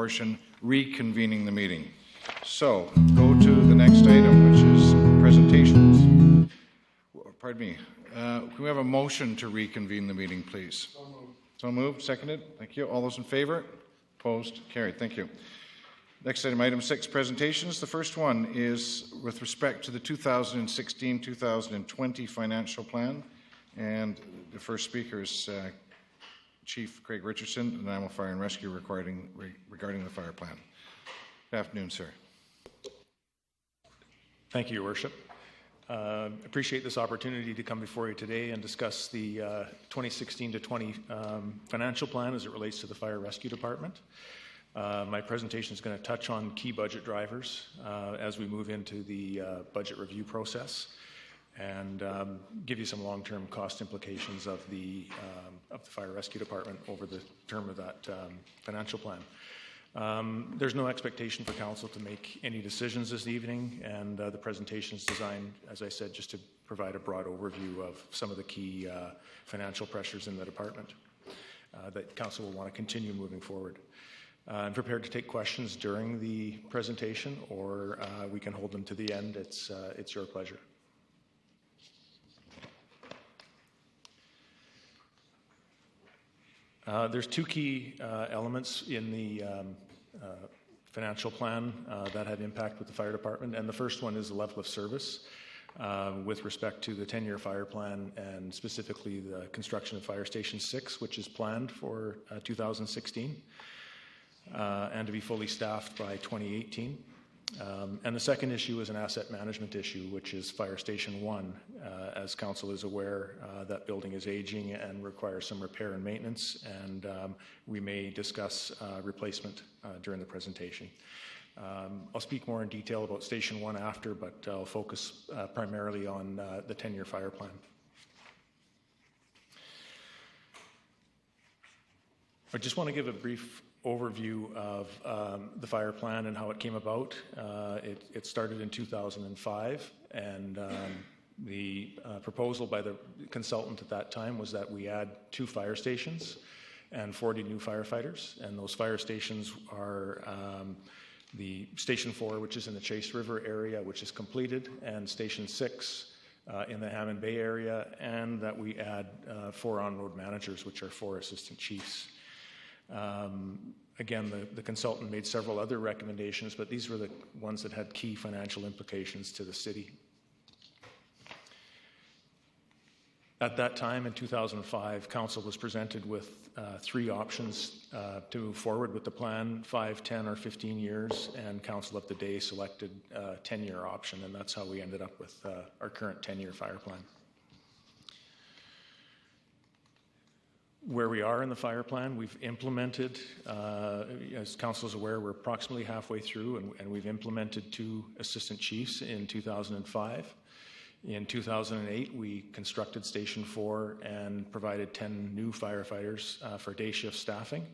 portion, reconvening the meeting. So, go to the next item, which is presentations. Pardon me. Can we have a motion to reconvene the meeting, please? So moved. So moved. Seconded. Thank you. All those in favor? Opposed? Carried. Thank you. Next item 6, presentations. The first one is with respect to the 2016-2020 financial plan. And the first speaker is Chief Craig Richardson, Nanaimo Fire and Rescue, regarding the fire plan. Good afternoon, sir. Thank you, Your Worship. Appreciate this opportunity to come before you today and discuss the 2016-20 financial plan as it relates to the Fire Rescue Department. My presentation is going to touch on key budget drivers as we move into the budget review process, and give you some long-term cost implications of the Fire Rescue Department over the term of that financial plan. There's no expectation for Council to make any decisions this evening, and the presentation is designed, as I said, just to provide a broad overview of some of the key financial pressures in the department that Council will want to continue moving forward. I'm prepared to take questions during the presentation, or we can hold them to the end. It's your pleasure. There's two key elements in the financial plan that have impact with the fire department, and the first one is the level of service with respect to the 10-year fire plan, and specifically the construction of Fire Station 6, which is planned for 2016, and to be fully staffed by 2018. And the second issue is an asset management issue, which is Fire Station 1. As Council is aware, that building is aging and requires some repair and maintenance, and we may discuss replacement during the presentation. I'll speak more in detail about Station 1 after, but I'll focus primarily on the 10-year fire plan. I just want to give a brief overview of the fire plan and how it came about. It started in 2005, and the proposal by the consultant at that time was that we add 2 fire stations and 40 new firefighters, and those fire stations are the Station 4, which is in the Chase River area, which is completed, and Station 6 in the Hammond Bay area, and that we add 4 on-road managers, which are 4 assistant chiefs. Again, the consultant made several other recommendations, but these were the ones that had key financial implications to the city. At that time, in 2005, Council was presented with 3 options to move forward with the plan: 5, 10, or 15 years, and Council of the day selected a 10-year option, and that's how we ended up with our current 10-year fire plan. Where we are in the fire plan, we've implemented, as Council is aware, we're approximately halfway through, and we've implemented 2 assistant chiefs in 2005. In 2008, we constructed Station 4 and provided 10 new firefighters for day shift staffing.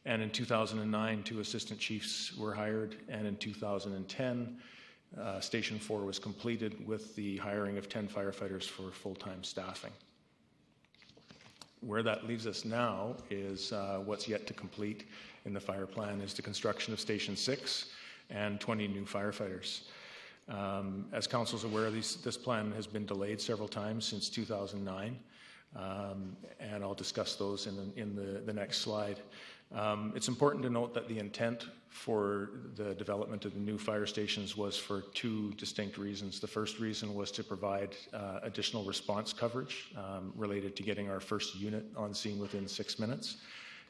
And in 2009, 2 assistant chiefs were hired, and in 2010, Station 4 was completed with the hiring of 10 firefighters for full-time staffing. Where that leaves us now is what's yet to complete in the fire plan is the construction of Station 6 and 20 new firefighters. As Council is aware, this plan has been delayed several times since 2009, and I'll discuss those in the next slide. It's important to note that the intent for the development of the new fire stations was for 2 distinct reasons. The first reason was to provide additional response coverage related to getting our first unit on scene within 6 minutes,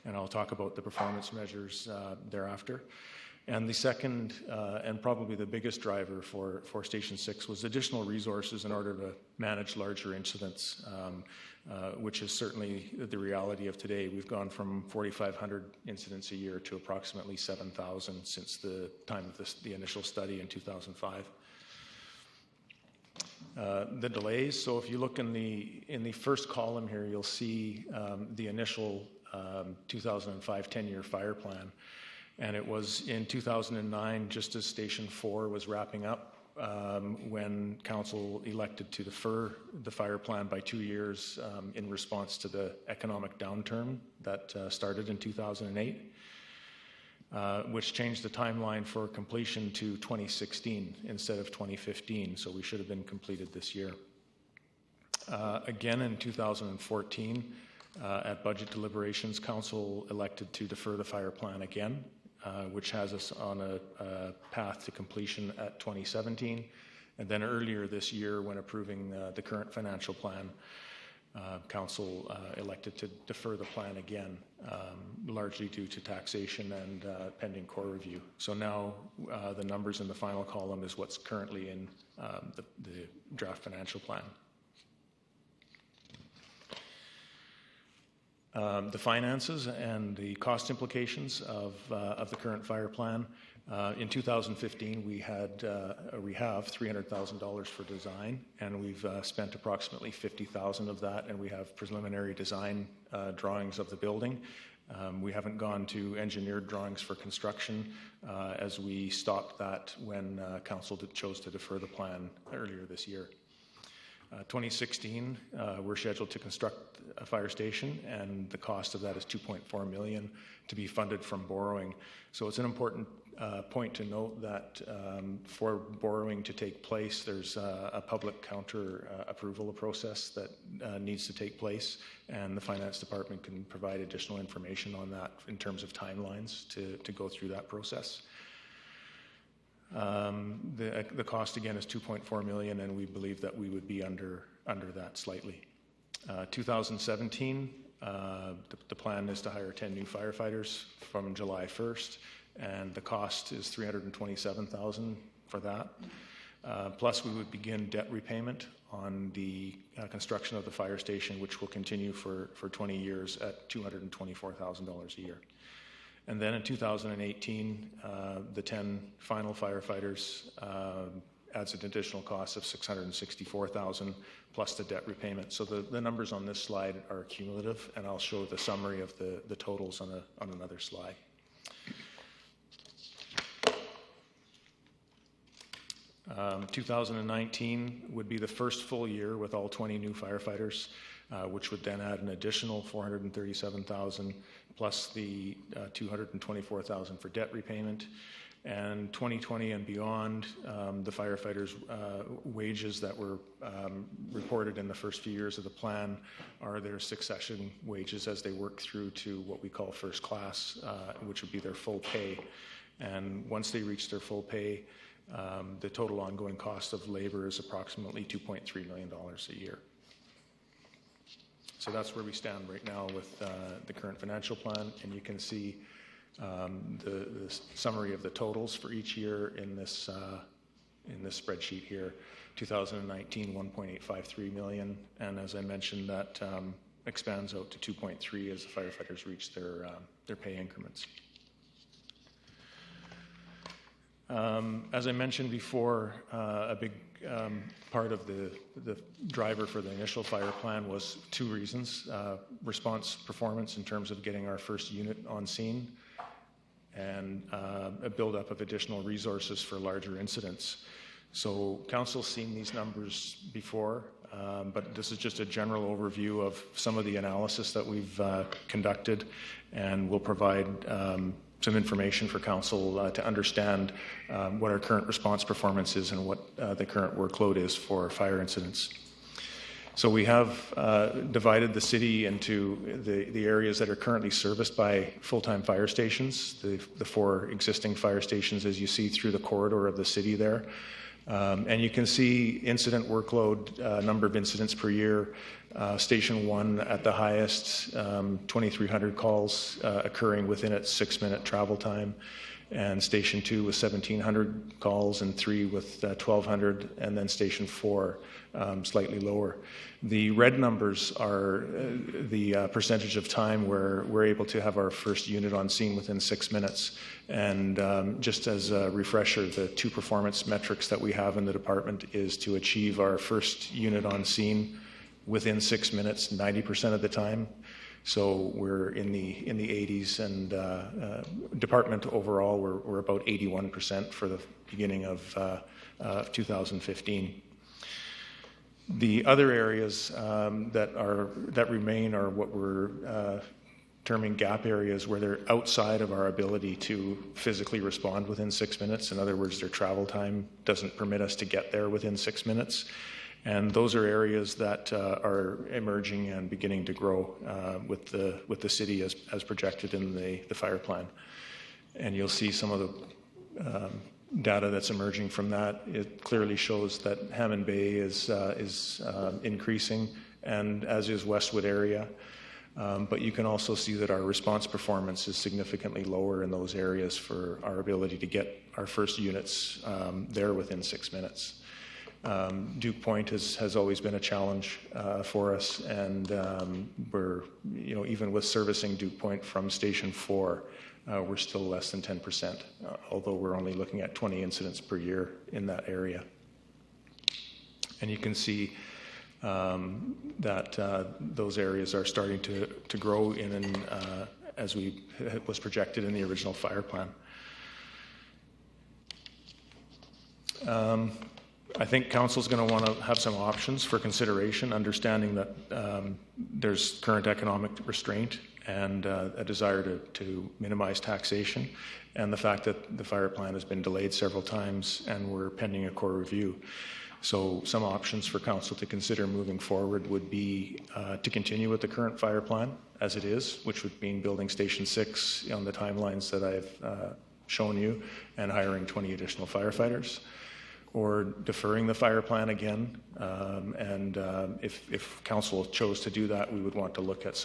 and I'll talk about the performance measures thereafter. And the second, and probably the biggest driver for Station 6 was additional resources in order to manage larger incidents, which is certainly the reality of today. We've gone from 4,500 incidents a year to approximately 7,000 since the time of the initial study in 2005. The delays, so if you look in the first column here, you'll see the initial 2005 10-year fire plan. And it was in 2009, just as Station 4 was wrapping up, when Council elected to defer the fire plan by 2 years in response to the economic downturn that started in 2008. which changed the timeline for completion to 2016 instead of 2015, so we should have been completed this year. Again, in 2014, at budget deliberations, Council elected to defer the fire plan again, which has us on a path to completion at 2017. And then earlier this year, when approving the current financial plan, Council elected to defer the plan again, largely due to taxation and pending core review. So now the numbers in the final column is what's currently in the draft financial plan. The finances and the cost implications of the current fire plan. In 2015, we have $300,000 for design, and we've spent approximately $50,000 of that, and we have preliminary design drawings of the building. We haven't gone to engineered drawings for construction, as we stopped that when Council chose to defer the plan earlier this year. 2016, we're scheduled to construct a fire station, and the cost of that is $2.4 million to be funded from borrowing. So it's an important point to note that for borrowing to take place, there's a public counter approval process that needs to take place, and the Finance Department can provide additional information on that in terms of timelines to go through that process. The cost again is $2.4 million, and we believe that we would be under that slightly. 2017, the plan is to hire 10 new firefighters from July 1st, and the cost is $327,000 for that. Plus, we would begin debt repayment on the construction of the fire station, which will continue for 20 years at $224,000 a year. And then in 2018, the 10 final firefighters adds an additional cost of $664,000 plus the debt repayment. So the numbers on this slide are cumulative, and I'll show the summary of the totals on another slide. Um, 2019 would be the first full year with all 20 new firefighters, which would then add an additional $437,000 plus the $224,000 for debt repayment. And 2020 and beyond, the firefighters' wages that were reported in the first few years of the plan are their succession wages as they work through to what we call first class, which would be their full pay. And once they reach their full pay, the total ongoing cost of labor is approximately $2.3 million a year. So that's where we stand right now with the current financial plan, and you can see the summary of the totals for each year in this spreadsheet here. 2019, $1.853 million, and as I mentioned, that expands out to 2.3 as the firefighters reach their pay increments. As I mentioned before, a big part of the driver for the initial fire plan was two reasons: response performance in terms of getting our first unit on scene, and a buildup of additional resources for larger incidents. So Council's seen these numbers before, but this is just a general overview of some of the analysis that we've conducted, and we'll provide some information for Council to understand what our current response performance is and what the current workload is for fire incidents. So we have divided the city into the areas that are currently serviced by full-time fire stations, the 4 existing fire stations as you see through the corridor of the city there. And you can see incident workload, number of incidents per year. Station 1 at the highest, 2,300 calls occurring within its 6-minute travel time. And Station 2 with 1,700 calls, and 3 with 1,200, and then Station 4 slightly lower. The red numbers are the percentage of time where we're able to have our first unit on scene within 6 minutes. And just as a refresher, the 2 performance metrics that we have in the department is to achieve our first unit on scene within 6 minutes 90% of the time. So we're in the 80s, and department overall we're about 81% for the beginning of 2015. The other areas that remain are what we're terming gap areas where they're outside of our ability to physically respond within 6 minutes. In other words, their travel time doesn't permit us to get there within 6 minutes. And those are areas that are emerging and beginning to grow with the city as projected in the fire plan. And you'll see some of the data that's emerging from that. It clearly shows that Hammond Bay is increasing, and as is Westwood area. But you can also see that our response performance is significantly lower in those areas for our ability to get our first units there within 6 minutes. Duke Point has always been a challenge for us, and we're, even with servicing Duke Point from Station 4, we're still less than 10%, although we're only looking at 20 incidents per year in that area. And you can see that those areas are starting to grow as was projected in the original fire plan. I think Council's going to want to have some options for consideration, understanding that there's current economic restraint and a desire to minimize taxation, and the fact that the fire plan has been delayed several times and we're pending a core review. So some options for Council to consider moving forward would be to continue with the current fire plan as it is, which would mean building Station 6 on the timelines that I've shown you and hiring 20 additional firefighters, or deferring the fire plan again. If Council chose to do that, we would want to look at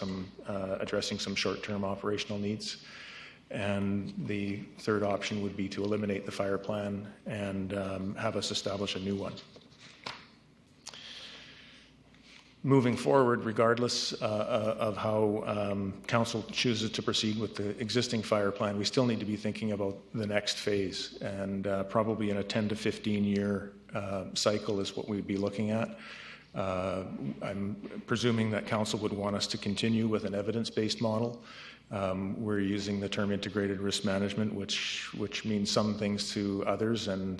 addressing some short-term operational needs. And the third option would be to eliminate the fire plan and have us establish a new one. Moving forward, regardless of how Council chooses to proceed with the existing fire plan, we still need to be thinking about the next phase, and probably in a 10 to 15 year cycle is what we'd be looking at. I'm presuming that Council would want us to continue with an evidence-based model. We're using the term integrated risk management, which means some things to others, and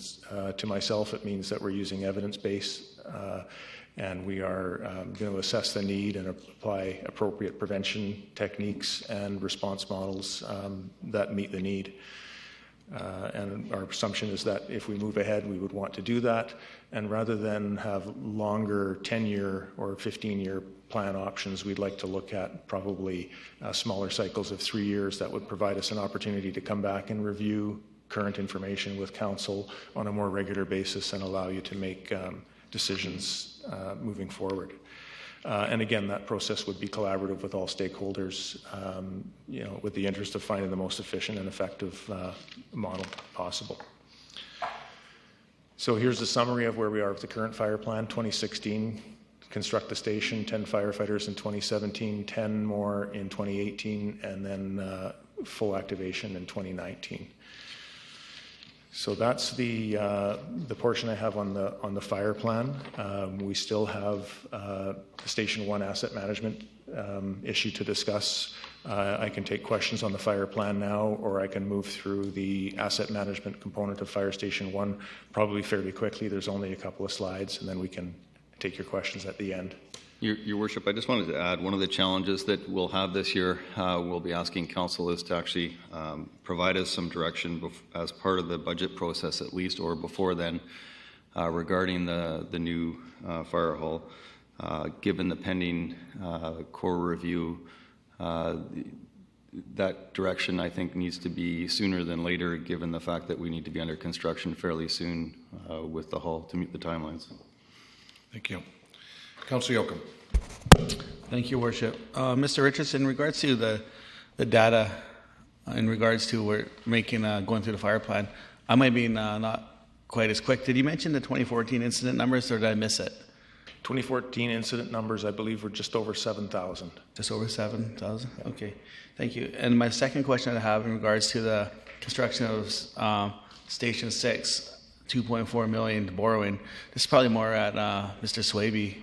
to myself it means that we're using evidence-based, and we are going to assess the need and apply appropriate prevention techniques and response models that meet the need. And our assumption is that if we move ahead, we would want to do that, and rather than have longer 10-year or 15-year plan options, we'd like to look at probably smaller cycles of 3 years that would provide us an opportunity to come back and review current information with Council on a more regular basis and allow you to make decisions moving forward. And again, that process would be collaborative with all stakeholders, with the interest of finding the most efficient and effective model possible. So here's a summary of where we are with the current fire plan. 2016, construct the station, 10 firefighters in 2017, 10 more in 2018, and then full activation in 2019. So that's the portion I have on the fire plan. We still have the Station 1 asset management issue to discuss. I can take questions on the fire plan now, or I can move through the asset management component of Fire Station 1 probably fairly quickly. There's only a couple of slides, and then we can take your questions at the end. Your Worship, I just wanted to add one of the challenges that we'll have this year, we'll be asking Council is to actually provide us some direction as part of the budget process at least, or before then, regarding the new fire hall. Given the pending core review, that direction I think needs to be sooner than later, given the fact that we need to be under construction fairly soon with the hall to meet the timelines. Thank you. Councillor Yoakum. Thank you, Worship. Mr. Richardson, in regards to the data, in regards to we're making going through the fire plan, I might be not quite as quick. Did you mention the 2014 incident numbers, or did I miss it? 2014 incident numbers, I believe, were just over 7,000. Just over 7,000? Okay, thank you. And my second question I have in regards to the construction of Station 6, $2.4 million borrowing. This is probably more at Mr. Swaby.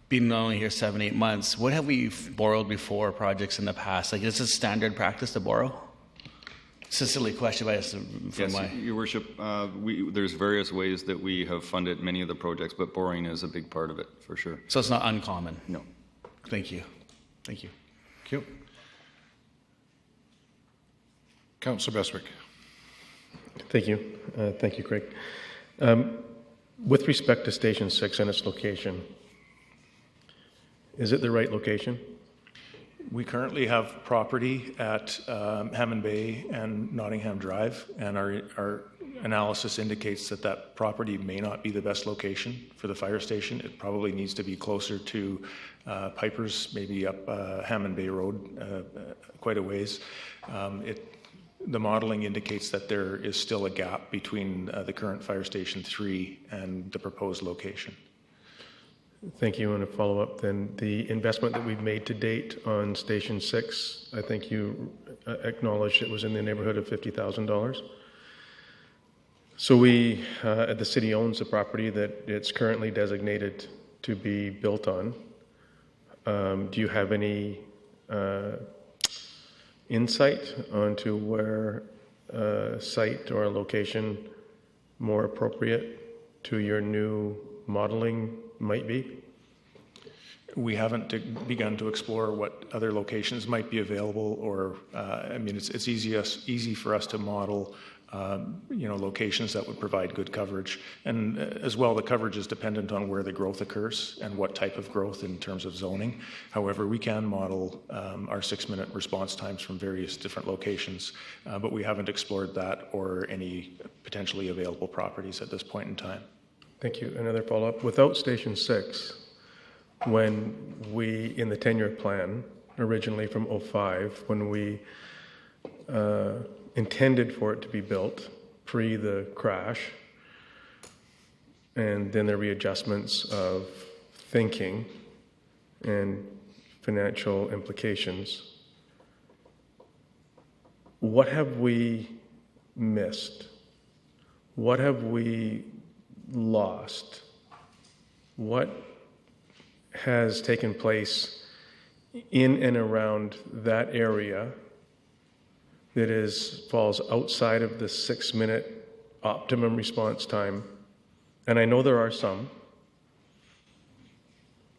Being only here 7-8 months, what have we borrowed before projects in the past? Like, is this standard practice to borrow? It's a silly question, but it's from yes, Your Worship, there's various ways that we have funded many of the projects, but borrowing is a big part of it, for sure. So it's not uncommon? No. Thank you. Thank you. you. Councillor Beswick. Thank you. Thank you, Craig. With respect to Station 6 and its location, is it the right location? We currently have property at Hammond Bay and Nottingham Drive, and our analysis indicates that that property may not be the best location for the fire station. It probably needs to be closer to Piper's, maybe up Hammond Bay Road quite a ways. The modeling indicates that there is still a gap between the current Fire Station 3 and the proposed location. Thank you. And a follow-up then, the investment that we've made to date on Station 6, I think you acknowledged it was in the neighborhood of $50,000. So the city owns the property that it's currently designated to be built on. Do you have any insight onto where a site or a location more appropriate to your new modeling might be? We haven't begun to explore what other locations might be available, or it's easy for us to model locations that would provide good coverage. And as well, the coverage is dependent on where the growth occurs and what type of growth in terms of zoning. However, we can model our 6-minute response times from various different locations, but we haven't explored that or any potentially available properties at this point in time. Thank you. Another follow-up. Without Station 6, when we, in the 10-year plan, originally from 2005, when we intended for it to be built pre the crash, and then the readjustments of thinking and financial implications, what have we missed? What have we lost? What has taken place in and around that area that falls outside of the 6-minute optimum response time? And I know there are some.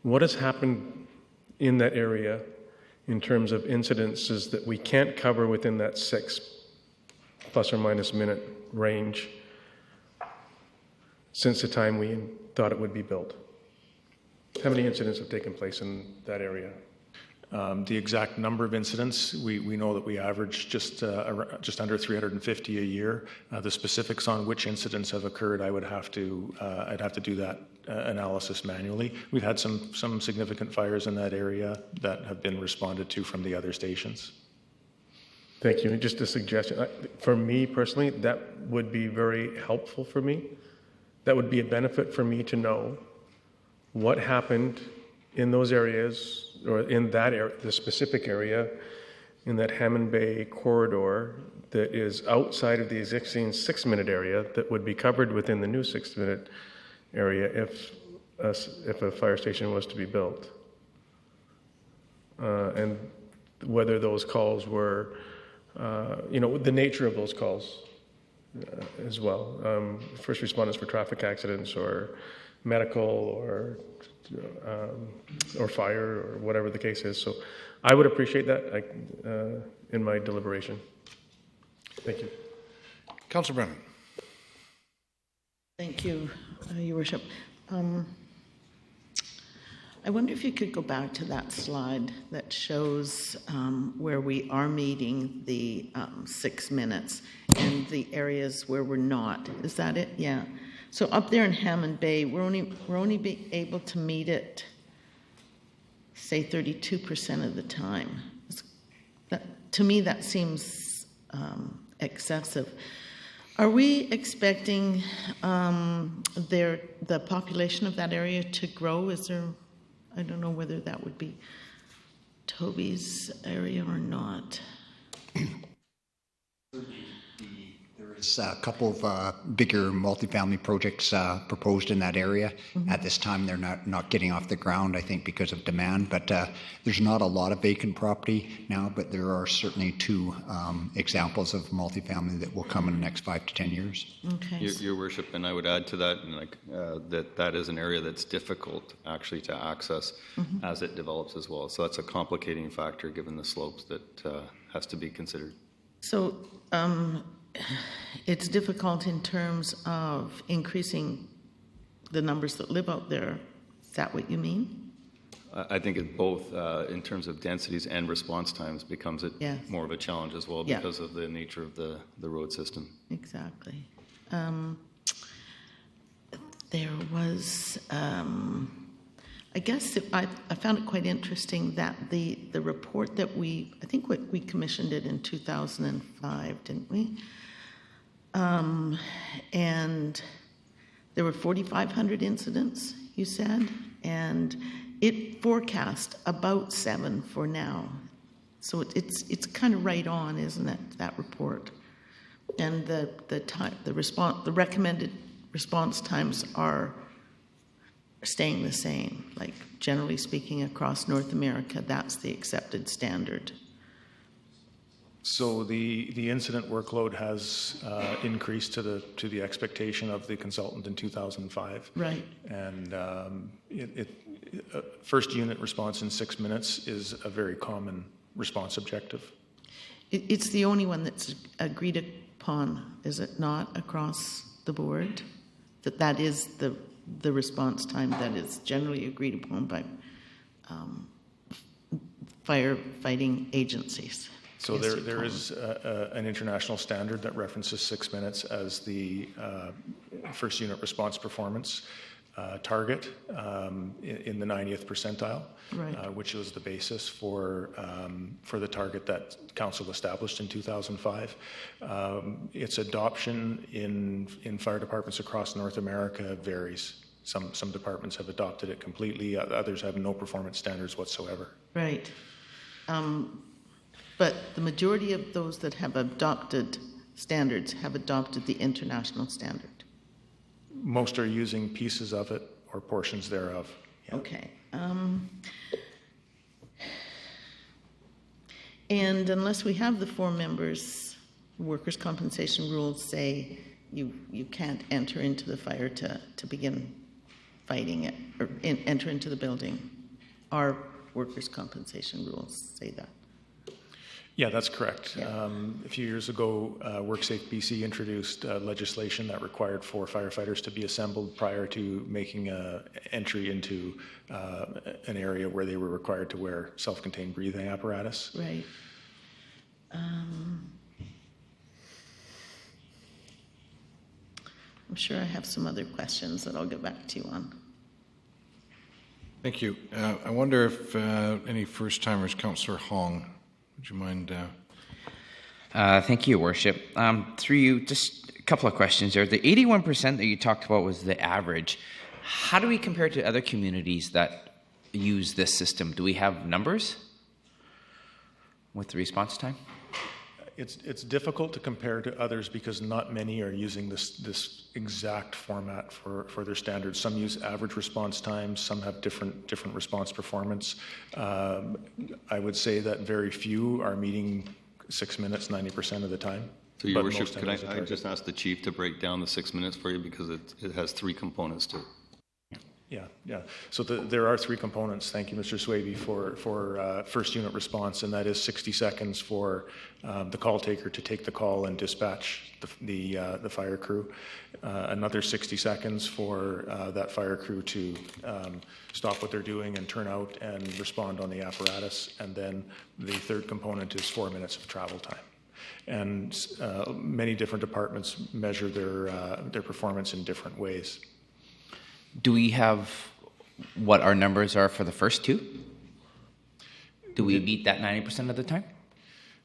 What has happened in that area in terms of incidences that we can't cover within that 6 plus or minus minute range since the time we thought it would be built? How many incidents have taken place in that area? The exact number of incidents, we know that we average just under 350 a year. The specifics on which incidents have occurred, I'd have to do that analysis manually. We've had some significant fires in that area that have been responded to from the other stations. Thank you. Just a suggestion. For me personally, that would be very helpful for me. That would be a benefit for me to know what happened in those areas, or in that area, the specific area in that Hammond Bay corridor that is outside of the existing 6-minute area that would be covered within the new 6-minute area if a fire station was to be built. And whether those calls were, the nature of those calls as well. First responders for traffic accidents or medical or fire or whatever the case is. So I would appreciate that in my deliberation. Thank you. Councillor Brennan. Thank you, Your Worship. I wonder if you could go back to that slide that shows where we are meeting the 6 minutes and the areas where we're not. Is that it? Yeah. So up there in Hammond Bay, we're only able to meet it, say, 32% of the time. To me, that seems excessive. Are we expecting the population of that area to grow? Is there? I don't know whether that would be Toby's area or not. There is There's a couple of bigger multifamily projects proposed in that area. At this time, they're not getting off the ground, I think, because of demand. But there's not a lot of vacant property now, but there are certainly two examples of multifamily that will come in the next 5 to 10 years. Okay. Your worship, and I would add to that, and that is an area that's difficult actually to access as it develops as well. So that's a complicating factor given the slopes that has to be considered. So it's difficult in terms of increasing the numbers that live out there. Is that what you mean? I think it both in terms of densities and response times becomes Yes. more of a challenge as well Yeah. because of the nature of the road system. Exactly. There was, I guess I found it quite interesting that the report that I think we commissioned it in 2005, didn't we? And there were 4,500 incidents, you said, and it forecast about 7 for now. So it's kind of right on, isn't it, that report? And the recommended response times are staying the same. Like generally speaking, across North America, that's the accepted standard. So the incident workload has increased to the expectation of the consultant in 2005. Right. And first unit response in 6 minutes is a very common response objective. It's the only one that's agreed upon, is it not, across the board? That is the response time that is generally agreed upon by firefighting agencies. So there is an international standard that references 6 minutes as the first unit response performance target in the 90th percentile, Right. which was the basis for the target that Council established in 2005. Its adoption in fire departments across North America varies. Some departments have adopted it completely, others have no performance standards whatsoever. Right. But the majority of those that have adopted standards have adopted the international standard. Most are using pieces of it or portions thereof. Yeah. Okay. And unless we have the 4 members, workers' compensation rules say you can't enter into the fire to begin fighting it, or enter into the building. Our workers' compensation rules say that. Yeah, that's correct. Yeah. A few years ago, WorkSafe BC introduced legislation that required 4 firefighters to be assembled prior to making an entry into an area where they were required to wear self-contained breathing apparatus. Right. I'm sure I have some other questions that I'll get back to you on. Thank you. I wonder if any first-timers, Councillor Hong, would you mind? Thank you, Worship. Through you, just a couple of questions there. The 81% that you talked about was the average. How do we compare to other communities that use this system? Do we have numbers with the response time? It's difficult to compare to others because not many are using this exact format for their standards. Some use average response times, some have different response performance. I would say that very few are meeting 6 minutes 90% of the time. So, Your but Worship, most could have as a I target. just ask the Chief to break down the 6 minutes for you because it has 3 components to it. Yeah. So there are 3 components. Thank you, Mr. Swaby, for first unit response, and that is 60 seconds for the call taker to take the call and dispatch the fire crew. Another 60 seconds for that fire crew to stop what they're doing and turn out and respond on the apparatus. And then the third component is 4 minutes of travel time. And many different departments measure their performance in different ways. Do we have what our numbers are for the first 2? Do we beat that 90% of the time?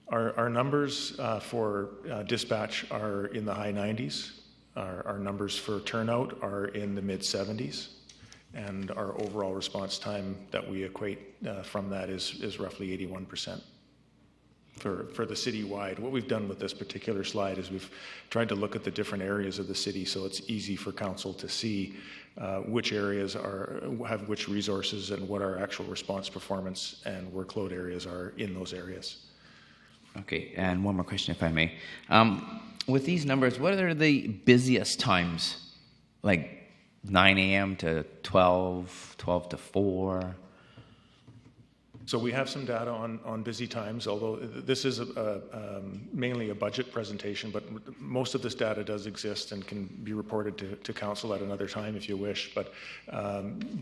Our numbers for dispatch are in the high 90s. Our numbers for turnout are in the mid 70s. And our overall response time that we equate from that is roughly 81%. for the city-wide. What we've done with this particular slide is we've tried to look at the different areas of the city so it's easy for council to see which areas have which resources and what our actual response performance and workload areas are in those areas. Okay, and one more question, if I may. With these numbers, what are the busiest times? Like 9 a.m. to 12, 12 to 4? So we have some data on busy times, although this is mainly a budget presentation, but most of this data does exist and can be reported to council at another time if you wish. But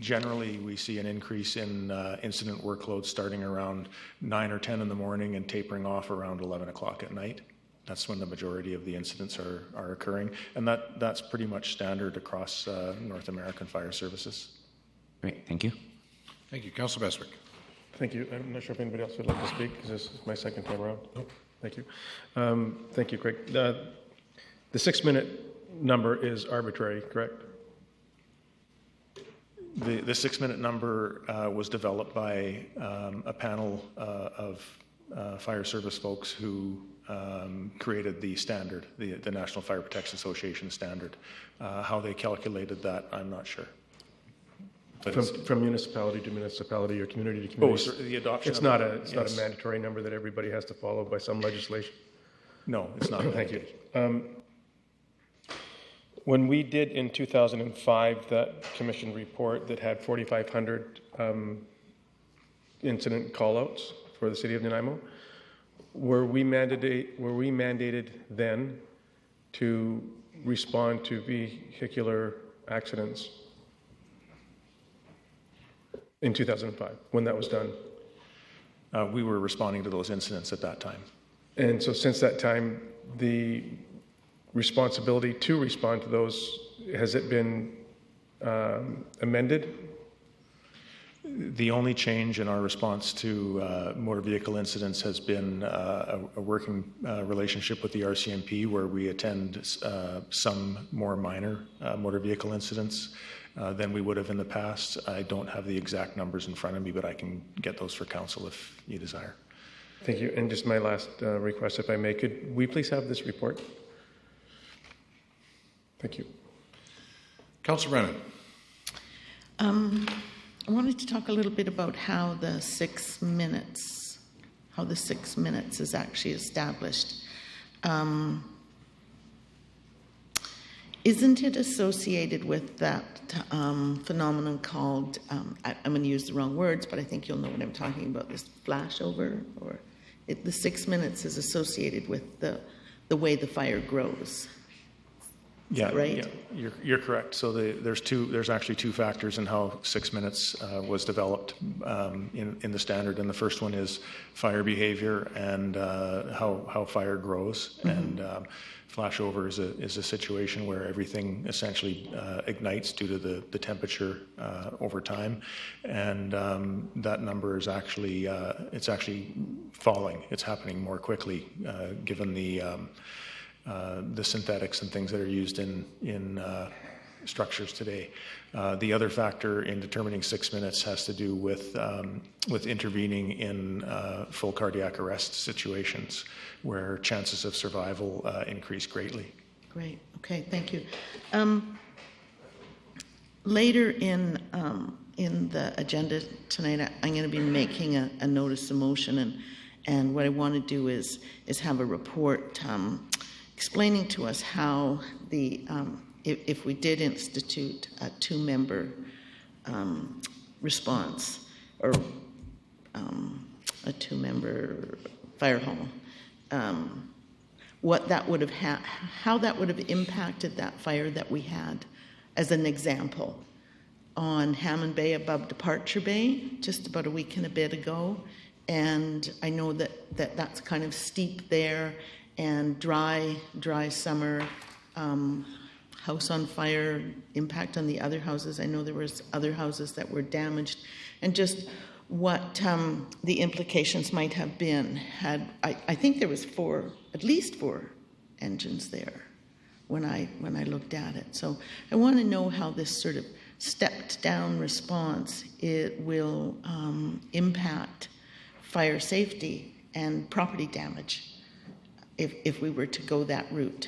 generally, we see an increase in incident workload starting around 9 or 10 in the morning and tapering off around 11 o'clock at night. That's when the majority of the incidents are occurring. And that's pretty much standard across North American fire services. Great, thank you. Thank you. Councillor Beswick. Thank you. I'm not sure if anybody else would like to speak because this is my second time around. Oh, thank you. Thank you, Craig. The 6-minute number is arbitrary, correct? The 6-minute number was developed by a panel of fire service folks who created the standard, the National Fire Protection Association standard. How they calculated that, I'm not sure. But From municipality to municipality or community to community. so the adoption. It's not a mandatory number that everybody has to follow by some legislation. No, it's not. Thank you. When we did in 2005 that commission report that had 4,500 incident call-outs for the city of Nanaimo, were we mandated then to respond to vehicular accidents in 2005 when that was done? We were responding to those incidents at that time. And so since that time, the responsibility to respond to those, has it been amended? The only change in our response to motor vehicle incidents has been a working relationship with the RCMP where we attend some more minor motor vehicle incidents than we would have in the past. I don't have the exact numbers in front of me, but I can get those for council if you desire. Thank you. And just my last request, if I may, could we please have this report? Thank you. Councillor Brennan. I wanted to talk a little bit about how the 6 minutes is actually established. Isn't it associated with that phenomenon called, I'm going to use the wrong words, but I think you'll know what I'm talking about, this flashover? Or the 6 minutes is associated with the way the fire grows. Yeah, right? Yeah, you're correct. So there's actually two factors in how 6 minutes was developed in the standard, and the first one is fire behavior and how fire grows. Mm-hmm. And flashover is a situation where everything essentially ignites due to the temperature over time, and that number is actually it's actually falling. It's happening more quickly given the synthetics and things that are used in structures today. The other factor in determining 6 minutes has to do with intervening in full cardiac arrest situations where chances of survival increase greatly. Great. Okay. Thank you. Later in the agenda tonight, I'm going to be making a notice of motion, and what I want to do is have a report explaining to us how if we did institute a 2-member response or a 2-member fire hall, what that would have how that would have impacted that fire that we had, as an example, on Hammond Bay above Departure Bay just about a week and a bit ago, and I know that's kind of steep there. And dry summer, house on fire, impact on the other houses. I know there was other houses that were damaged, and just what the implications might have been. I think there was at least four engines there when I looked at it. So I want to know how this sort of stepped down response will impact fire safety and property damage if we were to go that route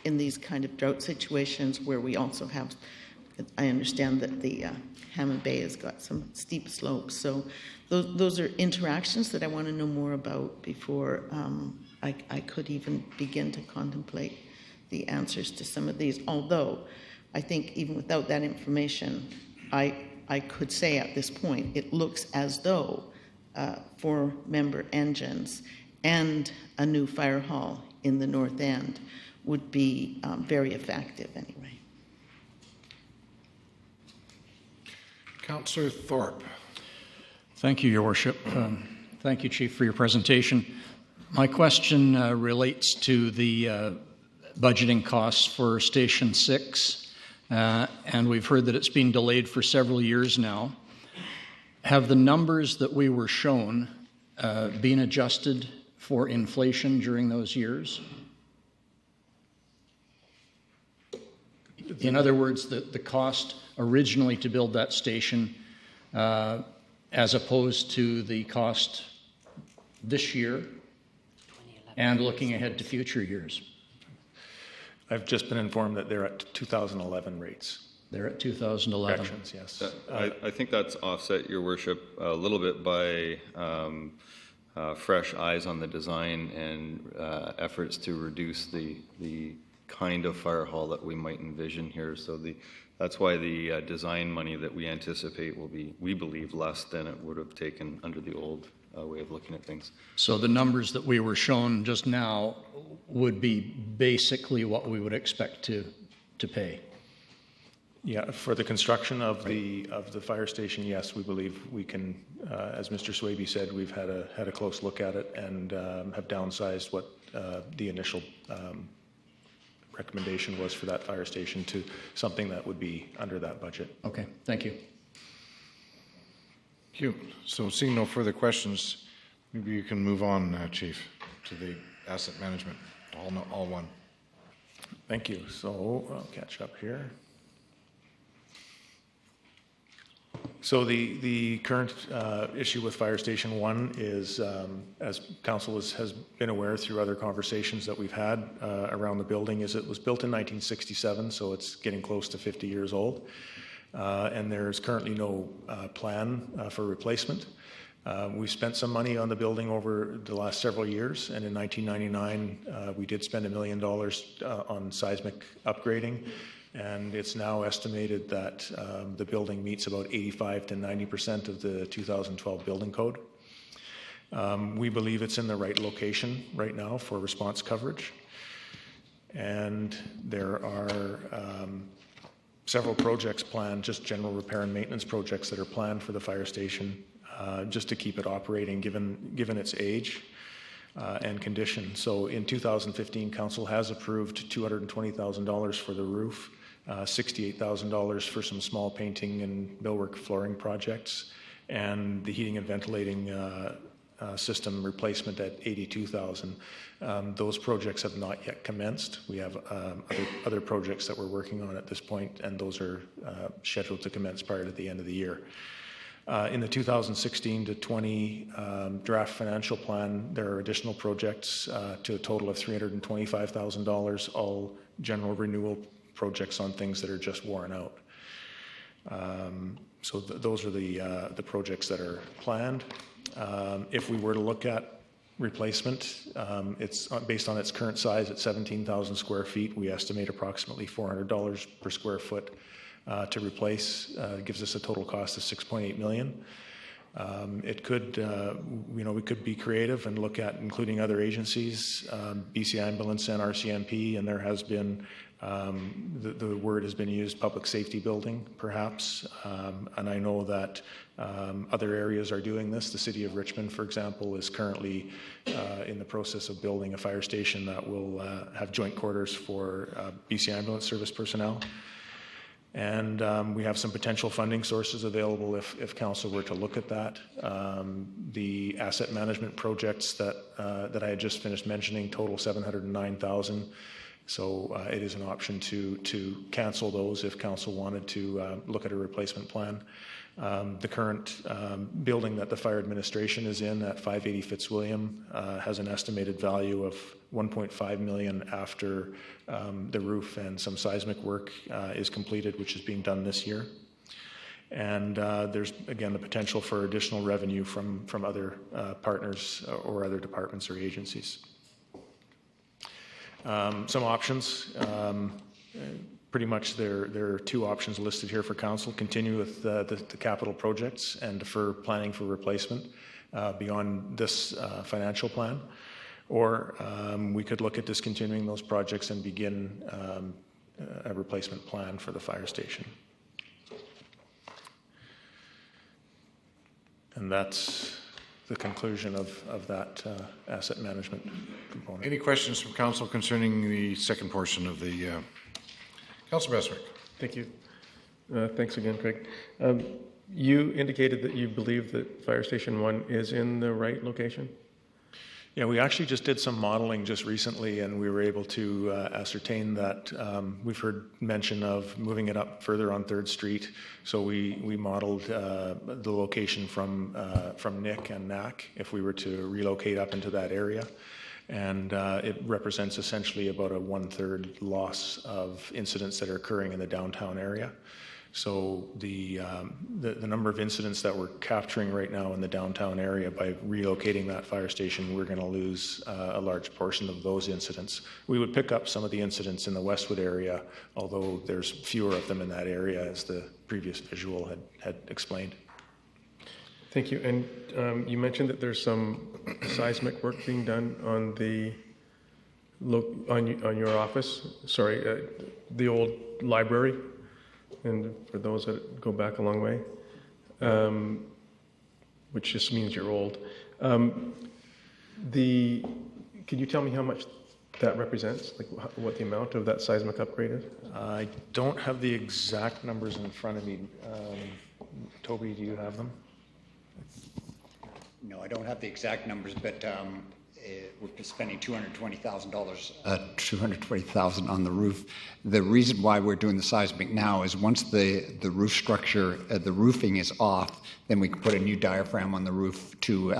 in these kind of drought situations where we also have, I understand that the Hammond Bay has got some steep slopes. So those are interactions that I want to know more about before I could even begin to contemplate the answers to some of these. Although I think even without that information, I could say at this point, it looks as though 4-member engines and a new fire hall in the north end would be very effective anyway. Councillor Thorpe. Thank you, Your Worship. Thank you, Chief, for your presentation. My question relates to the budgeting costs for Station 6, and we've heard that it's been delayed for several years now. Have the numbers that we were shown been adjusted for inflation during those years? In other words, the cost originally to build that station as opposed to the cost this year and looking ahead to future years? I've just been informed that they're at 2011 rates. They're at 2011. Corrections, yes. I think that's offset, Your Worship, a little bit by fresh eyes on the design and efforts to reduce the kind of fire hall that we might envision here. So that's why the design money that we anticipate will be, we believe, less than it would have taken under the old way of looking at things. So the numbers that we were shown just now would be basically what we would expect to pay. Yeah, for the construction of the fire station, yes, we believe we can. As Mr. Swaby said, we've had a close look at it and have downsized what the initial recommendation was for that fire station to something that would be under that budget. Okay, thank you. Thank you. So seeing no further questions, maybe you can move on, Chief, to the asset management, all one. Thank you. So I'll catch up here. So the current issue with Fire Station 1 is, as Council has been aware through other conversations that we've had around the building, is it was built in 1967, so it's getting close to 50 years old. And there's currently no plan for replacement. We've spent some money on the building over the last several years, and in 1999 we did spend $1 million on seismic upgrading. And it's now estimated that the building meets about 85 to 90% of the 2012 building code. We believe it's in the right location right now for response coverage. And there are several projects planned, just general repair and maintenance projects that are planned for the fire station just to keep it operating given its age and condition. So in 2015, Council has approved $220,000 for the roof, $68,000 for some small painting and millwork flooring projects, and the heating and ventilating system replacement at $82,000. Those projects have not yet commenced. We have other projects that we're working on at this point, and those are scheduled to commence prior to the end of the year. In the 2016 to 20 draft financial plan, there are additional projects to a total of $325,000, all general renewal projects on things that are just worn out. So those are the projects that are planned. If we were to look at replacement, it's based on its current size at 17,000 square feet. We estimate approximately $400 per square foot to replace. Gives us a total cost of $6.8 million. It could, we could be creative and look at including other agencies, BC Ambulance and RCMP, and there has been, the word has been used, public safety building, perhaps. And I know that other areas are doing this. The City of Richmond, for example, is currently in the process of building a fire station that will have joint quarters for BC Ambulance Service personnel. And we have some potential funding sources available if Council were to look at that. The asset management projects that I had just finished mentioning total $709,000. So it is an option to cancel those if Council wanted to look at a replacement plan. The current building that the fire administration is in at 580 Fitzwilliam has an estimated value of $1.5 million after the roof and some seismic work is completed, which is being done this year. And there's, again, the potential for additional revenue from other partners or other departments or agencies. Some options. Pretty much there are two options listed here for council. Continue with the capital projects and defer planning for replacement beyond this financial plan. Or we could look at discontinuing those projects and begin a replacement plan for the fire station. And that's the conclusion of that asset management component. Any questions from council concerning the second portion of the... Councilor Beswick. Thank you. Thanks again, Craig. You indicated that you believe that Fire Station 1 is in the right location? Yeah, we actually just did some modeling just recently, and we were able to ascertain that we've heard mention of moving it up further on 3rd Street. So we modeled the location from Nick and NAC if we were to relocate up into that area. And it represents essentially about a 1/3 loss of incidents that are occurring in the downtown area. So the number of incidents that we're capturing right now in the downtown area, by relocating that fire station, we're going to lose a large portion of those incidents. We would pick up some of the incidents in the Westwood area, although there's fewer of them in that area, as the previous visual had explained. Thank you. And you mentioned that there's some seismic work being done on on your office. Sorry, the old library. And for those that go back a long way, which just means you're old. Can you tell me how much that represents? Like what the amount of that seismic upgrade is? I don't have the exact numbers in front of me. Toby, do you have them? No, I don't have the exact numbers, but we're spending $220,000 $220,000 on the roof. The reason why we're doing the seismic now is once the roof structure, the roofing is off, then we can put a new diaphragm on the roof to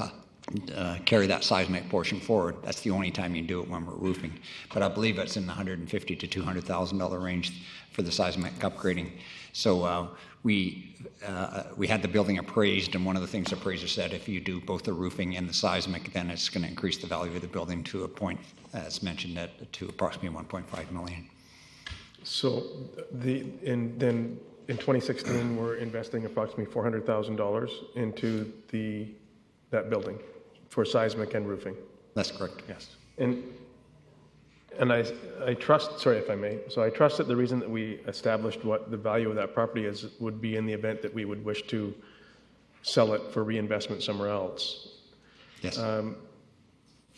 carry that seismic portion forward. That's the only time you can do it when we're roofing. But I believe it's in the $150,000 to $200,000 range for the seismic upgrading. So we had the building appraised, and one of the things the appraiser said, if you do both the roofing and the seismic, then it's going to increase the value of the building to a point, as mentioned, to approximately $1.5 million. So then in 2016, we're investing approximately $400,000 into that building for seismic and roofing. That's correct. Yes. And I trust, sorry if I may, so I trust that the reason that we established what the value of that property is would be in the event that we would wish to sell it for reinvestment somewhere else. Yes.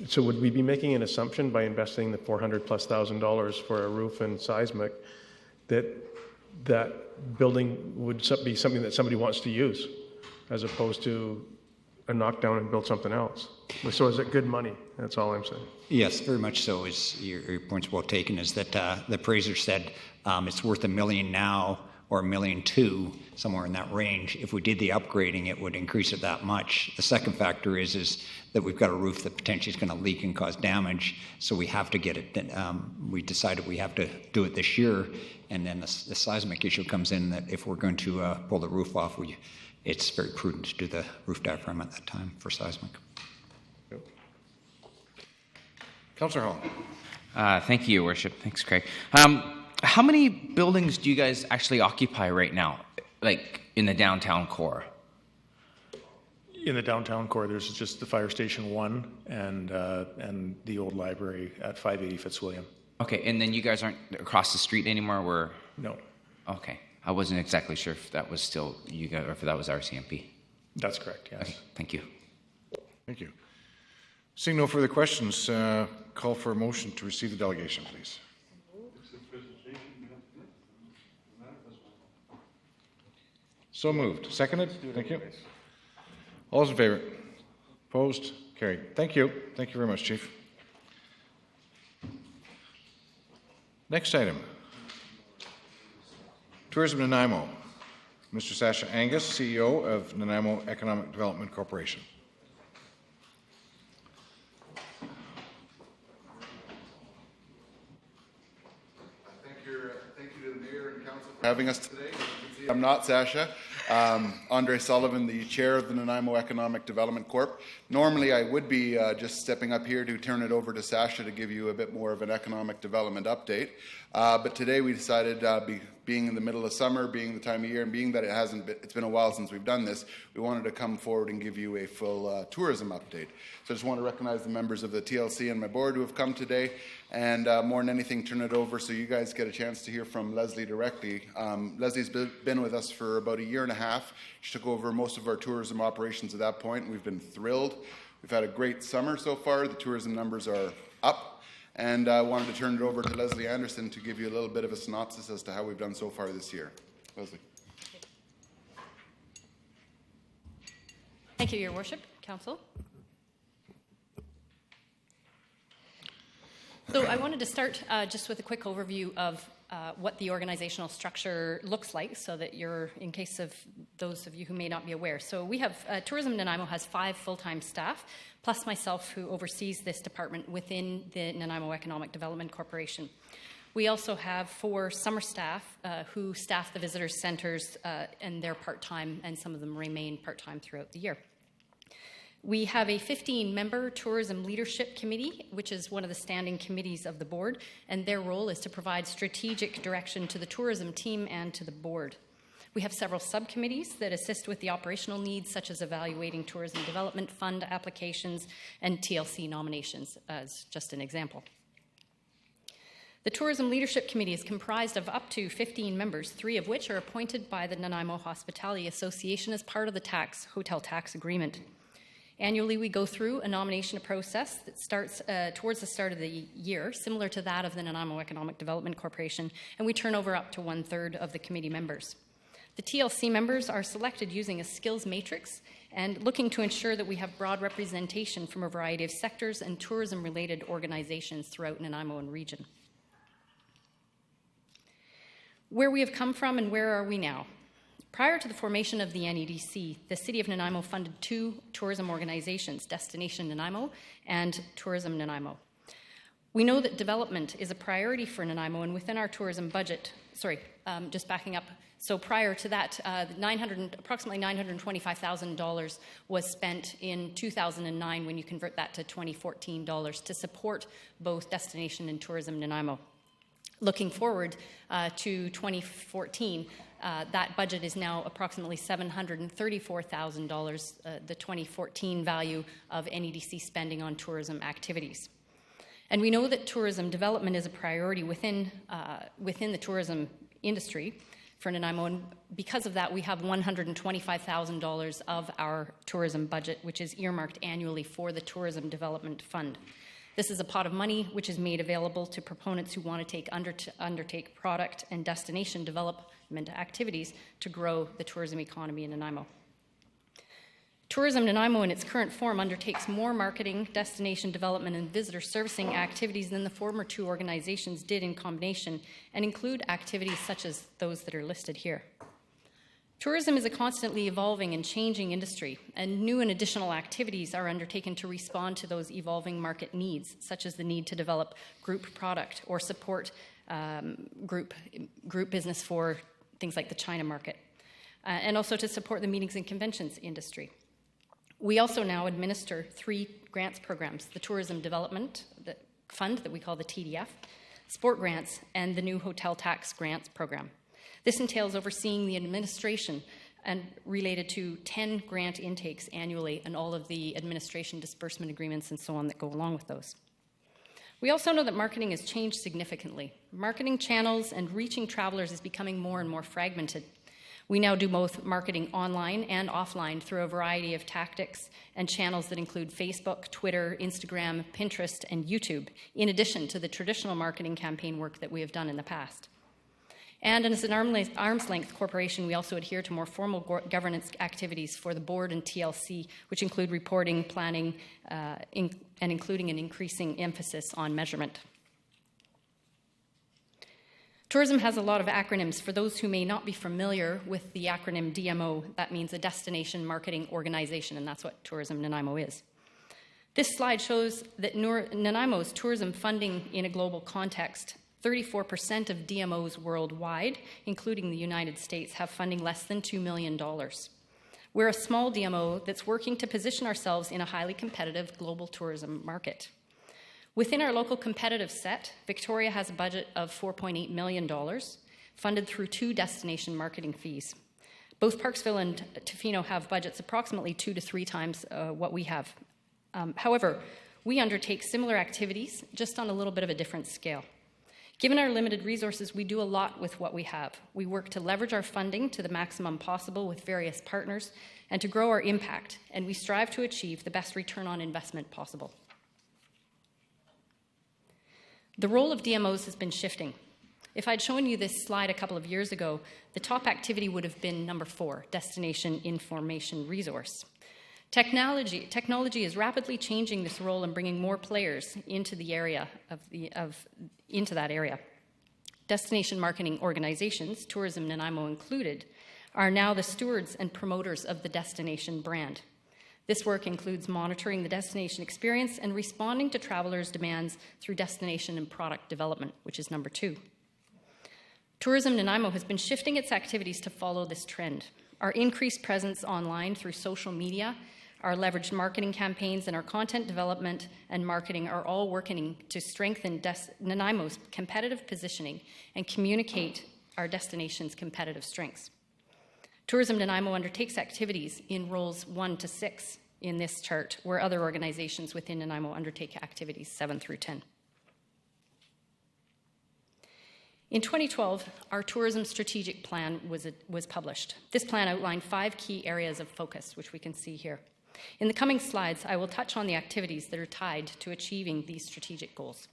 So would we be making an assumption by investing the $400,000+ for a roof and seismic that that building would be something that somebody wants to use as opposed to a knockdown and build something else? So is it good money? That's all I'm saying. Yes, very much so. Is your point's well taken. Is that the appraiser said it's worth $1 million now or $1.2 million, somewhere in that range. If we did the upgrading, it would increase it that much. The second factor is that we've got a roof that potentially is going to leak and cause damage, so we have to get it. We decided we have to do it this year, and then the seismic issue comes in that if we're going to pull the roof off, it's very prudent to do the roof diaphragm at that time for seismic. Councillor Hall. Thank you, Your Worship. Thanks, Craig. How many buildings do you guys actually occupy right now, like in the downtown core? In the downtown core, there's just the Fire Station 1 and the old library at 580 Fitzwilliam. Okay, and then you guys aren't across the street anymore? No. Okay. I wasn't exactly sure if that was still you guys or if that was RCMP. That's correct, yes. Okay, thank you. Thank you. Seeing no further questions, call for a motion to receive the delegation, please. So moved. Seconded? Thank you. All those in favor? Opposed? Carried. Thank you. Thank you very much, Chief. Next item. Tourism Nanaimo. Mr. Sasha Angus, CEO of Nanaimo Economic Development Corporation. Thank you to the Mayor and Council for having us today. As you can see, I'm not Sasha. Andre Sullivan, the Chair of the Nanaimo Economic Development Corp. Normally I would be just stepping up here to turn it over to Sasha to give you a bit more of an economic development update. But today we decided, being in the middle of summer, being the time of year, and being that it's been a while since we've done this, we wanted to come forward and give you a full tourism update. So I just want to recognize the members of the TLC and my board who have come today, and more than anything, turn it over so you guys get a chance to hear from Leslie directly. Leslie's been with us for about a year and a half. She took over most of our tourism operations at that point, and we've been thrilled. We've had a great summer so far. The tourism numbers are up. And I wanted to turn it over to Leslie Anderson to give you a little bit of a synopsis as to how we've done so far this year. Leslie. Thank you, Your Worship, Council. So I wanted to start just with a quick overview of what the organizational structure looks like, so that you're, in case of those of you who may not be aware. So we have, Tourism Nanaimo has 5 full-time staff, plus myself, who oversees this department within the Nanaimo Economic Development Corporation. We also have 4 summer staff who staff the visitor centers, and they're part-time, and some of them remain part-time throughout the year. We have a 15-member Tourism Leadership Committee, which is one of the standing committees of the board, and their role is to provide strategic direction to the tourism team and to the board. We have several subcommittees that assist with the operational needs, such as evaluating tourism development fund applications and TLC nominations, as just an example. The Tourism Leadership Committee is comprised of up to 15 members, 3 of which are appointed by the Nanaimo Hospitality Association as part of the hotel tax agreement. Annually, we go through a nomination process that starts towards the start of the year, similar to that of the Nanaimo Economic Development Corporation, and we turn over up to 1/3 of the committee members. The TLC members are selected using a skills matrix and looking to ensure that we have broad representation from a variety of sectors and tourism-related organizations throughout Nanaimo and region. Where we have come from and where are we now? Prior to the formation of the NEDC, the City of Nanaimo funded 2 tourism organizations, Destination Nanaimo and Tourism Nanaimo. We know that development is a priority for Nanaimo, and within our tourism budget, just backing up, so prior to that, approximately $925,000 was spent in 2009 when you convert that to 2014 dollars to support both Destination and Tourism Nanaimo. Looking forward to 2014, that budget is now approximately $734,000, the 2014 value of NEDC spending on tourism activities. And we know that tourism development is a priority within the tourism industry for Nanaimo, and because of that, we have $125,000 of our tourism budget, which is earmarked annually for the Tourism Development Fund. This is a pot of money which is made available to proponents who want to undertake product and destination development activities to grow the tourism economy in Nanaimo. Tourism Nanaimo in its current form undertakes more marketing, destination development, and visitor servicing activities than the former 2 organizations did in combination, and include activities such as those that are listed here. Tourism is a constantly evolving and changing industry, and new and additional activities are undertaken to respond to those evolving market needs, such as the need to develop group product or support group business for things like the China market, and also to support the meetings and conventions industry. We also now administer 3 grants programs: the Tourism Development Fund that we call the TDF, Sport Grants, and the new Hotel Tax Grants program. This entails overseeing the administration and related to 10 grant intakes annually and all of the administration disbursement agreements and so on that go along with those. We also know that marketing has changed significantly. Marketing channels and reaching travelers is becoming more and more fragmented. We now do both marketing online and offline through a variety of tactics and channels that include Facebook, Twitter, Instagram, Pinterest, and YouTube, in addition to the traditional marketing campaign work that we have done in the past. And as an arm's-length corporation, we also adhere to more formal governance activities for the board and TLC, which include reporting, planning, and including an increasing emphasis on measurement. Tourism has a lot of acronyms. For those who may not be familiar with the acronym DMO, that means a Destination Marketing Organization, and that's what Tourism Nanaimo is. This slide shows that Nanaimo's tourism funding in a global context, 34% of DMOs worldwide, including the United States, have funding less than $2 million. We're a small DMO that's working to position ourselves in a highly competitive global tourism market. Within our local competitive set, Victoria has a budget of $4.8 million, funded through 2 destination marketing fees. Both Parksville and Tofino have budgets approximately 2 to 3 times what we have. However, we undertake similar activities, just on a little bit of a different scale. Given our limited resources, we do a lot with what we have. We work to leverage our funding to the maximum possible with various partners and to grow our impact, and we strive to achieve the best return on investment possible. The role of DMOs has been shifting. If I'd shown you this slide a couple of years ago, the top activity would have been number 4, Destination Information Resource. Technology is rapidly changing this role and bringing more players into the area into that area. Destination marketing organizations, Tourism Nanaimo included, are now the stewards and promoters of the destination brand. This work includes monitoring the destination experience and responding to travelers' demands through destination and product development, which is number 2. Tourism Nanaimo has been shifting its activities to follow this trend. Our increased presence online through social media, our leveraged marketing campaigns, and our content development and marketing are all working to strengthen Nanaimo's competitive positioning and communicate our destination's competitive strengths. Tourism Nanaimo undertakes activities in roles 1 to 6 in this chart, where other organizations within Nanaimo undertake activities 7 through 10. In 2012, our tourism strategic plan was published. This plan outlined 5 key areas of focus, which we can see here. In the coming slides, I will touch on the activities that are tied to achieving these strategic goals.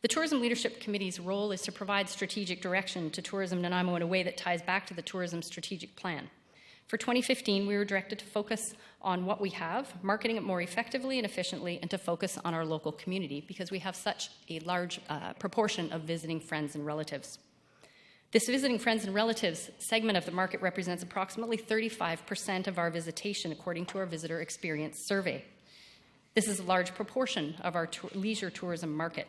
The Tourism Leadership Committee's role is to provide strategic direction to Tourism Nanaimo in a way that ties back to the tourism strategic plan. For 2015, we were directed to focus on what we have, marketing it more effectively and efficiently, and to focus on our local community because we have such a large proportion of visiting friends and relatives. This visiting friends and relatives segment of the market represents approximately 35% of our visitation, according to our visitor experience survey. This is a large proportion of our leisure tourism market.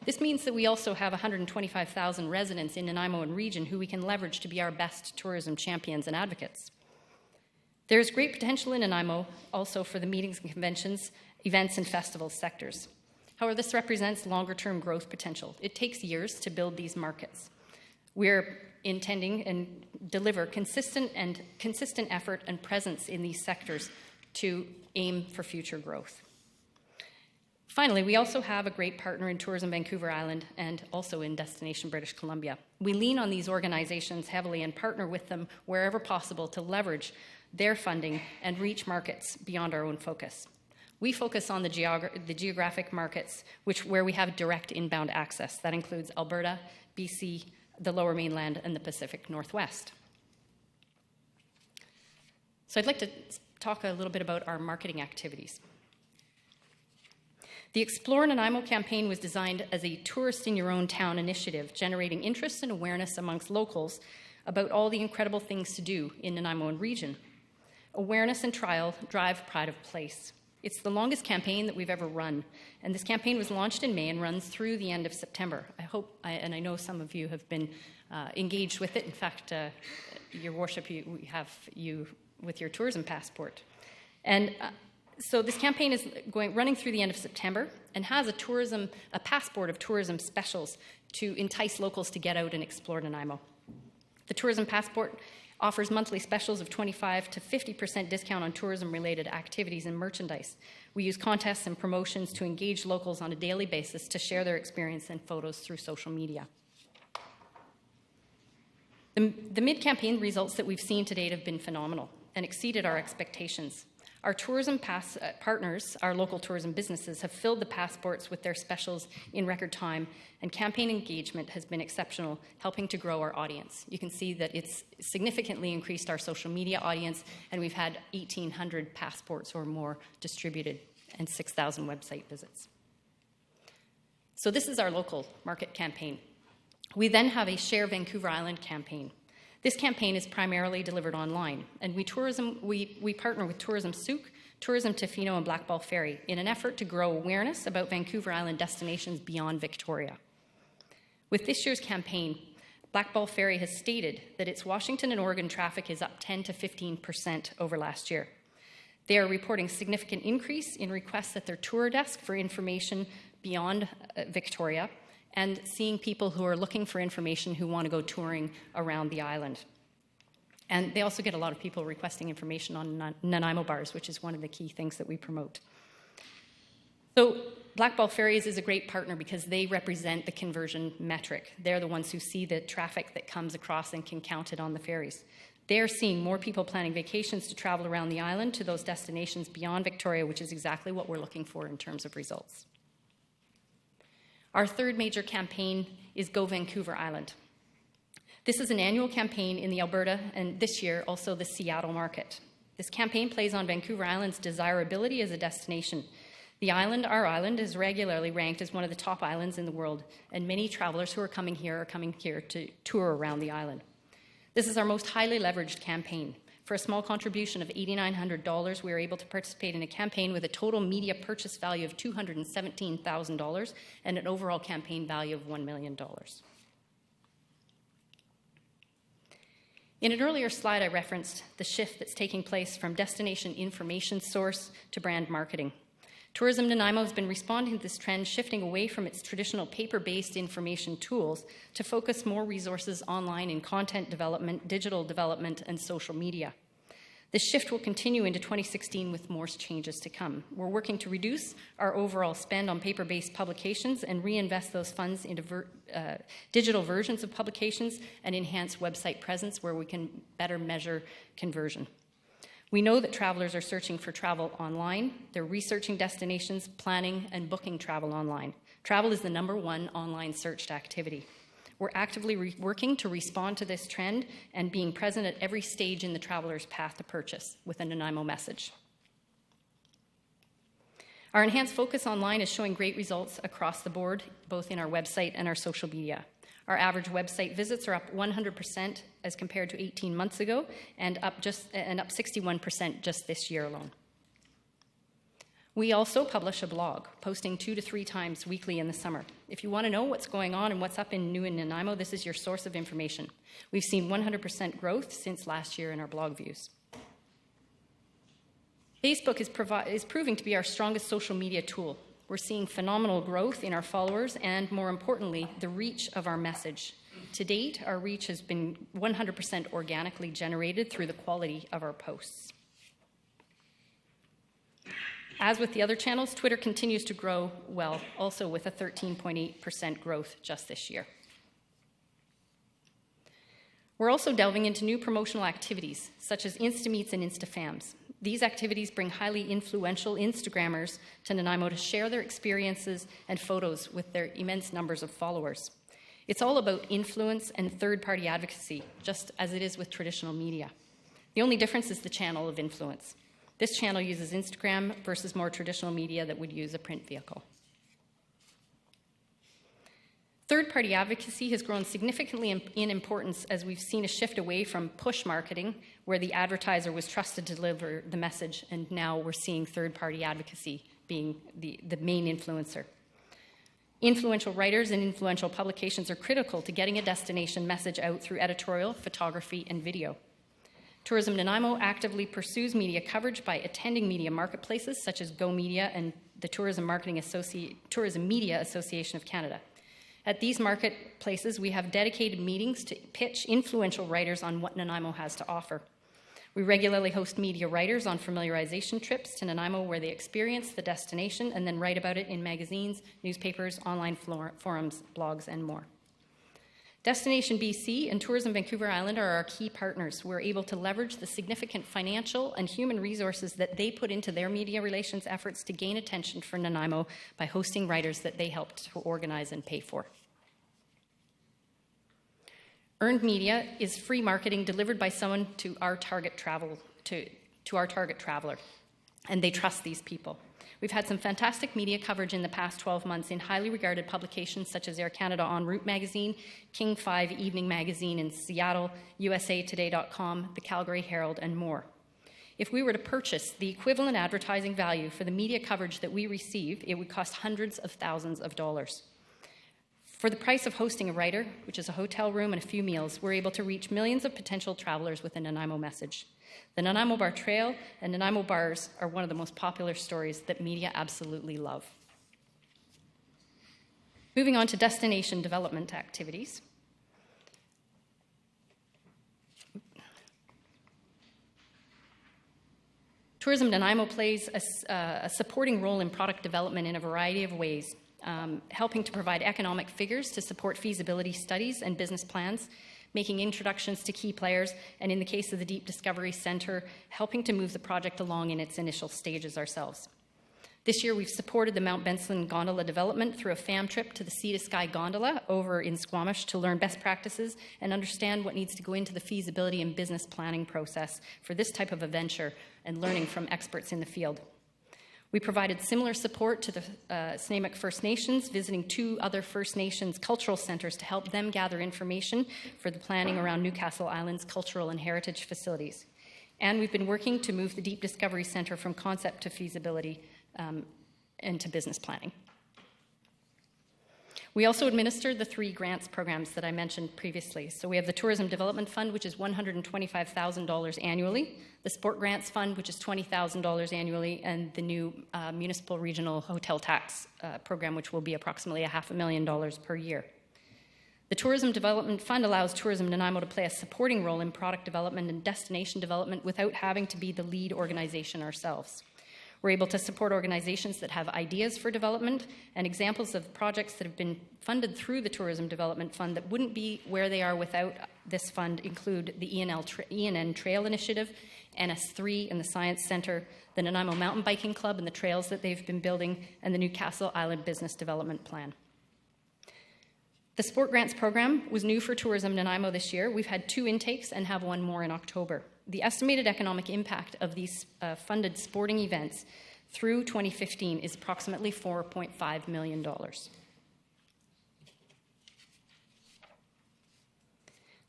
This means that we also have 125,000 residents in Nanaimo and region who we can leverage to be our best tourism champions and advocates. There is great potential in Nanaimo also for the meetings and conventions, events and festivals sectors. However, this represents longer-term growth potential. It takes years to build these markets. We're intending and deliver consistent effort and presence in these sectors to aim for future growth. Finally, we also have a great partner in Tourism Vancouver Island and also in Destination British Columbia. We lean on these organizations heavily and partner with them wherever possible to leverage their funding and reach markets beyond our own focus. We focus on the geographic markets where we have direct inbound access. That includes Alberta, BC, the Lower Mainland, and the Pacific Northwest. So I'd like to talk a little bit about our marketing activities. The Explore Nanaimo campaign was designed as a tourist in your own town initiative, generating interest and awareness amongst locals about all the incredible things to do in Nanaimo and region. Awareness and trial drive pride of place. It's the longest campaign that we've ever run, and this campaign was launched in May and runs through the end of September. I know some of you have been engaged with it. In fact, Your Worship, we have you with your tourism passport. And so this campaign is running through the end of September and has a passport of tourism specials to entice locals to get out and explore Nanaimo. The tourism passport offers monthly specials of 25 to 50% discount on tourism-related activities and merchandise. We use contests and promotions to engage locals on a daily basis to share their experience and photos through social media. The mid-campaign results that we've seen to date have been phenomenal and exceeded our expectations. Our tourism partners, our local tourism businesses, have filled the passports with their specials in record time, and campaign engagement has been exceptional, helping to grow our audience. You can see that it's significantly increased our social media audience, and we've had 1,800 passports or more distributed and 6,000 website visits. So So this is our local market campaign. We then have a Share Vancouver Island campaign. This campaign is primarily delivered online, and we partner with Tourism Souk, Tourism Tofino, and Blackball Ferry in an effort to grow awareness about Vancouver Island destinations beyond Victoria. With this year's campaign, Blackball Ferry has stated that its Washington and Oregon traffic is up 10 to 15% over last year. They are reporting significant increase in requests at their tour desk for information beyond Victoria, and seeing people who are looking for information who want to go touring around the island. And they also get a lot of people requesting information on Nanaimo bars, which is one of the key things that we promote. So Blackball Ferries is a great partner because they represent the conversion metric. They're the ones who see the traffic that comes across and can count it on the ferries. They're seeing more people planning vacations to travel around the island to those destinations beyond Victoria, which is exactly what we're looking for in terms of results. Our third major campaign is Go Vancouver Island. This is an annual campaign in the Alberta and this year also the Seattle market. This campaign plays on Vancouver Island's desirability as a destination. The island, our island, is regularly ranked as one of the top islands in the world, and many travelers who are coming here to tour around the island. This is our most highly leveraged campaign. For a small contribution of $8,900, we were able to participate in a campaign with a total media purchase value of $217,000 and an overall campaign value of $1 million. In an earlier slide, I referenced the shift that's taking place from destination information source to brand marketing. Tourism Nanaimo has been responding to this trend, shifting away from its traditional paper-based information tools to focus more resources online in content development, digital development, and social media. This shift will continue into 2016 with more changes to come. We're working to reduce our overall spend on paper-based publications and reinvest those funds into digital versions of publications and enhance website presence where we can better measure conversion. We know that travelers are searching for travel online. They're researching destinations, planning, and booking travel online. Travel is the #1 online searched activity. We're actively working to respond to this trend and being present at every stage in the traveler's path to purchase with a Nanaimo message. Our enhanced focus online is showing great results across the board, both in our website and our social media. Our average website visits are up 100% as compared to 18 months ago, and up 61% just this year alone. We also publish a blog, posting 2 to 3 times weekly in the summer. If you want to know what's going on and what's up in New and Nanaimo, this is your source of information. We've seen 100% growth since last year in our blog views. Facebook is proving to be our strongest social media tool. We're seeing phenomenal growth in our followers and, more importantly, the reach of our message. To date, our reach has been 100% organically generated through the quality of our posts. As with the other channels, Twitter continues to grow well, also with a 13.8% growth just this year. We're also delving into new promotional activities, such as Instameets and Instafams. These activities bring highly influential Instagrammers to Nanaimo to share their experiences and photos with their immense numbers of followers. It's all about influence and third-party advocacy, just as it is with traditional media. The only difference is the channel of influence. This channel uses Instagram versus more traditional media that would use a print vehicle. Third-party advocacy has grown significantly in importance as we've seen a shift away from push marketing, where the advertiser was trusted to deliver the message, and now we're seeing third-party advocacy being the main influencer. Influential writers and influential publications are critical to getting a destination message out through editorial, photography, and video. Tourism Nanaimo actively pursues media coverage by attending media marketplaces such as Go Media and the Tourism Media Association of Canada. At these marketplaces, we have dedicated meetings to pitch influential writers on what Nanaimo has to offer. We regularly host media writers on familiarization trips to Nanaimo where they experience the destination and then write about it in magazines, newspapers, online forums, blogs, and more. Destination BC and Tourism Vancouver Island are our key partners. We're able to leverage the significant financial and human resources that they put into their media relations efforts to gain attention for Nanaimo by hosting writers that they helped to organize and pay for. Earned media is free marketing delivered by someone to our target traveler, and they trust these people. We've had some fantastic media coverage in the past 12 months in highly regarded publications such as Air Canada En Route magazine, King 5 Evening magazine in Seattle, USAtoday.com, the Calgary Herald, and more. If we were to purchase the equivalent advertising value for the media coverage that we receive, it would cost hundreds of thousands of dollars. For the price of hosting a writer, which is a hotel room and a few meals, we're able to reach millions of potential travelers with a Nanaimo message. The Nanaimo Bar Trail and Nanaimo bars are one of the most popular stories that media absolutely love. Moving on to destination development activities. Tourism Nanaimo plays a supporting role in product development in a variety of ways. Helping to provide economic figures to support feasibility studies and business plans, making introductions to key players, and in the case of the Deep Discovery Centre, helping to move the project along in its initial stages ourselves. This year, we've supported the Mount Benson Gondola development through a fam trip to the Sea to Sky Gondola over in Squamish to learn best practices and understand what needs to go into the feasibility and business planning process for this type of a venture and learning from experts in the field. We provided similar support to the Snuneymuxw First Nations, visiting 2 other First Nations cultural centres to help them gather information for the planning around Newcastle Island's cultural and heritage facilities. And we've been working to move the Deep Discovery Centre from concept to feasibility into business planning. We also administer the 3 grants programs that I mentioned previously. So we have the Tourism Development Fund, which is $125,000 annually, the Sport Grants Fund, which is $20,000 annually, and the new Municipal Regional Hotel Tax program, which will be approximately $500,000 per year. The Tourism Development Fund allows Tourism Nanaimo to play a supporting role in product development and destination development without having to be the lead organization ourselves. We're able to support organizations that have ideas for development, and examples of projects that have been funded through the Tourism Development Fund that wouldn't be where they are without this fund include the ENN Trail Initiative, NS3 and the Science Centre, the Nanaimo Mountain Biking Club and the trails that they've been building, and the Newcastle Island Business Development Plan. The Sport Grants program was new for Tourism Nanaimo this year. We've had 2 intakes and have 1 more in October. The estimated economic impact of these funded sporting events through 2015 is approximately $4.5 million.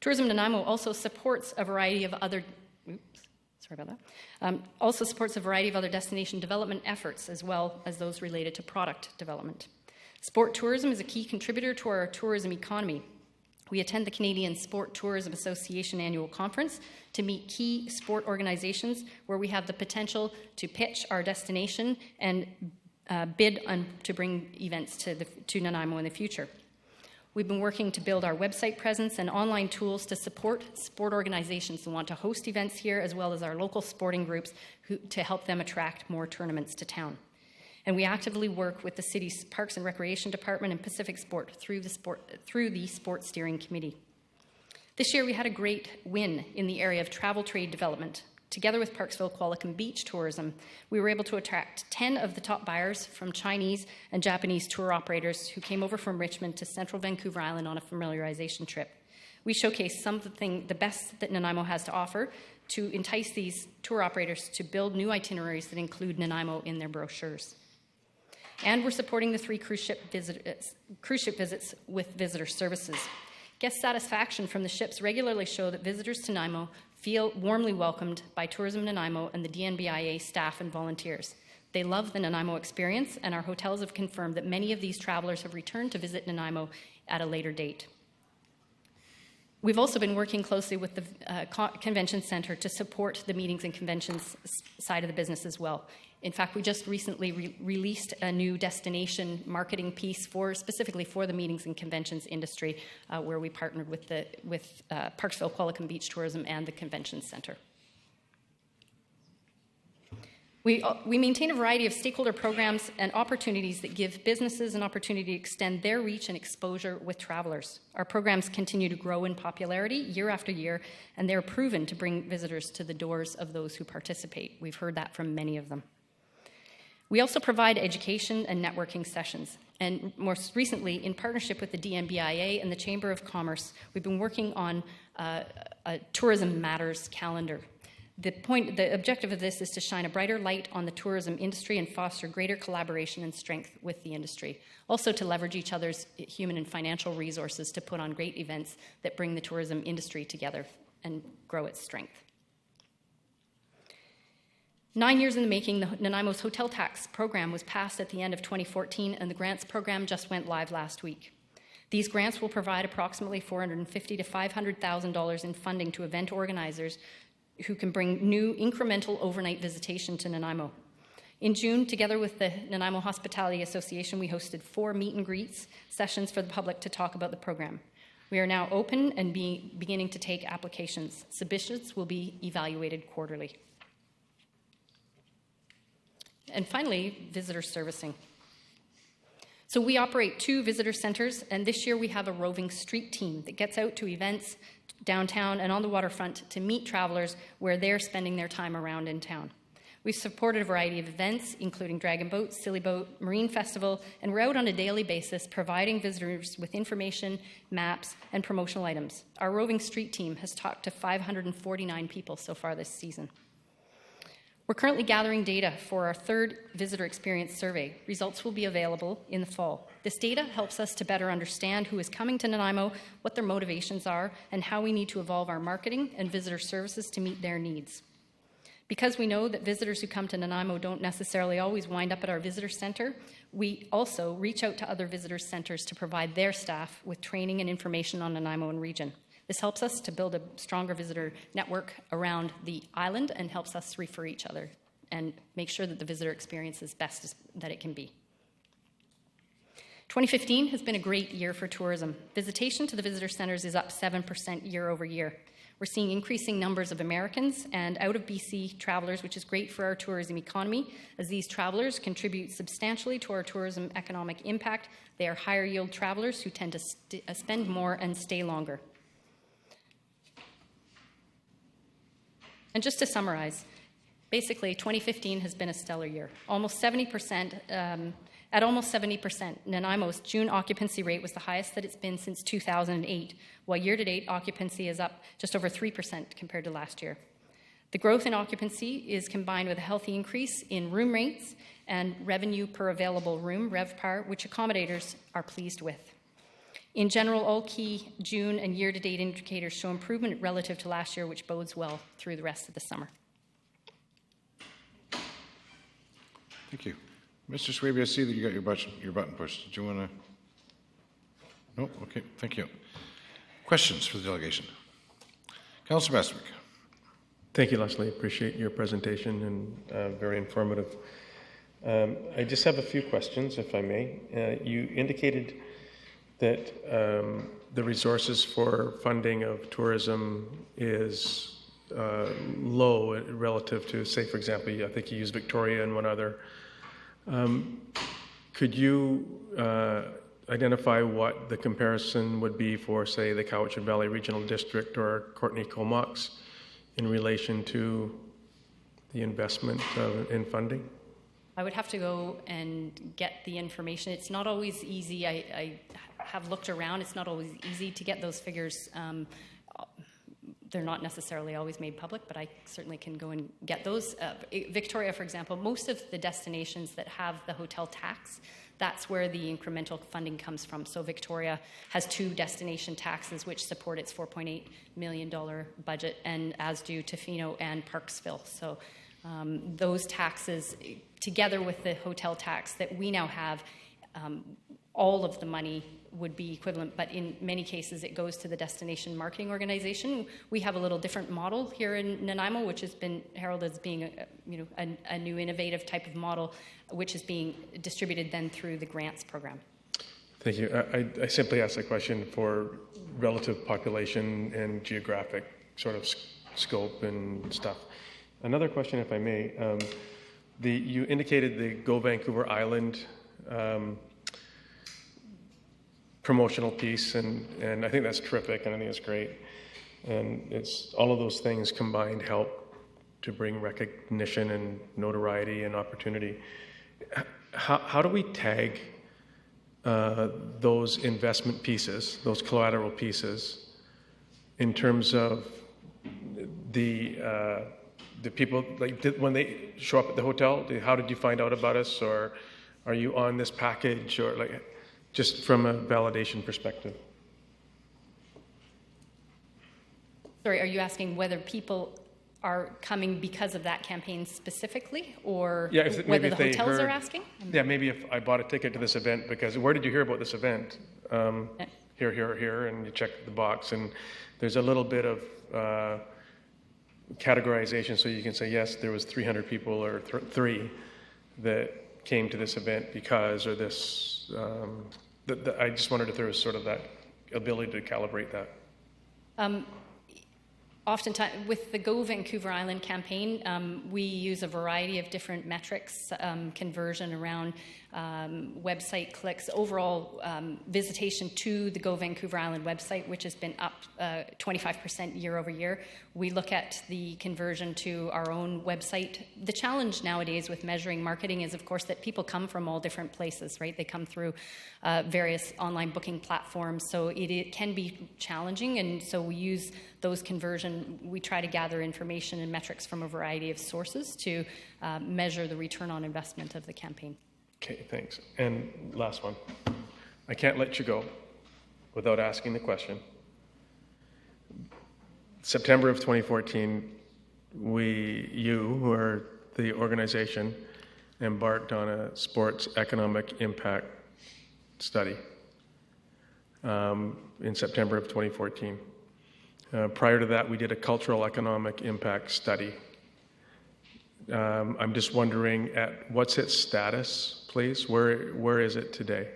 Tourism Nanaimo also supports a variety of other destination development efforts, as well as those related to product development. Sport tourism is a key contributor to our tourism economy. We attend the Canadian Sport Tourism Association annual conference to meet key sport organizations where we have the potential to pitch our destination and bid to bring events to Nanaimo in the future. We've been working to build our website presence and online tools to support sport organizations who want to host events here, as well as our local sporting groups to help them attract more tournaments to town. And we actively work with the city's Parks and Recreation Department and Pacific Sport through the Sport Steering Committee. This year we had a great win in the area of travel trade development. Together with Parksville Qualicum Beach Tourism, we were able to attract 10 of the top buyers from Chinese and Japanese tour operators who came over from Richmond to central Vancouver Island on a familiarization trip. We showcased the best that Nanaimo has to offer to entice these tour operators to build new itineraries that include Nanaimo in their brochures. And we're supporting the 3 cruise ship visits with visitor services. Guest satisfaction from the ships regularly show that visitors to Nanaimo feel warmly welcomed by Tourism Nanaimo and the DNBIA staff and volunteers. They love the Nanaimo experience, and our hotels have confirmed that many of these travelers have returned to visit Nanaimo at a later date. We've also been working closely with the Convention Centre to support the meetings and conventions side of the business as well. In fact, we just recently released a new destination marketing piece specifically for the meetings and conventions industry, where we partnered with Parksville Qualicum Beach Tourism and the Convention Centre. We maintain a variety of stakeholder programs and opportunities that give businesses an opportunity to extend their reach and exposure with travelers. Our programs continue to grow in popularity year after year, and they're proven to bring visitors to the doors of those who participate. We've heard that from many of them. We also provide education and networking sessions. And most recently, in partnership with the DNBIA and the Chamber of Commerce, we've been working on a Tourism Matters calendar. The objective of this is to shine a brighter light on the tourism industry and foster greater collaboration and strength with the industry. Also to leverage each other's human and financial resources to put on great events that bring the tourism industry together and grow its strength. 9 years in the making, the Nanaimo's hotel tax program was passed at the end of 2014, and the grants program just went live last week. These grants will provide approximately $450,000 to $500,000 in funding to event organizers who can bring new incremental overnight visitation to Nanaimo. In June, together with the Nanaimo Hospitality Association, we hosted 4 meet and greets sessions for the public to talk about the program. We are now open and beginning to take applications. Submissions will be evaluated quarterly. And finally, visitor servicing. So we operate 2 visitor centers, and this year we have a roving street team that gets out to events downtown and on the waterfront to meet travelers where they're spending their time around in town. We've supported a variety of events, including Dragon Boat, Silly Boat, Marine Festival, and we're out on a daily basis providing visitors with information, maps, and promotional items. Our roving street team has talked to 549 people so far this season. We're currently gathering data for our 3rd visitor experience survey. Results will be available in the fall. This data helps us to better understand who is coming to Nanaimo, what their motivations are, and how we need to evolve our marketing and visitor services to meet their needs. Because we know that visitors who come to Nanaimo don't necessarily always wind up at our visitor center, we also reach out to other visitor centers to provide their staff with training and information on Nanaimo and region. This helps us to build a stronger visitor network around the island and helps us refer each other and make sure that the visitor experience is best that it can be. 2015 has been a great year for tourism. Visitation to the visitor centers is up 7% year over year. We're seeing increasing numbers of Americans and out of BC travelers, which is great for our tourism economy, as these travelers contribute substantially to our tourism economic impact. They are higher yield travelers who tend to spend more and stay longer. And just to summarize, basically 2015 has been a stellar year. Almost 70%, at almost 70%, Nanaimo's June occupancy rate was the highest that it's been since 2008, while year-to-date occupancy is up just over 3% compared to last year. The growth in occupancy is combined with a healthy increase in room rates and revenue per available room, RevPAR, which accommodators are pleased with. In general, all key June and year-to-date indicators show improvement relative to last year, which bodes well through the rest of the summer. Thank you. Mr. Swaby, I see that you got your button pushed. Do you want to? No? Okay, thank you. Questions for the delegation? Councillor Bestwick. Thank you, Leslie. Appreciate your presentation and very informative. I just have a few questions, if I may. You indicated that the resources for funding of tourism is low relative to, say, for example, I think you used Victoria and one other. Could you identify what the comparison would be for, say, the Cowichan Valley Regional District or Courtenay Comox in relation to the investment in funding? I would have to go and get the information. It's not always easy. I have looked around. It's not always easy to get those figures. They're not necessarily always made public, but I certainly can go and get those. Victoria, for example, most of the destinations that have the hotel tax, that's where the incremental funding comes from. So Victoria has 2 destination taxes which support its $4.8 million budget, and as do Tofino and Parksville. So those taxes, together with the hotel tax that we now have, all of the money would be equivalent, but in many cases it goes to the destination marketing organization. We have a little different model here in Nanaimo, which has been heralded as being a new innovative type of model, which is being distributed then through the grants program. Thank you. I simply asked a question for relative population and geographic sort of scope and stuff. Another question, if I may. You indicated the Go Vancouver Island promotional piece, and I think that's terrific, and I think it's great. And it's all of those things combined help to bring recognition and notoriety and opportunity. How do we tag those investment pieces, those collateral pieces, in terms of the Do people, like, when they show up at the hotel, how did you find out about us? Or are you on this package? Or like, just from a validation perspective? Sorry, are you asking whether people are coming because of that campaign specifically, or Yeah, whether the hotels are asking? Yeah, maybe if I bought a ticket to this event, because where did you hear about this event? Here, and you check the box, and there's a little bit of categorization, so you can say, yes, there was 300 people or three that came to this event because, or this, I just wondered if there was sort of that ability to calibrate that. Oftentimes, with the Go Vancouver Island campaign, we use a variety of different metrics, conversion around website clicks, overall visitation to the Go Vancouver Island website, which has been up 25% year over year. We look at the conversion to our own website. The challenge nowadays with measuring marketing is, of course, that people come from all different places, right? They come through various online booking platforms, so it can be challenging, and so we use those conversion. We try to gather information and metrics from a variety of sources to measure the return on investment of the campaign. Okay, thanks. And last one. I can't let you go without asking the question. September of 2014, you, who are the organization, embarked on a sports economic impact study in September of 2014. Prior to that, we did a cultural economic impact study. I'm just wondering, what's its status, please? Where is it today?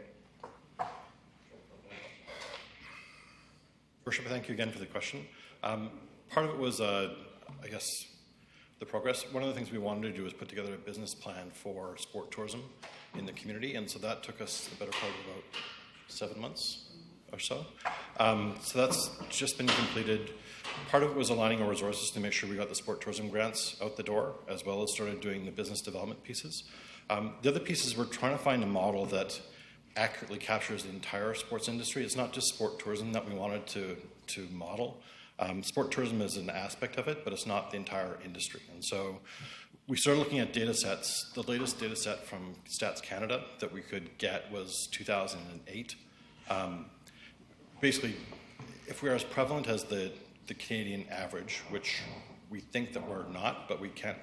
Worship, thank you again for the question. Part of it was, I guess, the progress. One of the things we wanted to do was put together a business plan for sport tourism in the community, and so that took us the better part of about 7 months or so. So that's just been completed. Part of it was aligning our resources to make sure we got the sport tourism grants out the door, as well as started doing the business development pieces. The other pieces, we're trying to find a model that accurately captures the entire sports industry. It's not just sport tourism that we wanted to model. Sport tourism is an aspect of it, but it's not the entire industry. And so we started looking at data sets. The latest data set from Stats Canada that we could get was 2008. Basically, if we're as prevalent as the Canadian average, which we think that we're not, but we can't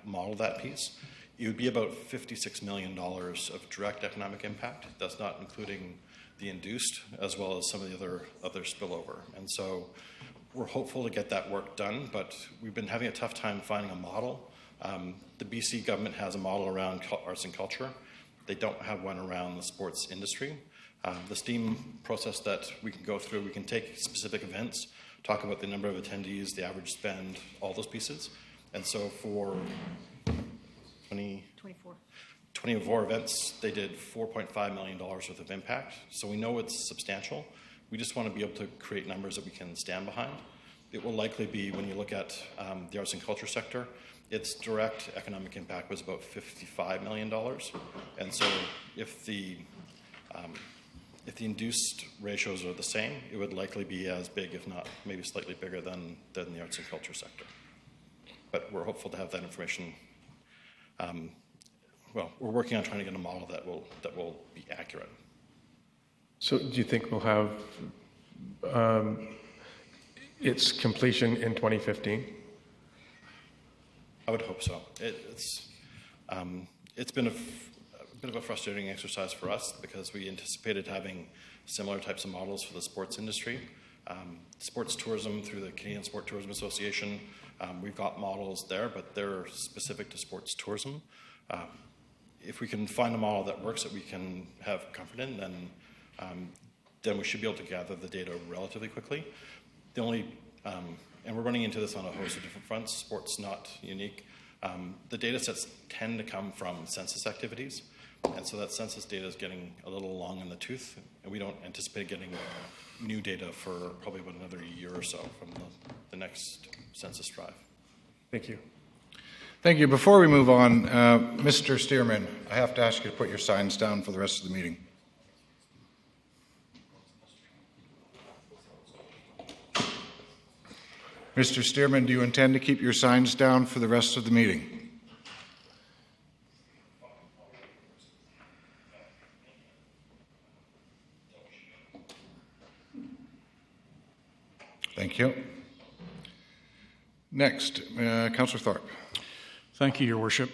model that piece, it would be about $56 million of direct economic impact. That's not including the induced, as well as some of the other spillover. And so we're hopeful to get that work done, but we've been having a tough time finding a model. The BC government has a model around arts and culture. They don't have one around the sports industry. The STEAM process that we can go through, we can take specific events, talk about the number of attendees, the average spend, all those pieces. And so for 24 events, they did $4.5 million worth of impact. So we know it's substantial. We just want to be able to create numbers that we can stand behind. It will likely be, when you look at the arts and culture sector, its direct economic impact was about $55 million. And so if the induced ratios are the same, it would likely be as big, if not maybe slightly bigger than the arts and culture sector. But we're hopeful to have that information. Well, we're working on trying to get a model that will be accurate. So do you think we'll have its completion in 2015? I would hope so. It's been a bit of a frustrating exercise for us because we anticipated having similar types of models for the sports industry. Sports tourism through the Canadian Sport Tourism Association, we've got models there, but they're specific to sports tourism. If we can find a model that works that we can have comfort in, then we should be able to gather the data relatively quickly. And we're running into this on a host of different fronts. Sport's not unique. The data sets tend to come from census activities, and so that census data is getting a little long in the tooth, and we don't anticipate getting new data for probably about another year or so from the next census drive. Thank you. Thank you. Before we move on, Mr. Stearman, I have to ask you to put your signs down for the rest of the meeting. Mr. Stearman, do you intend to keep your signs down for the rest of the meeting? Thank you. Next, Councillor Thorpe. Thank you, Your Worship,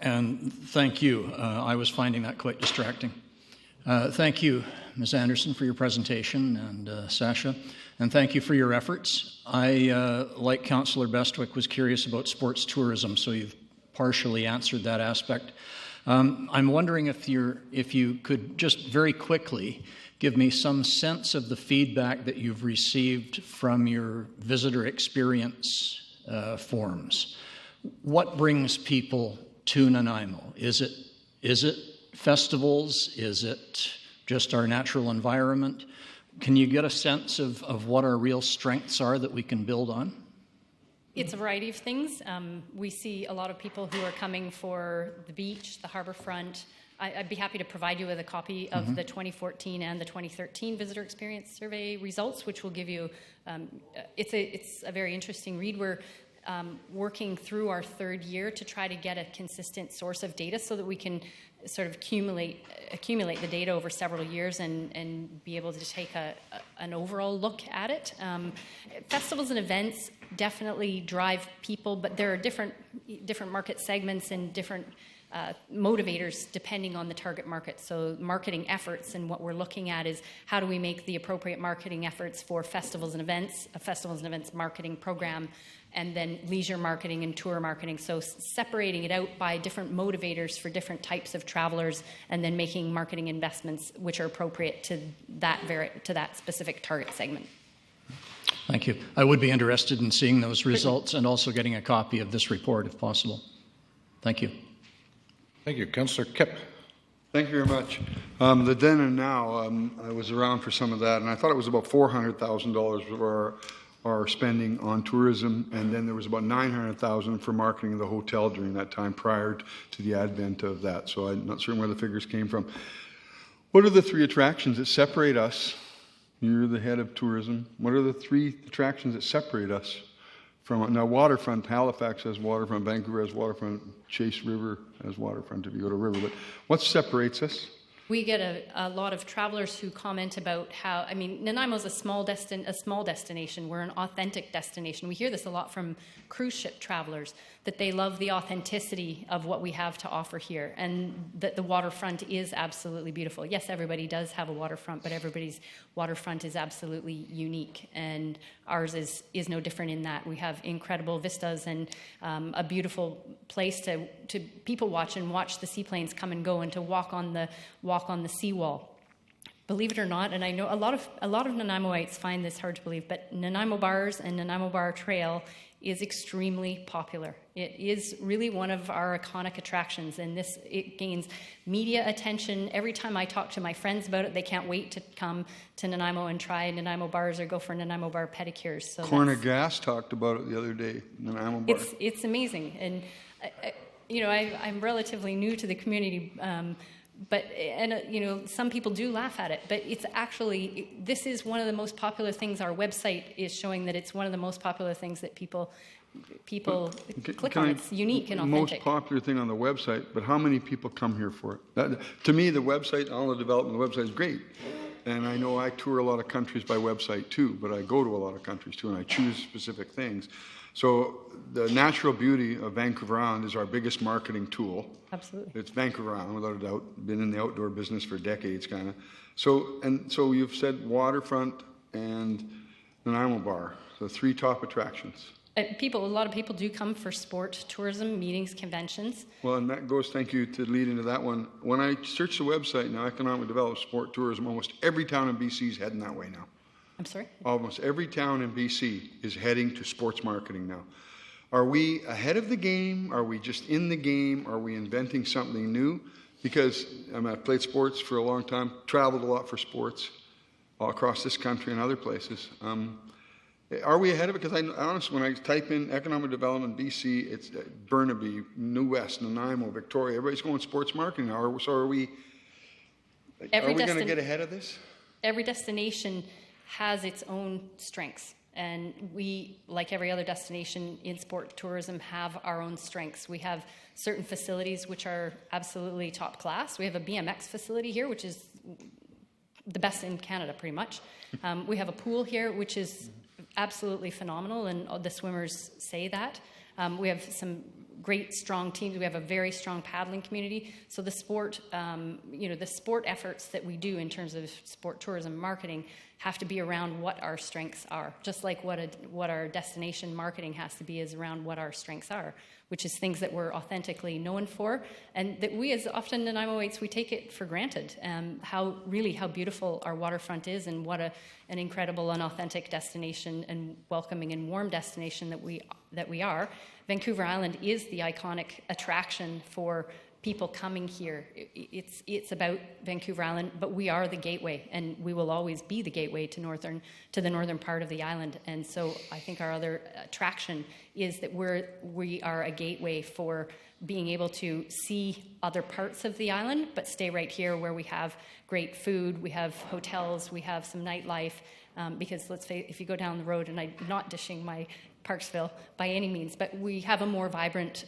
and thank you. I was finding that quite distracting. Thank you, Ms. Anderson, for your presentation, and Sasha, and thank you for your efforts. I, like Councillor Bestwick, was curious about sports tourism, so you've partially answered that aspect. I'm wondering if you could just very quickly give me some sense of the feedback that you've received from your visitor experience forms. What brings people to Nanaimo? Is it festivals? Is it just our natural environment? Can you get a sense of what our real strengths are that we can build on? It's a variety of things. We see a lot of people who are coming for the beach, the harborfront. I'd be happy to provide you with a copy of the 2014 and the 2013 Visitor Experience Survey results, which will give you, it's a very interesting read. We're working through our third year to try to get a consistent source of data so that we can sort of accumulate the data over several years and be able to take an overall look at it. Festivals and events definitely drive people, but there are different market segments and different motivators depending on the target market. So marketing efforts, and what we're looking at is how do we make the appropriate marketing efforts for festivals and events, a festivals and events marketing program, and then leisure marketing and tour marketing. So separating it out by different motivators for different types of travelers, and then making marketing investments which are appropriate to that specific target segment. Thank you. I would be interested in seeing those results and also getting a copy of this report if possible. Thank you. Thank you. Councillor Kipp. Thank you very much. The then and now, I was around for some of that, and I thought it was about $400,000 for our spending on tourism, and then there was about $900,000 for marketing the hotel during that time prior to the advent of that. So I'm not certain where the figures came from. What are the three attractions that separate us? You're the head of tourism. What are the three attractions that separate us from, now waterfront, Halifax has waterfront, Vancouver has waterfront, Chase River has waterfront if you go to river, but what separates us? We get a lot of travelers who comment about how, I mean, Nanaimo's a small destination. We're an authentic destination. We hear this a lot from cruise ship travelers, that they love the authenticity of what we have to offer here, and that the waterfront is absolutely beautiful. Yes, everybody does have a waterfront, but everybody's waterfront is absolutely unique, and ours is no different in that. We have incredible vistas and a beautiful place to people watch the seaplanes come and go, and to walk on the seawall. Believe it or not, and I know a lot of Nanaimoites find this hard to believe, but Nanaimo Bars and Nanaimo Bar Trail is extremely popular. It is really one of our iconic attractions, and it gains media attention. Every time I talk to my friends about it, they can't wait to come to Nanaimo and try Nanaimo Bars or go for Nanaimo Bar pedicures. So Corner Gas talked about it the other day, Nanaimo Bar. It's amazing, and I'm relatively new to the community. But some people do laugh at it, but it's actually, this is one of the most popular things. Our website is showing that it's one of the most popular things that people click on. It's unique and authentic. Most popular thing on the website, but how many people come here for it? To me, the website, all the development of the website is great. And I know I tour a lot of countries by website too, but I go to a lot of countries too, and I choose specific things. So the natural beauty of Vancouver Island is our biggest marketing tool. Absolutely. It's Vancouver Island, without a doubt. Been in the outdoor business for decades, kind of. So you've said waterfront and Nanaimo Bar, so three top attractions. A lot of people do come for sport, tourism, meetings, conventions. Well, and that goes, thank you, to lead into that one. When I search the website now, economic development, sport, tourism, almost every town in BC is heading that way now. I'm sorry? Almost every town in BC is heading to sports marketing now. Are we ahead of the game? Are we just in the game? Are we inventing something new? Because I've played sports for a long time, traveled a lot for sports all across this country and other places. Are we ahead of it? Because honestly, when I type in economic development BC, it's Burnaby, New West, Nanaimo, Victoria. Everybody's going sports marketing now. So are we going to get ahead of this? Every destination has its own strengths. And we, like every other destination in sport tourism, have our own strengths. We have certain facilities which are absolutely top class. We have a BMX facility here, which is the best in Canada, pretty much. We have a pool here, which is absolutely phenomenal, and the swimmers say that. We have some great, strong teams. We have a very strong paddling community. So the sport, the sport efforts that we do in terms of sport tourism marketing have to be around what our strengths are, just like what our destination marketing has to be is around what our strengths are, which is things that we're authentically known for, and that we, as often Nanaimo Waits, we take it for granted, how beautiful our waterfront is, and what an incredible and authentic destination and welcoming and warm destination that we are. Vancouver Island is the iconic attraction for people coming here. It's about Vancouver Island, but we are the gateway, and we will always be the gateway to the northern part of the island. And so I think our other attraction is that we are a gateway for being able to see other parts of the island, but stay right here where we have great food, we have hotels, we have some nightlife. Because let's say if you go down the road, and I'm not dishing my Parksville by any means, but we have a more vibrant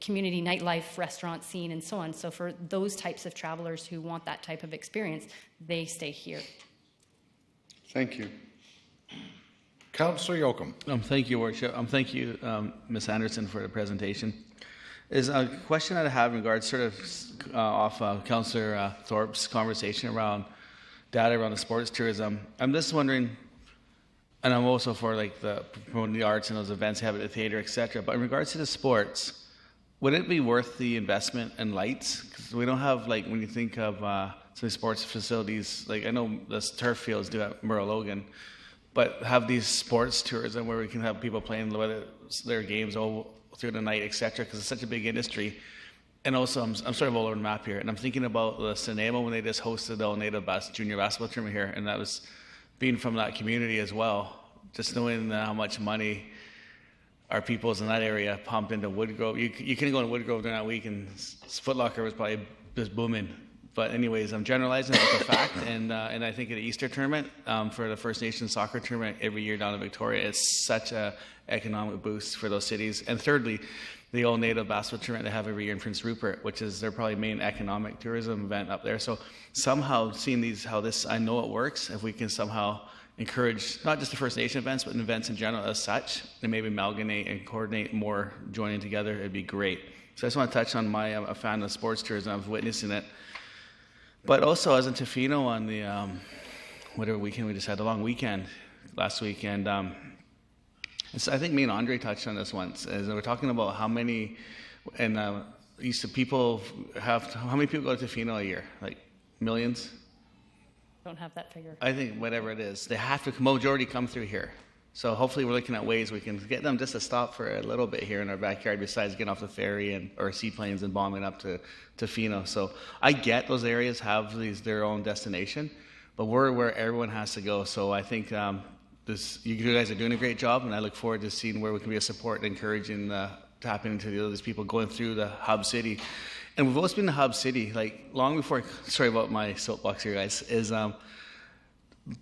community nightlife, restaurant scene, and so on. So for those types of travelers who want that type of experience, they stay here. Thank you. Councillor Yoakum. Thank you, Worship. Thank you, Ms. Anderson, for the presentation. Is a question that I have in regards, sort of off Councillor Thorpe's conversation around data around the sports tourism. I'm just wondering, and I'm also for like promoting the arts and those events, having the theater, etc. But in regards to the sports, would it be worth the investment in lights? Because we don't have, like, when you think of some sports facilities, like I know the turf fields do at Murray Logan, but have these sports tourism where we can have people playing whether it's their games all through the night, etc. Because it's such a big industry. And also, I'm sort of all over the map here, and I'm thinking about the Sanemo when they just hosted the Oneida junior basketball tournament here, and that was being from that community as well, just knowing how much money our peoples in that area pumped into Woodgrove. You can go to Woodgrove during that week, and Foot Locker was probably just booming. But anyways, I'm generalizing, it's a fact, and I think at the Easter tournament, for the First Nations soccer tournament every year down in Victoria, it's such a economic boost for those cities. And thirdly, the Old Native basketball tournament they have every year in Prince Rupert, which is their probably main economic tourism event up there. So somehow seeing I know it works, if we can somehow encourage not just the First Nation events, but events in general as such, and maybe amalgamate and coordinate more joining together, it'd be great. So I just want to touch on I'm a fan of sports tourism, I was witnessing it. But also I was in Tofino on the, whatever weekend we just had, a long weekend last weekend. So I think me and Andre touched on this once, as we're talking about how many, and how many people go to Tofino a year? Like millions? Don't have that figure. I think whatever it is, they have to, majority come through here. So hopefully we're looking at ways we can get them just to stop for a little bit here in our backyard, besides getting off the ferry or seaplanes and bombing up to Tofino. So I get those areas have their own destination, but we're where everyone has to go. So I think you guys are doing a great job, and I look forward to seeing where we can be a support and encouraging tapping into these people going through the hub city. And we've always been the hub city, like long before, sorry about my soapbox here, guys, is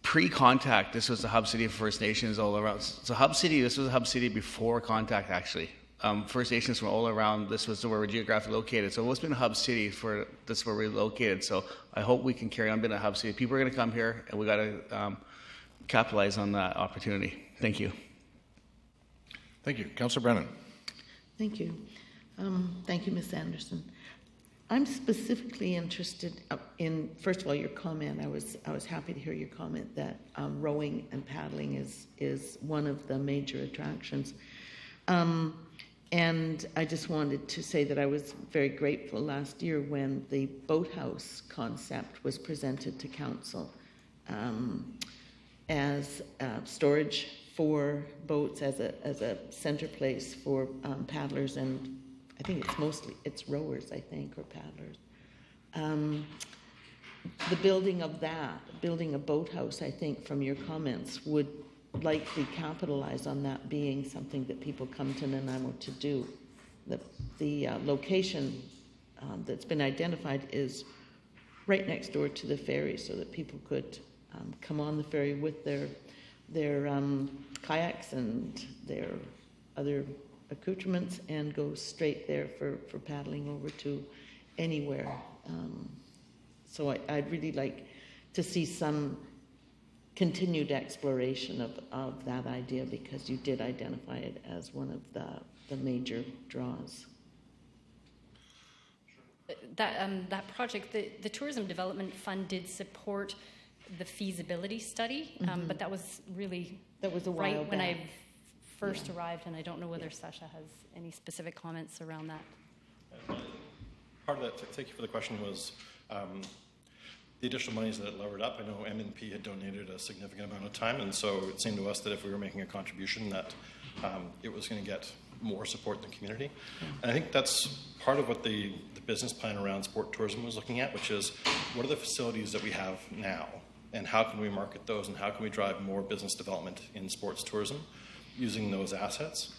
pre-contact, this was the hub city for First Nations all around. So this was a hub city before contact, actually. First Nations from all around, this was where we're geographically located. So it's been a hub city for this where we're located. So I hope we can carry on being a hub city. People are going to come here, and we got to capitalize on that opportunity. Thank you. Thank you. Councillor Brennan. Thank you. Thank you, Ms. Anderson. I'm specifically interested in, first of all, your comment. I was happy to hear your comment that rowing and paddling is one of the major attractions. And I just wanted to say that I was very grateful last year when the boathouse concept was presented to council as storage for boats, as a center place for paddlers, and I think it's rowers, I think, or paddlers. The building a boathouse, I think, from your comments, would likely capitalize on that being something that people come to Nanaimo to do. The location that's been identified is right next door to the ferry, so that people could come on the ferry with their kayaks and their other accoutrements and go straight there for paddling over to anywhere. So I'd really like to see some continued exploration of that idea, because you did identify it as one of the major draws. That project, the Tourism Development Fund did support the feasibility study, but that was really a while right when back. I first arrived, and I don't know whether Sasha has any specific comments around that. Part of that, thank you for the question, was the additional monies that it levered up. I know MNP had donated a significant amount of time, and so it seemed to us that if we were making a contribution, that it was going to get more support in the community. And I think that's part of what the business plan around sport tourism was looking at, which is what are the facilities that we have now, and how can we market those, and how can we drive more business development in sports tourism using those assets.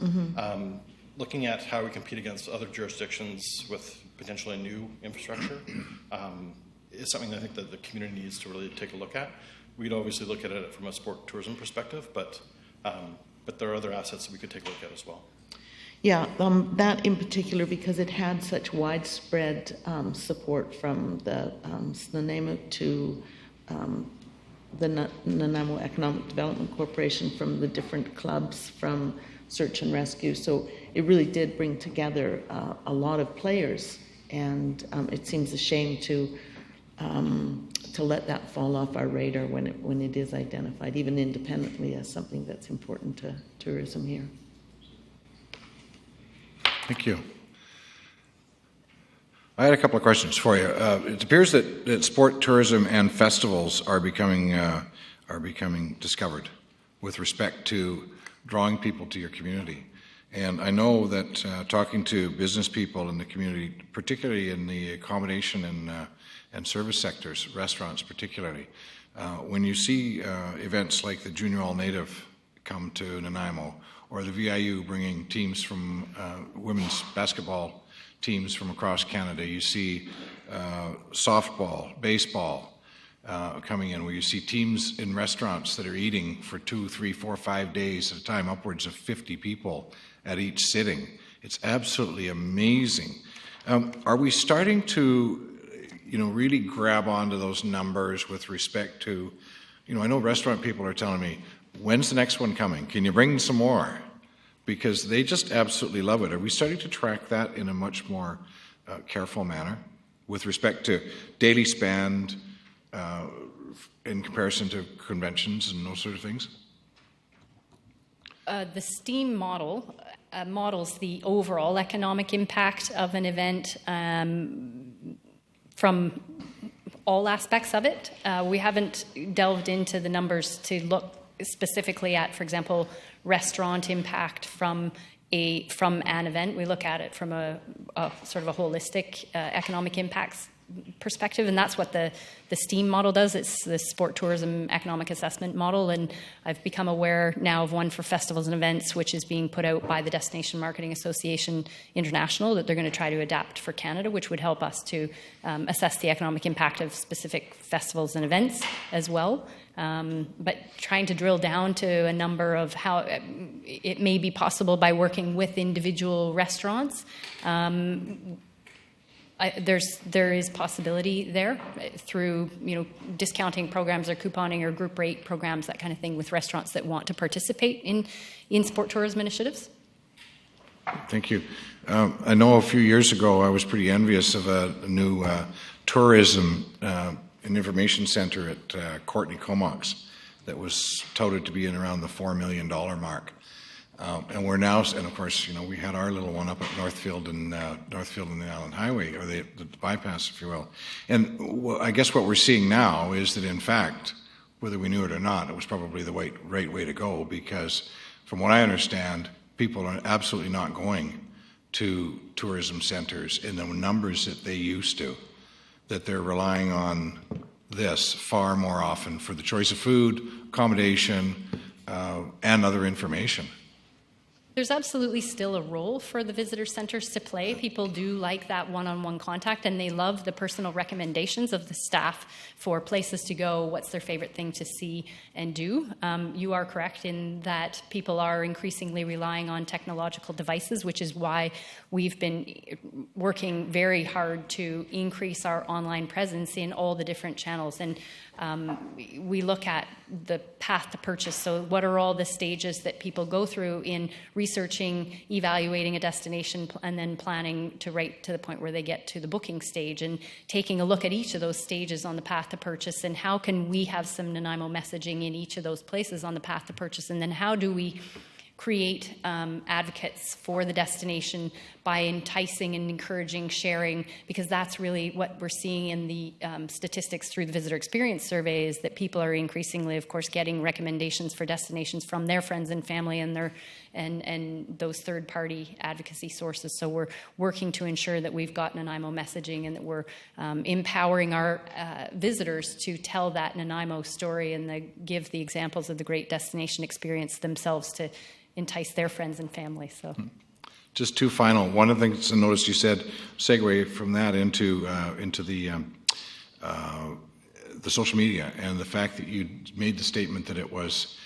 Looking at how we compete against other jurisdictions with potentially new infrastructure is something that I think that the community needs to really take a look at. We'd obviously look at it from a sport tourism perspective, but there are other assets that we could take a look at as well. Yeah, that in particular, because it had such widespread support from the Nanaimo to the Nanaimo Economic Development Corporation, from the different clubs, from search and rescue. So it really did bring together a lot of players, and it seems a shame to let that fall off our radar when it is identified, even independently, as something that's important to tourism here. Thank you. I had a couple of questions for you. It appears that sport tourism and festivals are becoming discovered with respect to drawing people to your community. And I know that talking to business people in the community, particularly in the accommodation and service sectors, restaurants particularly, when you see events like the Junior All-Native come to Nanaimo, or the VIU bringing teams from women's basketball teams from across Canada, you see softball, baseball coming in, where you see teams in restaurants that are eating for 2, 3, 4, 5 days at a time, upwards of 50 people at each sitting. It's absolutely amazing. Are we starting to, really grab onto those numbers with respect to, I know restaurant people are telling me, when's the next one coming? Can you bring some more? Because they just absolutely love it. Are we starting to track that in a much more careful manner with respect to daily spend in comparison to conventions and those sort of things? The STEAM model models the overall economic impact of an event from all aspects of it. We haven't delved into the numbers to look specifically at, for example, restaurant impact from an event. We look at it from a sort of a holistic economic impacts perspective, and that's what the STEAM model does. It's the Sport Tourism Economic Assessment Model, and I've become aware now of one for festivals and events, which is being put out by the Destination Marketing Association International, that they're going to try to adapt for Canada, which would help us to assess the economic impact of specific festivals and events as well. But trying to drill down to a number of how it may be possible by working with individual restaurants, there is possibility there through discounting programs or couponing or group rate programs, that kind of thing, with restaurants that want to participate in sport tourism initiatives. Thank you. I know a few years ago I was pretty envious of a new tourism an information center at Courtney Comox that was touted to be in around the $4 million mark. And we're now, and of course, we had our little one up at Northfield and the Island Highway, or the bypass, if you will. And I guess what we're seeing now is that, in fact, whether we knew it or not, it was probably the right way to go, because from what I understand, people are absolutely not going to tourism centers in the numbers that they used to, that they're relying on this far more often for the choice of food, accommodation, and other information. There's absolutely still a role for the visitor centers to play. People do like that one-on-one contact, and they love the personal recommendations of the staff for places to go, what's their favorite thing to see and do. You are correct in that people are increasingly relying on technological devices, which is why we've been working very hard to increase our online presence in all the different channels. And we look at the path to purchase. So what are all the stages that people go through in researching, evaluating a destination, and then planning to right to the point where they get to the booking stage, and taking a look at each of those stages on the path to purchase, and how can we have some Nanaimo messaging in each of those places on the path to purchase, and then how do we create advocates for the destination by enticing and encouraging sharing, because that's really what we're seeing in the statistics through the visitor experience survey, is that people are increasingly, of course, getting recommendations for destinations from their friends and family and their and those third-party advocacy sources. So we're working to ensure that we've got Nanaimo messaging, and that we're empowering our visitors to tell that Nanaimo story and give the examples of the great destination experience themselves to entice their friends and family. So. Just two final. One of the things I noticed you said, segue from that into the social media, and the fact that you made the statement that it was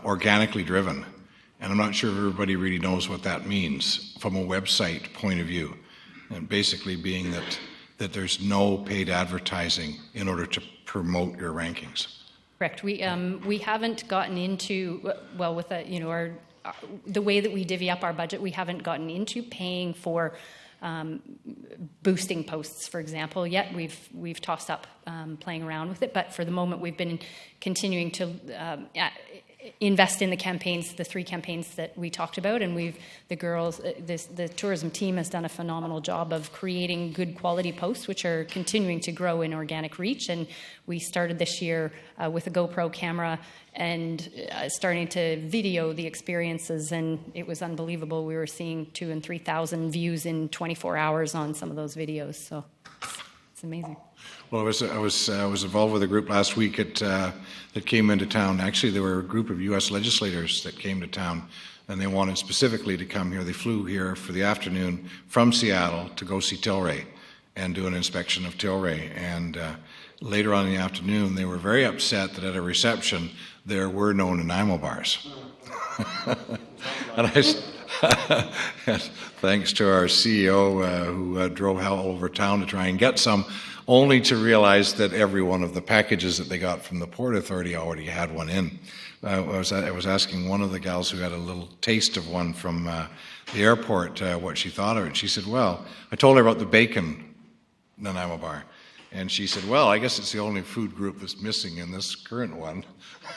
organically driven. And I'm not sure if everybody really knows what that means from a website point of view. And basically being that there's no paid advertising in order to promote your rankings. Correct. We haven't gotten into, well, with the way that we divvy up our budget, we haven't gotten into paying for boosting posts, for example, yet. We've tossed up playing around with it, but for the moment we've been continuing to invest in the campaigns, the 3 campaigns that we talked about, and the tourism team has done a phenomenal job of creating good quality posts, which are continuing to grow in organic reach. And we started this year with a GoPro camera and starting to video the experiences, and it was unbelievable. We were seeing 2,000 and 3,000 views in 24 hours on some of those videos, so it's amazing. Well, I was involved with a group last week that came into town. Actually, there were a group of U.S. legislators that came to town, and they wanted specifically to come here. They flew here for the afternoon from Seattle to go see Tilray and do an inspection of Tilray. And later on in the afternoon, they were very upset that at a reception there were no Nanaimo bars. And thanks to our CEO who drove all over town to try and get some, only to realize that every one of the packages that they got from the Port Authority already had one in. I was asking one of the gals who had a little taste of one from the airport what she thought of it. She said, well, I told her about the bacon Nanaimo bar. And she said, well, I guess it's the only food group that's missing in this current one.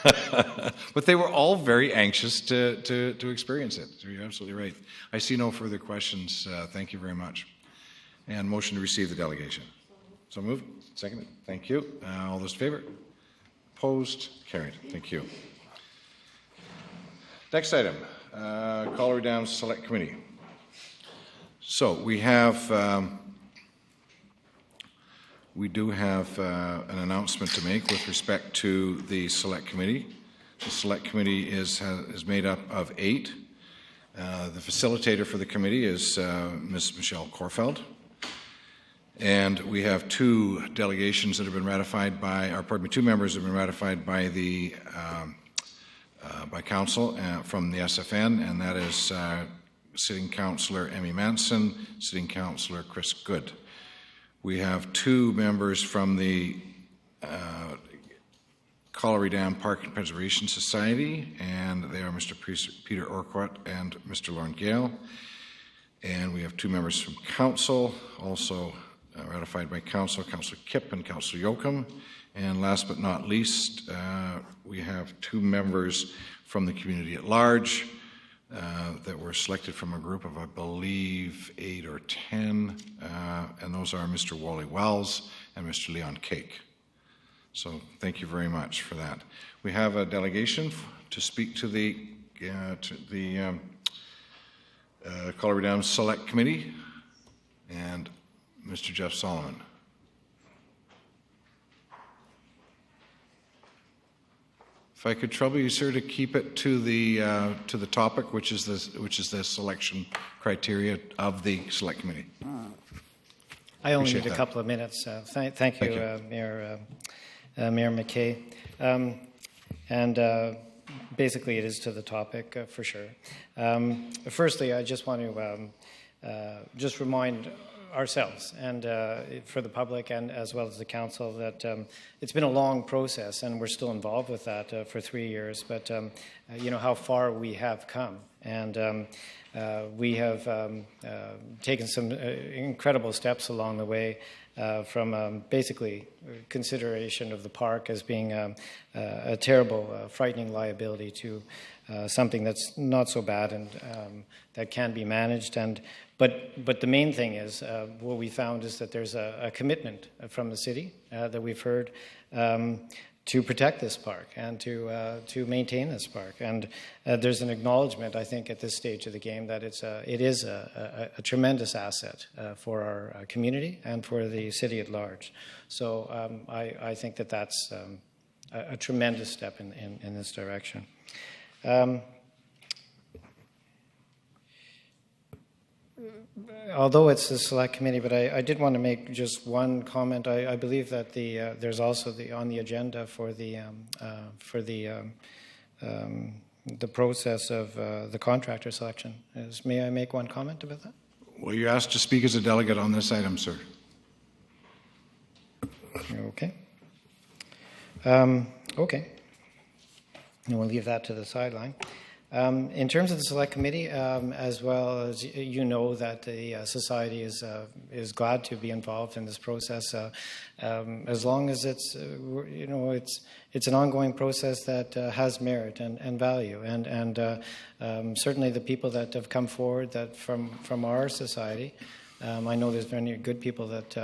But they were all very anxious to experience it. So you're absolutely right. I see no further questions. Thank you very much. And motion to receive the delegation. So moved. Seconded. Thank you. All those in favor? Opposed? Carried. Thank you. Next item, Colorado Downs Select Committee. So we do have an announcement to make with respect to the Select Committee. The Select Committee is made up of 8. The facilitator for the committee is Ms. Michelle Korfeld. And we have 2 delegations that have been ratified by, or pardon me, 2 members have been ratified by the by council from the SFN, and that is Sitting Councillor Emmy Manson, Sitting Councillor Chris Good. We have 2 members from the Colliery Dam Park and Preservation Society, and they are Mr. Peter Orquat and Mr. Lorne Gale. And we have 2 members from council, also ratified by council, Councillor Kipp and Councillor Yoakum. And last but not least, we have 2 members from the community at large that were selected from a group of, I believe, 8 or 10, and those are Mr. Wally Wells and Mr. Leon Cake. So thank you very much for that. We have a delegation to speak to the Colorado Downs Select Committee, and Mr. Jeff Solomon. If I could trouble you, sir, to keep it to the topic, which is the selection criteria of the select committee. I only Appreciate need a that. couple of minutes. Thank you, Mayor McKay. Basically, it is to the topic for sure. Firstly, I just want to just remind ourselves and for the public and as well as the council that it's been a long process and we're still involved with that for 3 years, but you know how far we have come, and we have taken some incredible steps along the way from basically consideration of the park as being a terrible, frightening liability to something that's not so bad and that can be managed. But the main thing is what we found is that there's a commitment from the city that we've heard to protect this park and to maintain this park. And there's an acknowledgement, I think, at this stage of the game that it is a tremendous asset for our community and for the city at large. So I think that that's a tremendous step in this direction. Although it's the select committee, but I did want to make just one comment. I believe that there's also on the agenda for the process of the contractor selection. May I make one comment about that? Well, you're asked to speak as a delegate on this item, sir. Okay. Okay. And we'll leave that to the sideline. In terms of the select committee, as well as you know, that the society is glad to be involved in this process, as long as it's it's an ongoing process that has merit and value, and certainly the people that have come forward that from our society. I know there's many good people that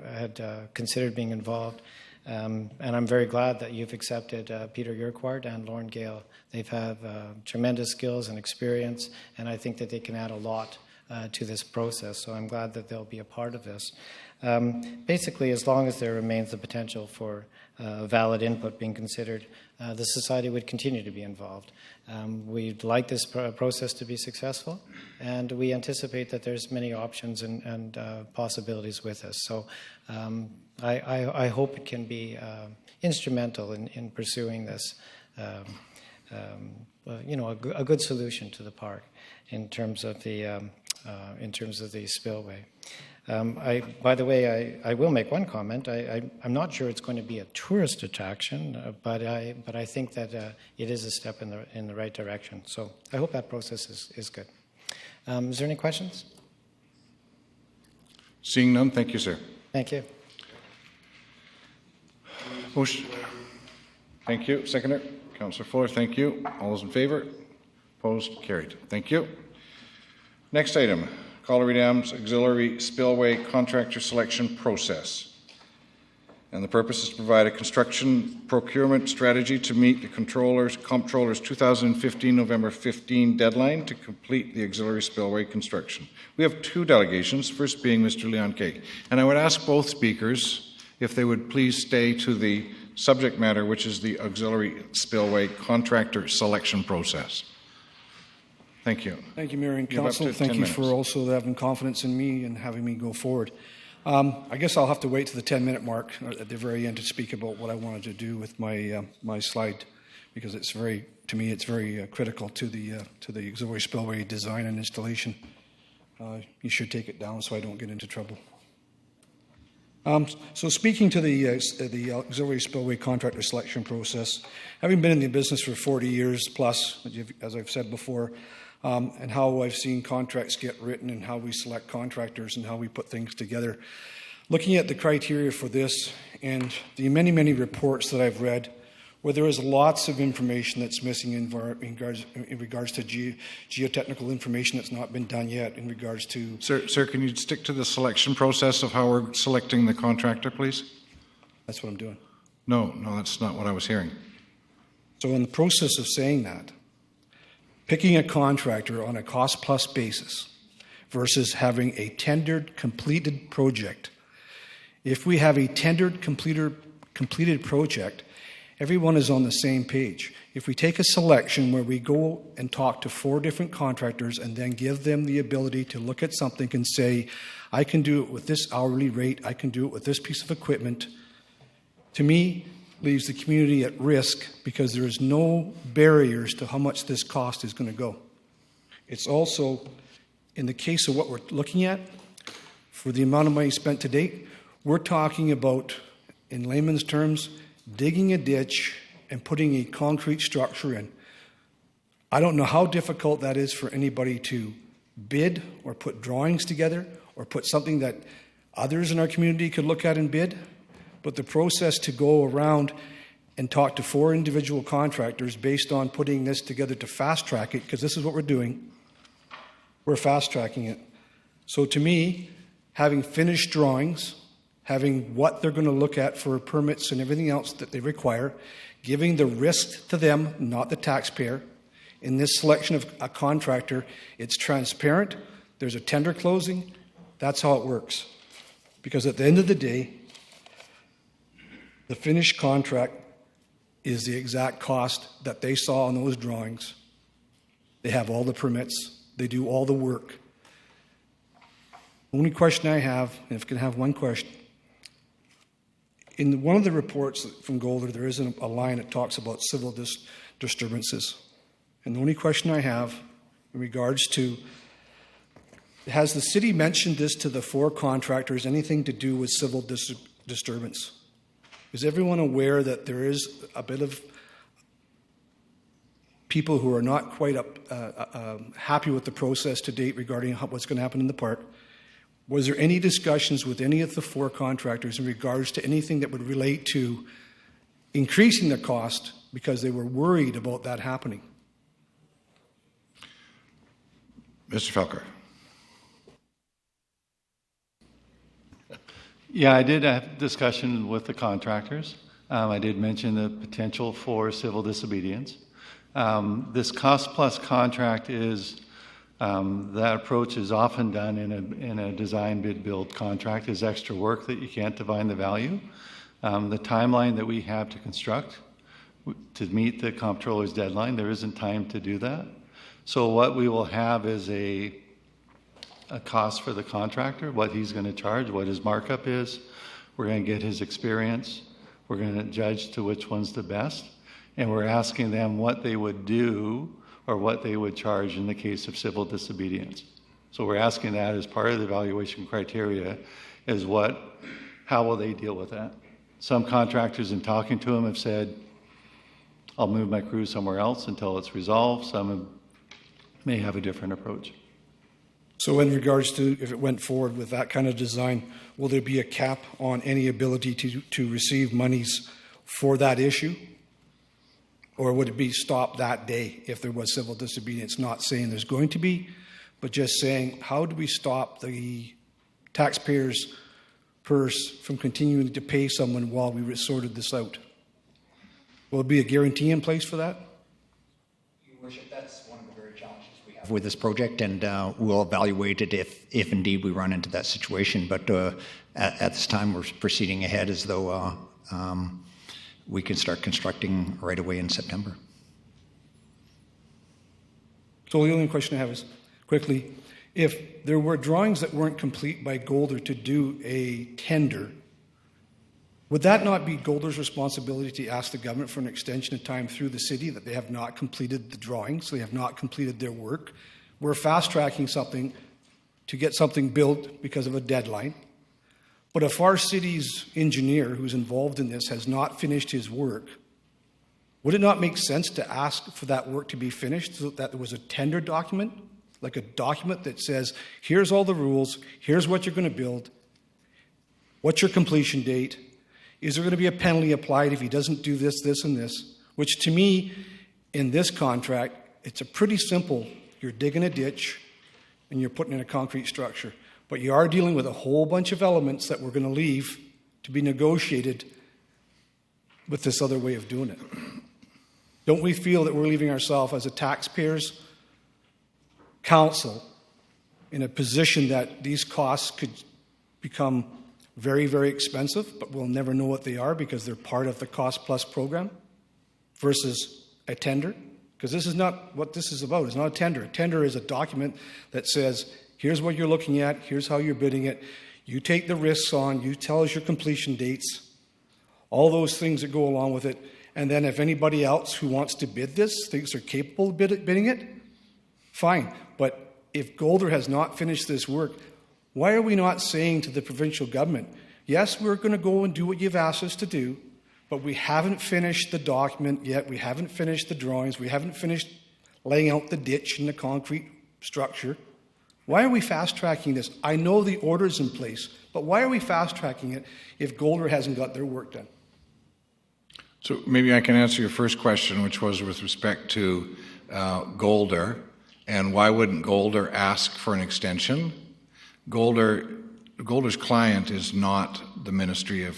had considered being involved. And I'm very glad that you've accepted Peter Urquhart and Lauren Gale. They've had tremendous skills and experience, and I think that they can add a lot to this process. So I'm glad that they'll be a part of this. Basically, as long as there remains the potential for valid input being considered, the society would continue to be involved. We'd like this process to be successful, and we anticipate that there's many options and possibilities with this. So I hope it can be instrumental in pursuing this, a good solution to the park in terms of the spillway. By the way, I will make one comment. I'm not sure it's going to be a tourist attraction, but I think that it is a step in the right direction. So I hope that process is good. Is there any questions? Seeing none, thank you, sir. Thank you. Motion. Thank you. Seconder, Councillor Fuller, thank you. All those in favour? Opposed? Carried. Thank you. Next item, Colliery Dams Auxiliary Spillway Contractor Selection Process. And the purpose is to provide a construction procurement strategy to meet the Comptroller's 2015 November 15 deadline to complete the auxiliary spillway construction. We have two delegations, first being Mr. Leon Kay. And I would ask both speakers if they would please stay to the subject matter, which is the auxiliary spillway contractor selection process. Thank you. Thank you, Mayor and You have up Council. to Thank 10 you minutes. for also having confidence in me and having me go forward. I guess I'll have to wait to the 10-minute mark at the very end to speak about what I wanted to do with my my slide, because it's very critical to the auxiliary spillway design and installation. You should take it down so I don't get into trouble. So speaking to the auxiliary spillway contractor selection process, having been in the business for 40 years plus, as I've said before, and how I've seen contracts get written and how we select contractors and how we put things together, looking at the criteria for this and the many, many reports that I've read, where there is lots of information that's missing in regards to geotechnical information that's not been done yet in regards to... Sir, can you stick to the selection process of how we're selecting the contractor, please? That's what I'm doing. No, that's not what I was hearing. So in the process of saying that, picking a contractor on a cost-plus basis versus having a tendered, completed project, if we have a tendered, completed project, everyone is on the same page. If we take a selection where we go and talk to 4 different contractors and then give them the ability to look at something and say, I can do it with this hourly rate, I can do it with this piece of equipment, to me, leaves the community at risk because there is no barriers to how much this cost is going to go. It's also, in the case of what we're looking at, for the amount of money spent to date, we're talking about, in layman's terms, digging a ditch and putting a concrete structure in. I don't know how difficult that is for anybody to bid or put drawings together or put something that others in our community could look at and bid, but the process to go around and talk to 4 individual contractors based on putting this together to fast track it, because this is what we're doing, we're fast tracking it. So to me, having finished drawings, having what they're going to look at for permits and everything else that they require, giving the risk to them, not the taxpayer. In this selection of a contractor, it's transparent, there's a tender closing, that's how it works. Because at the end of the day, the finished contract is the exact cost that they saw on those drawings. They have all the permits, they do all the work. The only question I have, and if I can have one question, in one of the reports from Golder, there is a line that talks about civil disturbances. And the only question I have in regards to, has the city mentioned this to the 4 contractors, anything to do with civil disturbance? Is everyone aware that there is a bit of people who are not quite happy with the process to date regarding what's going to happen in the park? Was there any discussions with any of the 4 contractors in regards to anything that would relate to increasing the cost because they were worried about that happening? Mr. Felker. Yeah, I did have discussion with the contractors. I did mention the potential for civil disobedience. This cost-plus contract is, that approach is often done in a design bid build contract, is extra work that you can't divine the value. The timeline that we have to construct to meet the comptroller's deadline, there isn't time to do that. So what we will have is a cost for the contractor, what he's going to charge, what his markup is. We're going to get his experience. We're going to judge to which one's the best. And we're asking them what they would do or what they would charge in the case of civil disobedience. So we're asking that as part of the evaluation criteria is how will they deal with that? Some contractors in talking to them have said, I'll move my crew somewhere else until it's resolved. Some may have a different approach. So in regards to if it went forward with that kind of design, will there be a cap on any ability to receive monies for that issue? Or would it be stopped that day if there was civil disobedience? Not saying there's going to be, but just saying, how do we stop the taxpayers' purse from continuing to pay someone while we sorted this out? Will there be a guarantee in place for that? Your Worship, that's one of the very challenges we have with this project, and we'll evaluate it if indeed we run into that situation. But at this time, we're proceeding ahead as though we can start constructing right away in September. So the only question I have is, quickly, if there were drawings that weren't complete by Golder to do a tender, would that not be Golder's responsibility to ask the government for an extension of time through the city that they have not completed the drawings, they have not completed their work? We're fast-tracking something to get something built because of a deadline. But if our city's engineer who's involved in this has not finished his work, would it not make sense to ask for that work to be finished so that there was a tender document, like a document that says, here's all the rules, here's what you're going to build, what's your completion date, is there going to be a penalty applied if he doesn't do this, this, and this? Which to me, in this contract, it's a pretty simple, you're digging a ditch and you're putting in a concrete structure. But you are dealing with a whole bunch of elements that we're going to leave to be negotiated with this other way of doing it. Don't we feel that we're leaving ourselves as a taxpayers' council in a position that these costs could become very, very expensive, but we'll never know what they are because they're part of the cost plus program? versus a tender? Because this is not what this is about. It's not a tender. A tender is a document that says, here's what you're looking at, here's how you're bidding it. You take the risks on, you tell us your completion dates, all those things that go along with it. And then if anybody else who wants to bid this thinks they're capable of bidding it, fine. But if Golder has not finished this work, why are we not saying to the provincial government, yes, we're going to go and do what you've asked us to do, but we haven't finished the document yet, we haven't finished the drawings, we haven't finished laying out the ditch and the concrete structure. Why are we fast-tracking this? I know the order's in place, but why are we fast-tracking it if Golder hasn't got their work done? So maybe I can answer your first question, which was with respect to Golder, and why wouldn't Golder ask for an extension? Golder's client is not the Ministry of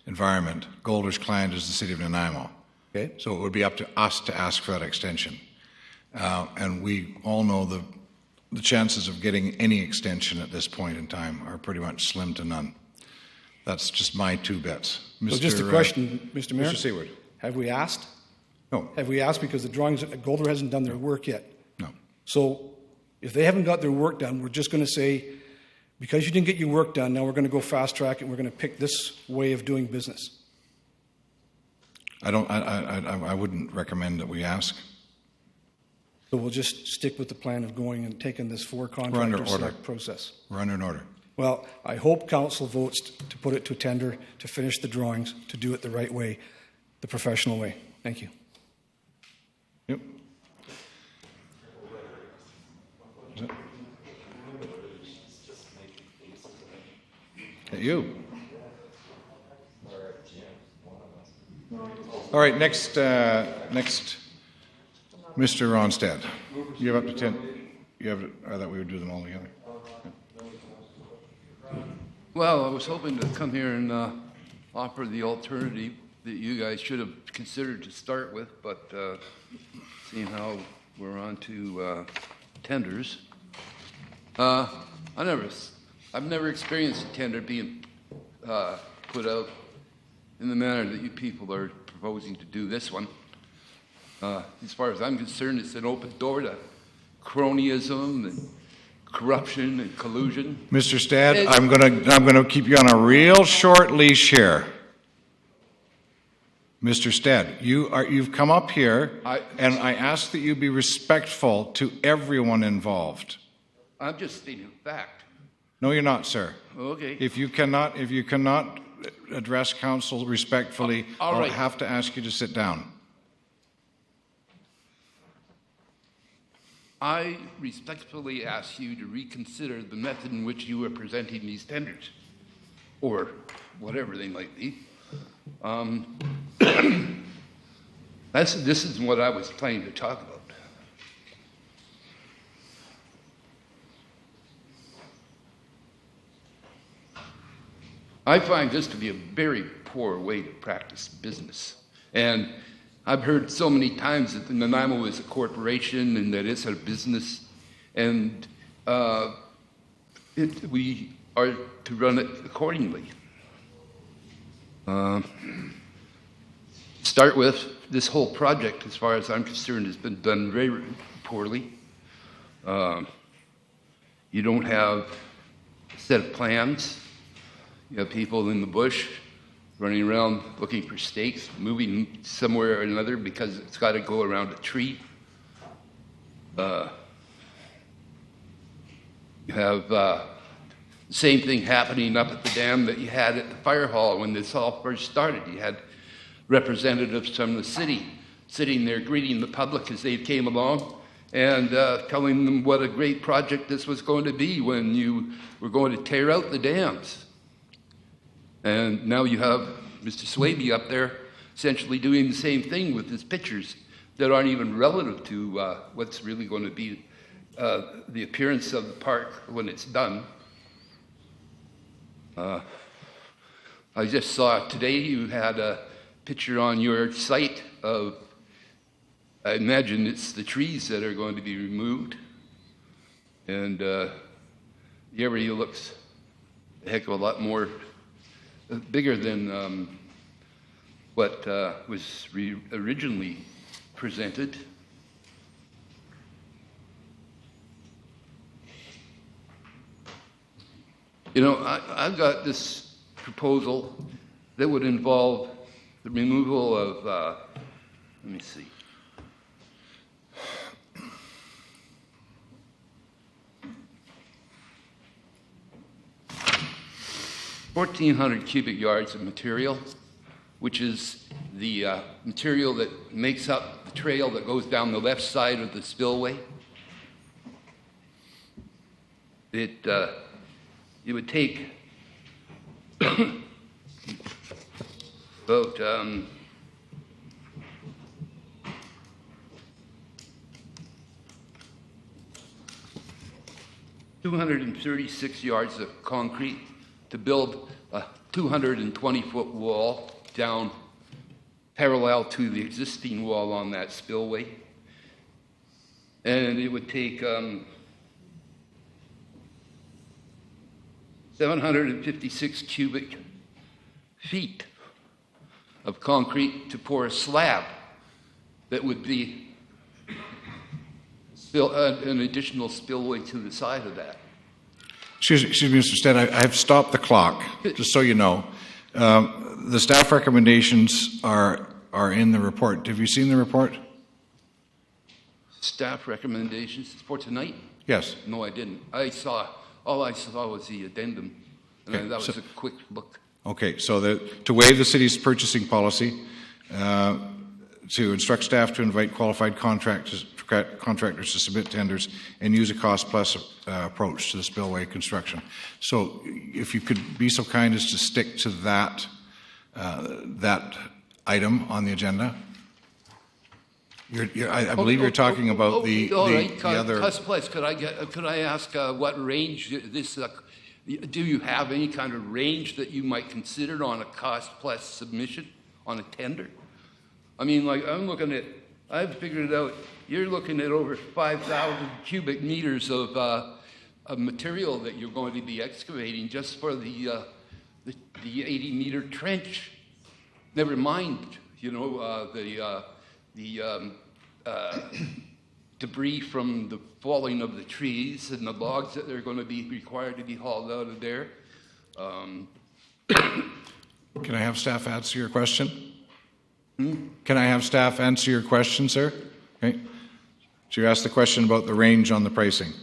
Environment. Golder's client is the City of Nanaimo. Okay. So it would be up to us to ask for that extension. And we all know the chances of getting any extension at this point in time are pretty much slim to none. That's just my 2 bets. So just a question, Mr. Mayor. Mr. Seward. Have we asked? No. Have we asked because the drawings, Golder hasn't done their work yet? No. So if they haven't got their work done, we're just going to say, because you didn't get your work done, now we're going to go fast track it and we're going to pick this way of doing business. I wouldn't recommend that we ask. So we'll just stick with the plan of going and taking this 4 contractor select process. We're under an order. Well, I hope council votes to put it to tender, to finish the drawings, to do it the right way, the professional way. Thank you. Yep. You. All right, next, Mr. Ronstadt. You have up to 10. I thought we would do them all together. Well, I was hoping to come here and offer the alternative that you guys should have considered to start with, but seeing how we're on to tenders, I've never experienced a tender being put out in the manner that you people are proposing to do this one. As far as I'm concerned, it's an open door to cronyism and corruption and collusion. Mr. Stad, I'm gonna keep you on a real short leash here. Mr. Stad, you've come up here, and I ask that you be respectful to everyone involved. I'm just stating a fact. No, you're not, sir. Okay. If you cannot address council respectfully, all right. I'll have to ask you to sit down. I respectfully ask you to reconsider the method in which you are presenting these tenders, or whatever they might be. This is what I was planning to talk about. I find this to be a very poor way to practice business. And I've heard so many times that Nanaimo is a corporation and that it's a business, and we are to run it accordingly. Start with, this whole project, as far as I'm concerned, has been done very poorly. You don't have a set of plans. You have people in the bush running around looking for stakes, moving somewhere or another because it's got to go around a tree. You have the same thing happening up at the dam that you had at the fire hall when this all first started. You had representatives from the city sitting there greeting the public as they came along and telling them what a great project this was going to be when you were going to tear out the dams. And now you have Mr. Swaby up there essentially doing the same thing with his pictures that aren't even relative to what's really going to be the appearance of the park when it's done. I just saw today you had a picture on your site of, I imagine it's the trees that are going to be removed. And the area looks a heck of a lot more bigger than what was originally presented. You know, I've got this proposal that would involve the removal of, let me see. $1,400 cubic yards of material, which is the material that makes up the trail that goes down the left side of the spillway. It would take about 236 yards of concrete to build a 220-foot wall down parallel to the existing wall on that spillway. And it would take 756 cubic feet of concrete to pour a slab that would be an additional spillway to the side of that. Excuse me, Mr. Stead, I have stopped the clock, just so you know. The staff recommendations are in the report. Have you seen the report? Staff recommendations for tonight? Yes. No, I didn't. All I saw was the addendum, and Okay, that was a quick look. Okay, so to waive the city's purchasing policy, to instruct staff to invite qualified contractors to submit tenders and use a cost-plus approach to the spillway construction. So if you could be so kind as to stick to that item on the agenda. I believe you're talking about the other... Cost-plus, could I ask what range this... do you have any kind of range that you might consider on a cost-plus submission on a tender? I mean, like, I've figured it out, you're looking at over 5,000 cubic meters of material that you're going to be excavating just for the 80-meter trench. Never mind, you know, the debris from the falling of the trees and the logs that are going to be required to be hauled out of there. Can I have staff answer your question? Can I have staff answer your question, sir? Okay. So you asked the question about the range on the pricing. Do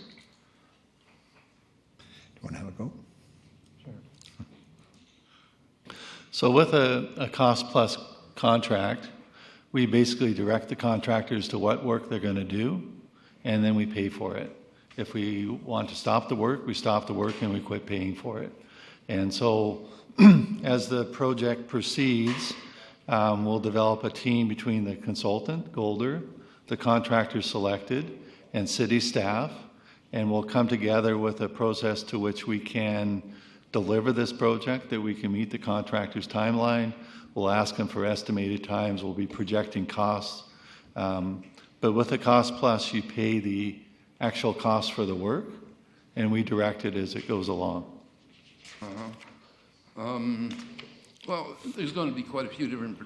you want to have a go? Sure. So with a cost-plus contract, we basically direct the contractors to what work they're going to do, and then we pay for it. If we want to stop the work, we stop the work and we quit paying for it. And so as the project proceeds, we'll develop a team between the consultant, Golder, the contractor selected, and city staff, and we'll come together with a process to which we can deliver this project, that we can meet the contractor's timeline. We'll ask them for estimated times. We'll be projecting costs. But with the cost plus, you pay the actual cost for the work, and we direct it as it goes along. Well, there's going to be quite a few different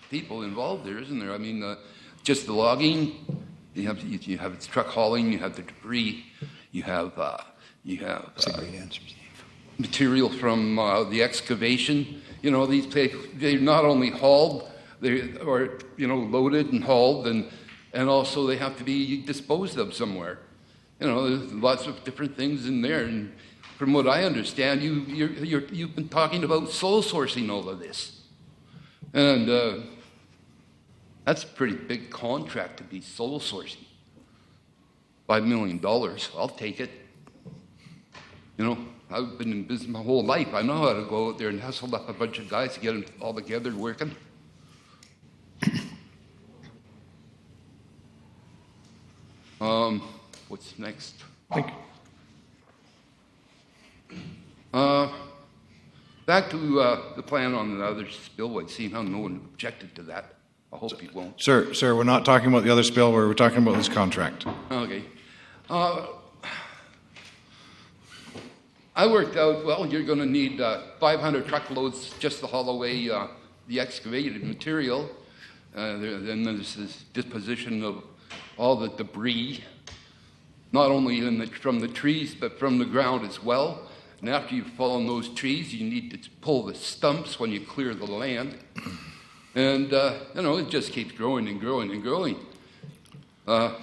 people involved there, isn't there? I mean, just the logging, you have the truck hauling, you have the debris, you have material from the excavation. You know, they're not only hauled, they are loaded and hauled, and also they have to be disposed of somewhere. You know, there's lots of different things in there, and from what I understand, you've been talking about sole sourcing all of this, and that's a pretty big contract to be sole sourcing. $5 million, I'll take it. You know, I've been in business my whole life. I know how to go out there and hustle up a bunch of guys to get them all together working. What's next? Thank you. Back to the plan on the other spillway, seeing how no one objected to that. I hope you won't. Sir, we're not talking about the other spillway. We're talking about this contract. Okay. I worked out, well, you're going to need 500 truckloads just to haul away the excavated material. Then there's this disposition of all the debris, not only from the trees, but from the ground as well. And after you've fallen those trees, you need to pull the stumps when you clear the land. And, it just keeps growing and growing and growing. Then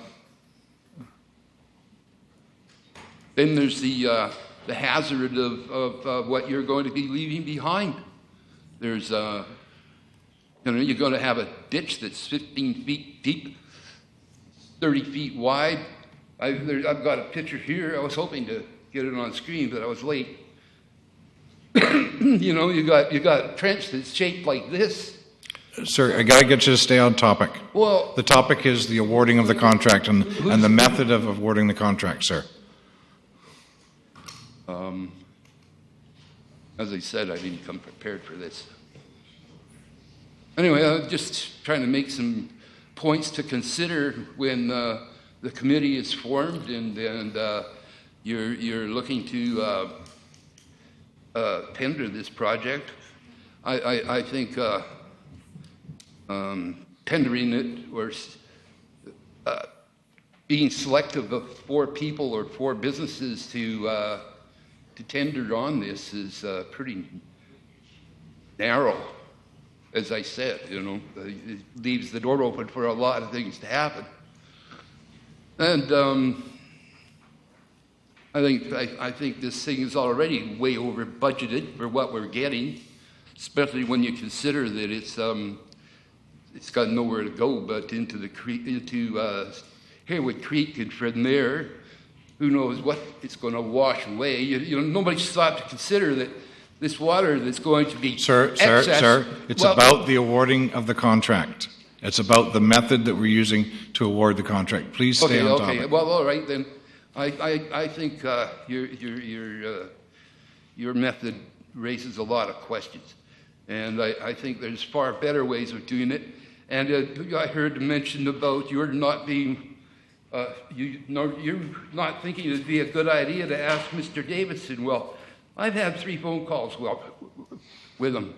there's the hazard of what you're going to be leaving behind. There's, you're going to have a ditch that's 15 feet deep, 30 feet wide. I've got a picture here. I was hoping to get it on screen, but I was late. You got a trench that's shaped like this. Sir, I got to get you to stay on topic. Well, the topic is the awarding of the contract and the method of awarding the contract, sir. As I said, I didn't come prepared for this. Anyway, I was just trying to make some points to consider when the committee is formed and you're looking to tender this project. I think tendering it or being selective of 4 people or 4 businesses to tender on this is pretty narrow, as I said. It leaves the door open for a lot of things to happen. And I think this thing is already way over budgeted for what we're getting, especially when you consider that it's got nowhere to go but into the creek, into Haywood Creek, and from there, who knows what it's going to wash away. Nobody's thought to consider that this water that's going to be excess. It's about the awarding of the contract. It's about the method that we're using to award the contract. Please stay on topic. Okay. Well, all right then. I think your method raises a lot of questions, and I think there's far better ways of doing it. And I heard mentioned about you're not being. You're not thinking it'd be a good idea to ask Mr. Davidson. Well, I've had 3 phone calls with him.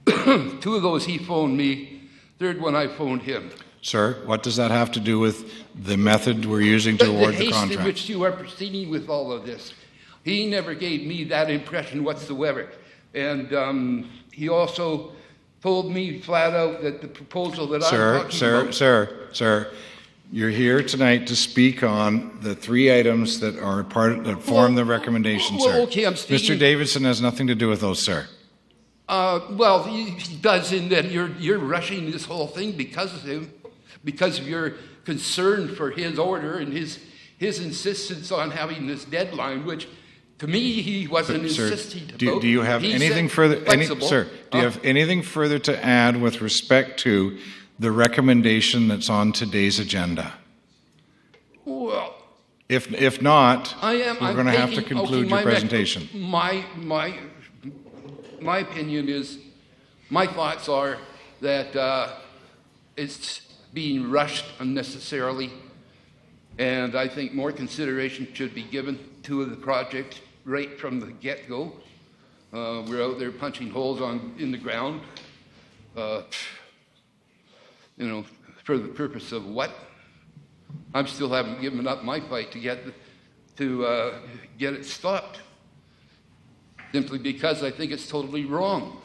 2 of those he phoned me. 3rd one I phoned him. Sir, what does that have to do with the method we're using to award the contract? The haste in which you are proceeding with all of this. He never gave me that impression whatsoever. And he also told me flat out that the proposal that I'm talking about... Sir, you're here tonight to speak on the 3 items that are that form the recommendation, sir. Okay, I'm speaking... Mr. Davidson has nothing to do with those, sir. Well, he does in that you're rushing this whole thing because of him, because of your concern for his order and his insistence on having this deadline, which to me he wasn't insisting about. Do you have anything further? Sir, do you have anything further to add with respect to the recommendation that's on today's agenda? Well, if not, we're going to have to conclude your presentation. My opinion is, my thoughts are that it's being rushed unnecessarily, and I think more consideration should be given to the project right from the get-go. We're out there punching holes in the ground, for the purpose of what? I still haven't given up my fight to get it stopped, simply because I think it's totally wrong.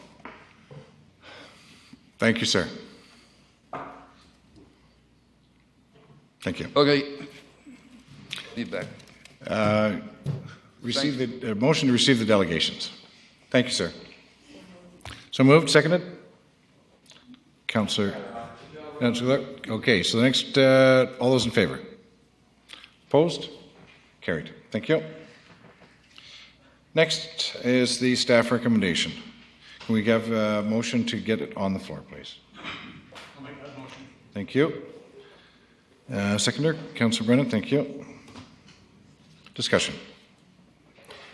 Thank you, sir. Thank you. Okay. Be back. Receive the motion to receive the delegations. Thank you, sir. So moved, seconded? Councillor. Okay, so the next, all those in favor? Opposed? Carried. Thank you. Next is the staff recommendation. Can we have a motion to get it on the floor, please? I'll make that motion. Thank you. Seconder, Councillor Brennan, thank you. Discussion.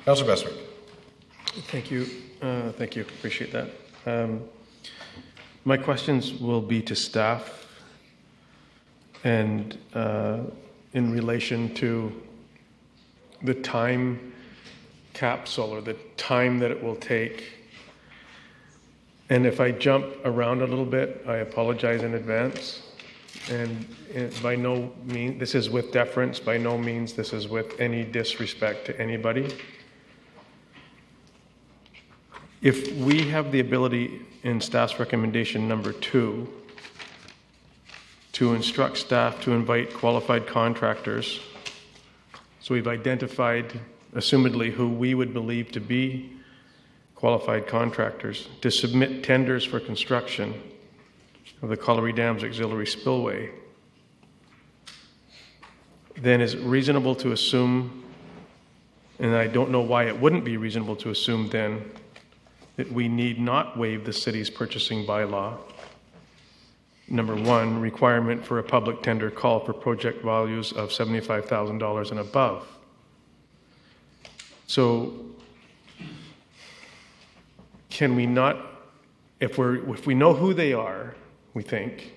Councillor Bestwick. Thank you. Thank you. Appreciate that. My questions will be to staff and in relation to the time capsule or the time that it will take And if I jump around a little bit, I apologize in advance. And by no means, this is with deference, by no means this is with any disrespect to anybody. If we have the ability in staff's recommendation number 2 to instruct staff to invite qualified contractors, so we've identified, assumedly, who we would believe to be qualified contractors, to submit tenders for construction of the Colliery Dams Auxiliary Spillway, then is it reasonable to assume, and I don't know why it wouldn't be reasonable to assume then, that we need not waive the city's purchasing bylaw. Number 1, requirement for a public tender call for project values of $75,000 and above. So, can we not, if we know who they are, we think,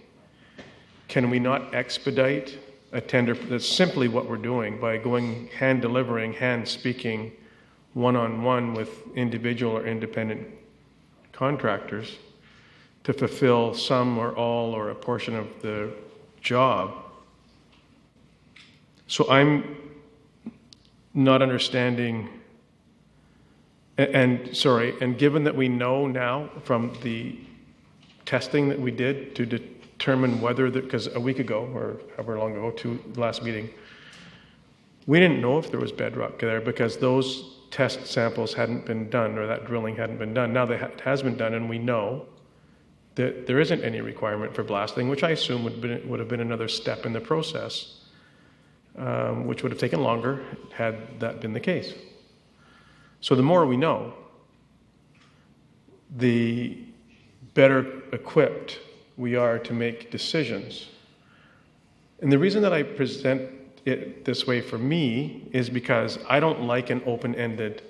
can we not expedite a tender? That's simply what we're doing by going hand delivering, hand speaking, one-on-one with individual or independent contractors to fulfill some or all or a portion of the job. So I'm not understanding, and given that we know now from the testing that we did to determine whether, because a week ago, or however long ago, to last meeting, we didn't know if there was bedrock there because those test samples hadn't been done, or that drilling hadn't been done. Now that has been done, and we know that there isn't any requirement for blasting, which I assume would have been another step in the process, which would have taken longer had that been the case. So the more we know, the better equipped we are to make decisions. And the reason that I present it this way for me is because I don't like an open-ended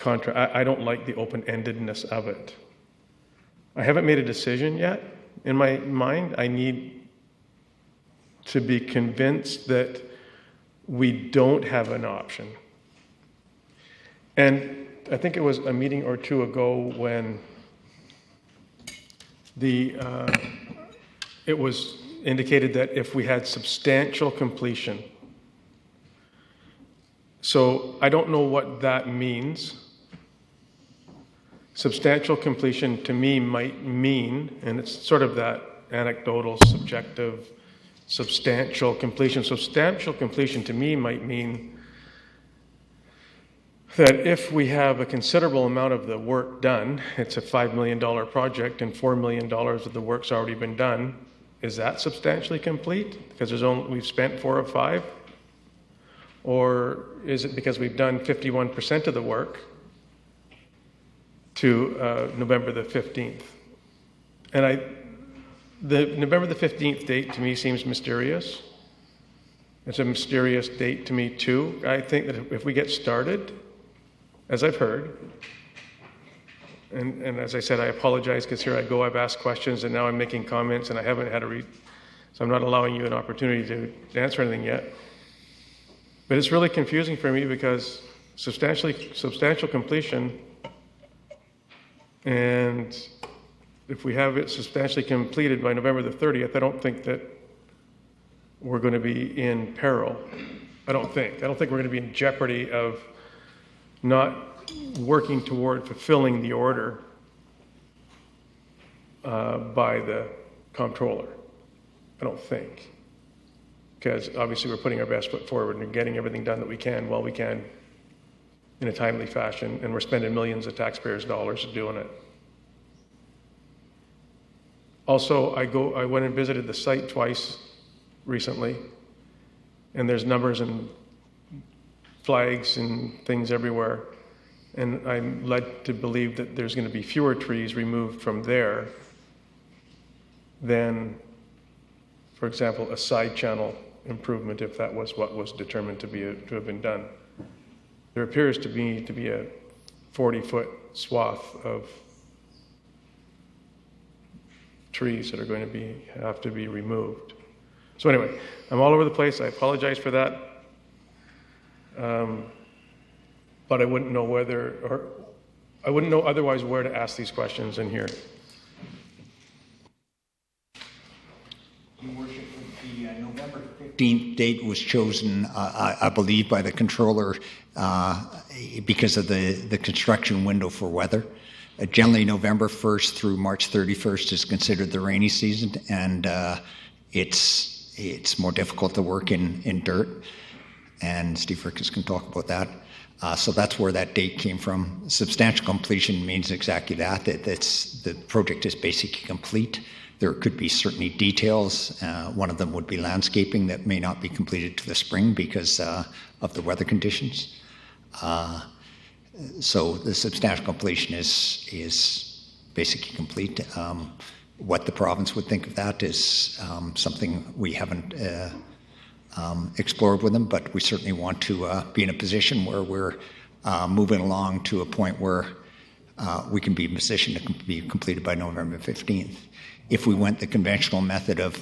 contract. I don't like the open-endedness of it. I haven't made a decision yet. In my mind, I need to be convinced that we don't have an option. And I think it was a meeting or two ago when it was indicated that if we had substantial completion. So I don't know what that means. Substantial completion to me might mean, and it's sort of that anecdotal, subjective, substantial completion. Substantial completion to me might mean that if we have a considerable amount of the work done, it's a $5 million project and $4 million of the work's already been done, is that substantially complete? Because we've spent 4 of 5? Or is it because we've done 51% of the work to November the 15th? And the November the 15th date to me seems mysterious. It's a mysterious date to me too. I think that if we get started, as I've heard, and as I said, I apologize because here I go, I've asked questions and now I'm making comments and I haven't had so I'm not allowing you an opportunity to answer anything yet. But it's really confusing for me because substantial completion, and if we have it substantially completed by November the 30th, I don't think that we're going to be in peril. I don't think we're going to be in jeopardy of not working toward fulfilling the order by the comptroller. I don't think. Because obviously we're putting our best foot forward and getting everything done that we can while we can in a timely fashion, and we're spending millions of taxpayers' dollars doing it. Also, I went and visited the site twice recently, and there's numbers and flags and things everywhere. And I'm led to believe that there's going to be fewer trees removed from there than, for example, a side channel improvement, if that was what was determined to have been done. There appears to be a 40-foot swath of trees that are going to have to be removed. So anyway, I'm all over the place. I apologize for that. But I wouldn't know whether, or I wouldn't know otherwise where to ask these questions in here. Your Worship, the November 15th date was chosen, I believe, by the controller because of the construction window for weather. Generally, November 1st through March 31st is considered the rainy season, and it's more difficult to work in dirt. And Steve Rickus can talk about that. So that's where that date came from. Substantial completion means exactly that. The project is basically complete. There could be certainly details. One of them would be landscaping that may not be completed to the spring because of the weather conditions. So the substantial completion is basically complete. What the province would think of that is something we haven't explored with them, but we certainly want to be in a position where we're moving along to a point where we can be in a position to be completed by November 15th. If we went the conventional method of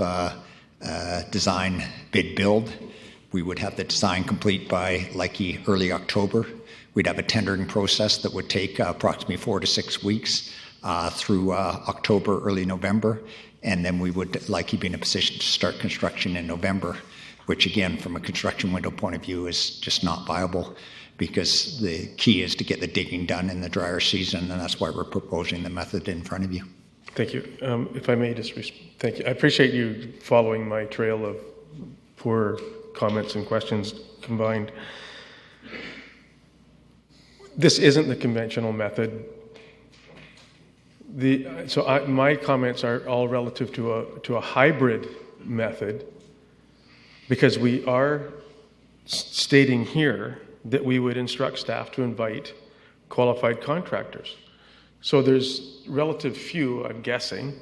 design, bid, build, we would have the design complete by likely early October. We'd have a tendering process that would take approximately 4 to 6 weeks through October, early November, and then we would likely be in a position to start construction in November, which again, from a construction window point of view, is just not viable because the key is to get the digging done in the drier season, and that's why we're proposing the method in front of you. Thank you. If I may just thank you. I appreciate you following my trail of poor comments and questions combined. This isn't the conventional method. My comments are all relative to a hybrid method, because we are stating here that we would instruct staff to invite qualified contractors. So there's relative few, I'm guessing.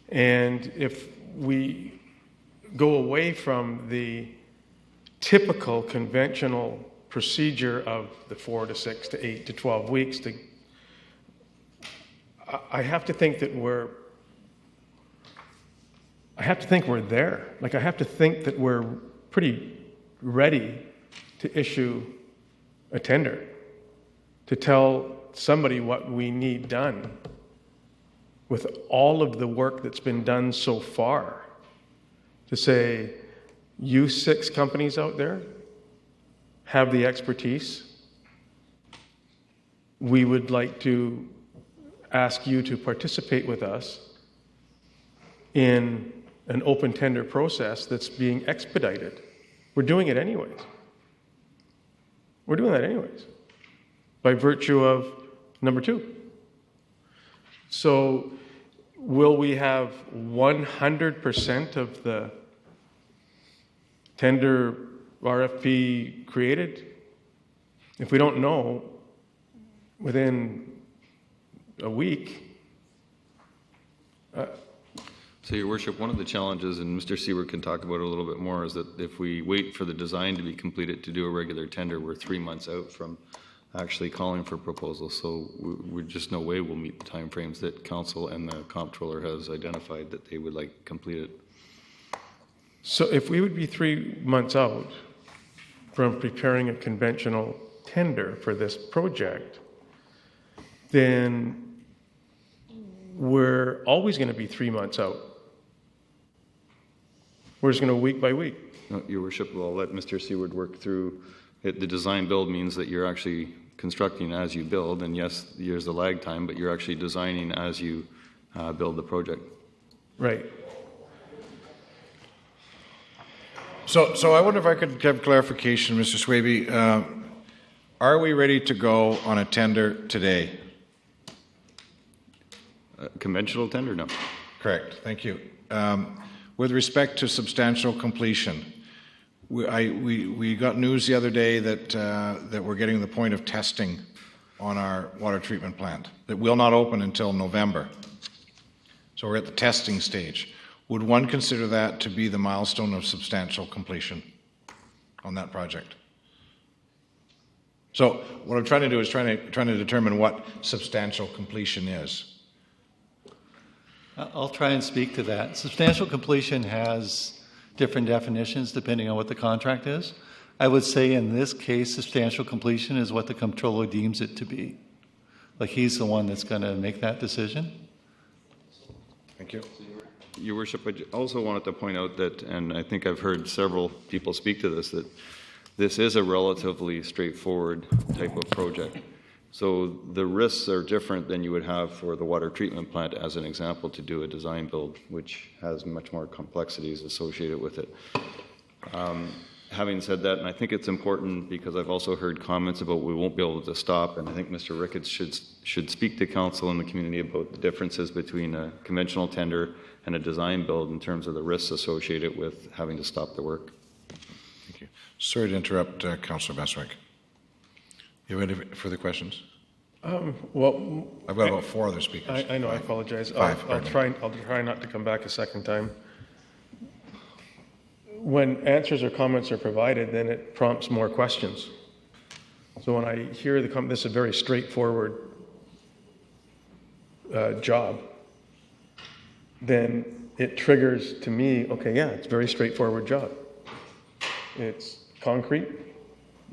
And if we go away from the typical conventional procedure of the 4 to 6 to 8 to 12 weeks, I have to think that we're there. Like, I have to think that we're pretty ready to issue a tender, to tell somebody what we need done with all of the work that's been done so far, to say, you 6 companies out there have the expertise. We would like to ask you to participate with us in an open tender process that's being expedited. We're doing it anyways. We're doing that anyways, by virtue of number 2. So will we have 100% of the tender RFP created? If we don't know within a week. So, Your Worship, one of the challenges, and Mr. Seward can talk about it a little bit more, is that if we wait for the design to be completed to do a regular tender, we're 3 months out from actually calling for proposals. So we're just no way we'll meet the timeframes that Council and the Comptroller has identified that they would like completed. So if we would be 3 months out from preparing a conventional tender for this project, then we're always going to be 3 months out. We're just going to week by week. No, Your Worship, I'll let Mr. Seward work through it. The design build means that you're actually constructing as you build, and yes, there's the lag time, but you're actually designing as you build the project. Right. So I wonder if I could have clarification, Mr. Swaby. Are we ready to go on a tender today? Conventional tender, no. Correct. Thank you. With respect to substantial completion, we got news the other day that we're getting to the point of testing on our water treatment plant that will not open until November. So we're at the testing stage. Would one consider that to be the milestone of substantial completion on that project? So what I'm trying to do is trying to determine what substantial completion is. I'll try and speak to that. Substantial completion has different definitions depending on what the contract is. I would say in this case, substantial completion is what the Comptroller deems it to be. Like, he's the one that's going to make that decision. Thank you. Your Worship, I also wanted to point out that, and I think I've heard several people speak to this, that this is a relatively straightforward type of project. So the risks are different than you would have for the water treatment plant, as an example, to do a design build, which has much more complexities associated with it. Having said that, and I think it's important because I've also heard comments about we won't be able to stop, and I think Mr. Ricketts should speak to council and the community about the differences between a conventional tender and a design build in terms of the risks associated with having to stop the work. Thank you. Sorry to interrupt, Councillor Beswick. You have any further questions? Well, I've got about 4 other speakers. I know. I apologize. 5. I'll try not to come back a second time. When answers or comments are provided, then it prompts more questions. So when I hear this is a very straightforward job, then it triggers to me, okay, yeah, it's a very straightforward job. It's concrete,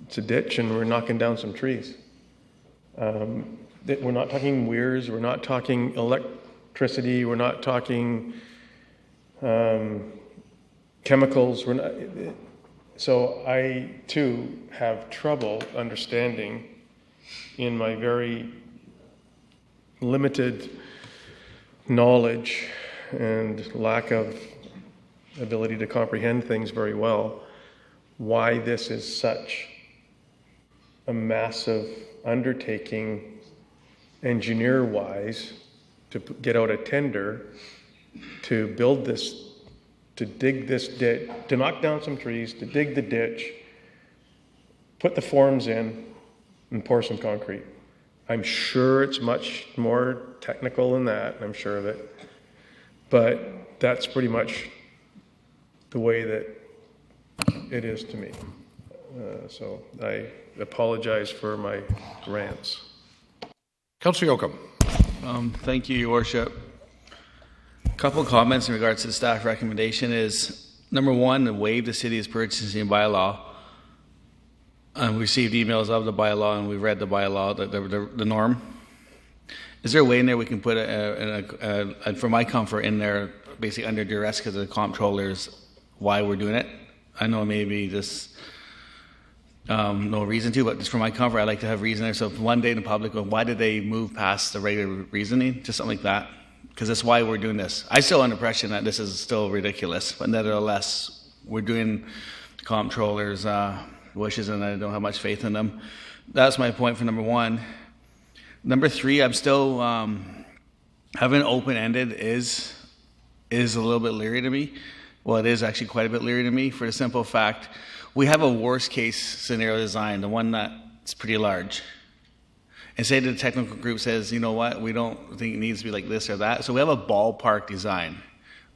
it's a ditch, and we're knocking down some trees. We're not talking weirs, we're not talking electricity, we're not talking chemicals. So I, too, have trouble understanding, in my very limited knowledge and lack of ability to comprehend things very well, why this is such a massive undertaking, engineer-wise, to get out a tender to build this, to dig this ditch, to knock down some trees, to dig the ditch, put the forms in, and pour some concrete. I'm sure it's much more technical than that, I'm sure of it. But that's pretty much the way that it is to me. So I apologize for my rants. Councillor Yocum. Thank you, Your Worship. A couple of comments in regards to the staff recommendation is, number one, to waive the city's purchasing bylaw. We received emails of the bylaw and we read the bylaw, the norm. Is there a way in there we can put, for my comfort, in there, basically under duress because of the comptrollers, why we're doing it? I know maybe just no reason to, but just for my comfort, I like to have reason there. So if one day in the public, why did they move past the regular reasoning? Just something like that. Because that's why we're doing this. I still under impression that this is still ridiculous, but nevertheless, we're doing comptrollers' wishes, and I don't have much faith in them. That's my point for number one. Number three, I'm still having open-ended is a little bit leery to me. Well, it is actually quite a bit leery to me for the simple fact we have a worst-case scenario design, the one that's pretty large. And say the technical group says, you know what, we don't think it needs to be like this or that. So we have a ballpark design,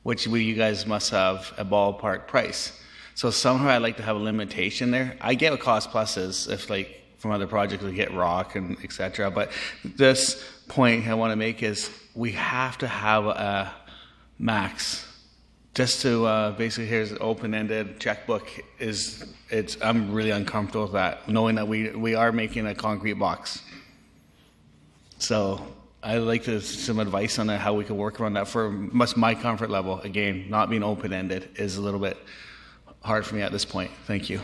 which you guys must have a ballpark price. So somehow I'd like to have a limitation there. I get what cost plus is if, like, from other projects we get rock and etc. But this point I want to make is we have to have a max. Just to basically, here's an open-ended checkbook. I'm really uncomfortable with that, knowing that we are making a concrete box. So I'd like some advice on how we could work around that for my comfort level. Again, not being open-ended is a little bit hard for me at this point. Thank you.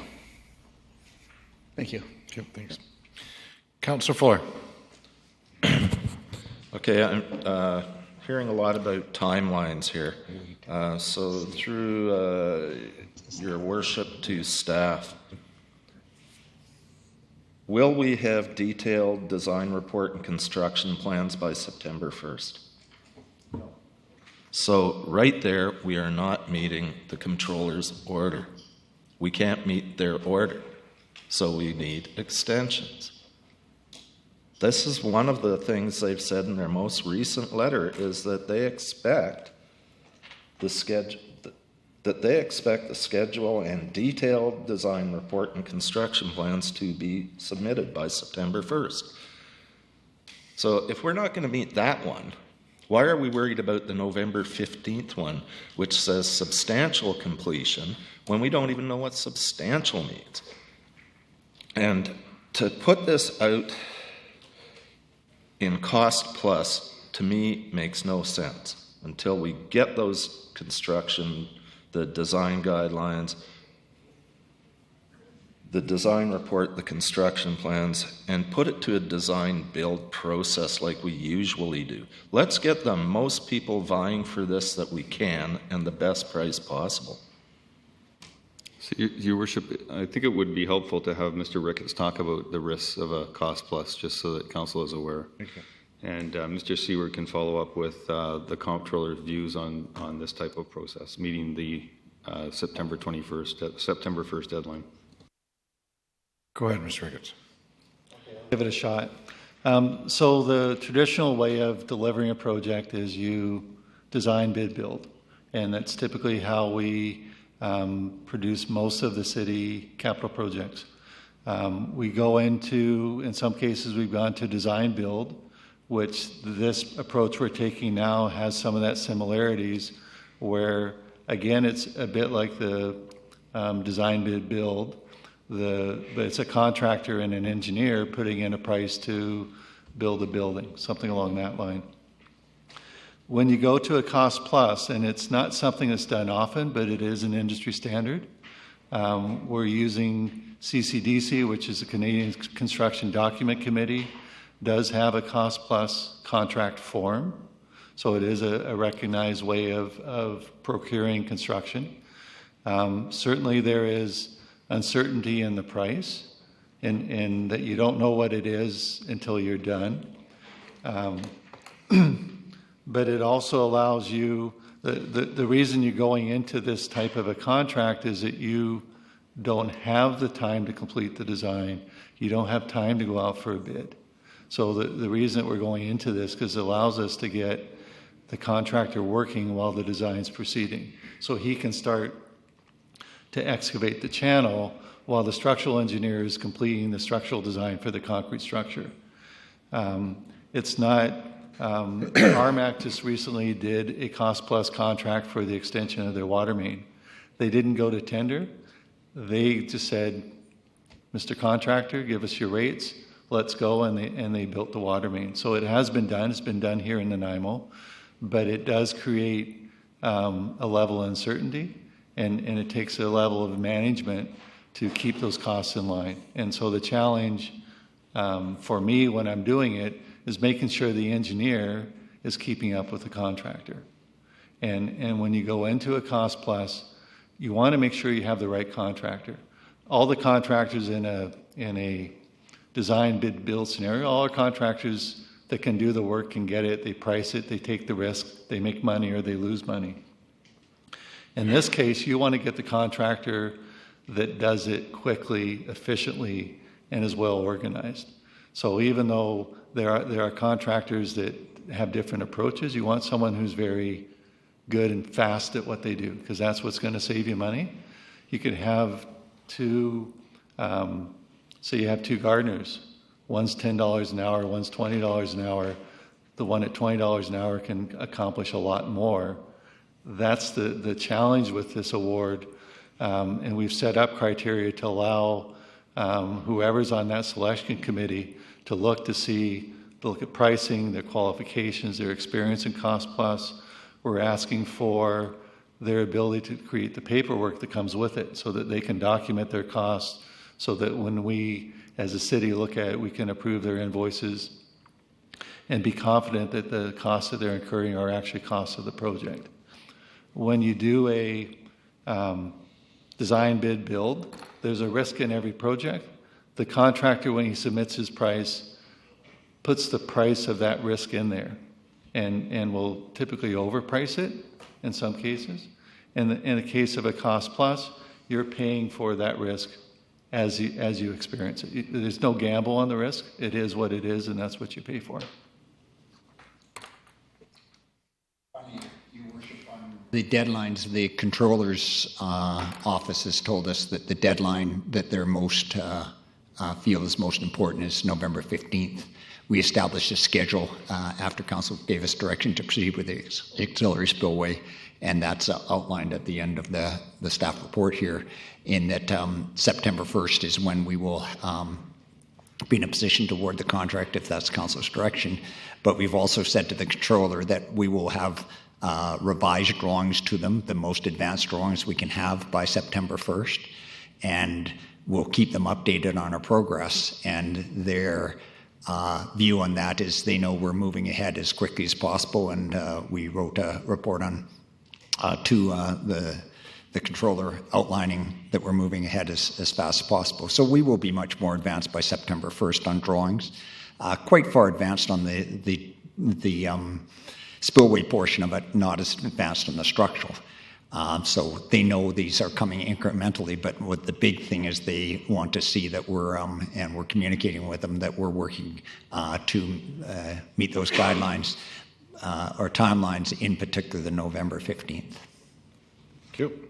Thank you. Okay, thanks. Councillor Fuller. Okay, I'm hearing a lot about timelines here. So through your worship to staff, will we have detailed design report and construction plans by September 1st? No. So right there, we are not meeting the controller's order. We can't meet their order, so we need extensions. This is one of the things they've said in their most recent letter, is that they expect the schedule and detailed design report and construction plans to be submitted by September 1st. So if we're not going to meet that one, why are we worried about the November 15th one, which says substantial completion, when we don't even know what substantial means? And to put this out in cost plus, to me, makes no sense until we get those construction, the design guidelines, the design report, the construction plans, and put it to a design build process like we usually do. Let's get the most people vying for this that we can and the best price possible. So, Your Worship, I think it would be helpful to have Mr. Ricketts talk about the risks of a cost plus, just so that Council is aware. Okay. And Mr. Seward can follow up with the Comptroller's views on this type of process, meeting the September 1st deadline. Go ahead, Mr. Ricketts. Give it a shot. So the traditional way of delivering a project is you design, bid, build. And that's typically how we produce most of the city capital projects. We go into, in some cases, we've gone to design, build, which this approach we're taking now has some of that similarities where, again, it's a bit like the design, bid, build. But it's a contractor and an engineer putting in a price to build a building, something along that line. When you go to a cost plus, and it's not something that's done often, but it is an industry standard, we're using CCDC, which is the Canadian Construction Document Committee, does have a cost plus contract form. So it is a recognized way of procuring construction. Certainly there is uncertainty in the price, and that you don't know what it is until you're done. But it also allows you, the reason you're going into this type of a contract is that you don't have the time to complete the design. You don't have time to go out for a bid. So the reason that we're going into this, because it allows us to get the contractor working while the design's proceeding. So he can start to excavate the channel while the structural engineer is completing the structural design for the concrete structure. It's not, RMAC just recently did a cost plus contract for the extension of their water main. They didn't go to tender. They just said, Mr. Contractor, give us your rates, let's go, and they built the water main. So it has been done. It's been done here in Nanaimo, but it does create a level of uncertainty. And it takes a level of management to keep those costs in line. And so the challenge for me when I'm doing it is making sure the engineer is keeping up with the contractor. And when you go into a cost plus, you want to make sure you have the right contractor. All the contractors in a design, bid, build scenario, all our contractors that can do the work can get it, they price it, they take the risk, they make money or they lose money. In this case, you want to get the contractor that does it quickly, efficiently, and is well organized. So even though there are contractors that have different approaches, you want someone who's very good and fast at what they do, because that's what's going to save you money. You could have two, so you have two gardeners. One's $10 an hour, one's $20 an hour. The one at $20 an hour can accomplish a lot more. That's the challenge with this award, and we've set up criteria to allow whoever's on that selection committee to look at pricing, their qualifications, their experience in cost plus. We're asking for their ability to create the paperwork that comes with it so that they can document their costs, so that when we as a city look at it, we can approve their invoices and be confident that the costs that they're incurring are actually costs of the project. When you do a design, bid, build, there's a risk in every project. The contractor, when he submits his price, puts the price of that risk in there and will typically overprice it in some cases. In the case of a cost plus, you're paying for that risk as you experience it. There's no gamble on the risk. It is what it is, and that's what you pay for. The deadlines, the controller's office has told us that the deadline that they're most feel is most important is November 15th. We established a schedule after council gave us direction to proceed with the auxiliary spillway, and that's outlined at the end of the staff report here, in that September 1st is when we will be in a position to award the contract if that's council's direction. But we've also said to the controller that we will have revised drawings to them, the most advanced drawings we can have by September 1st, and we'll keep them updated on our progress. And their view on that is they know we're moving ahead as quickly as possible, and we wrote a report on to the controller outlining that we're moving ahead as fast as possible. So we will be much more advanced by September 1st on drawings, quite far advanced on the spillway portion of it, not as advanced on the structural. So they know these are coming incrementally, but what the big thing is they want to see that we're, and we're communicating with them, that we're working to meet those guidelines or timelines, in particular the November 15th. Thank you.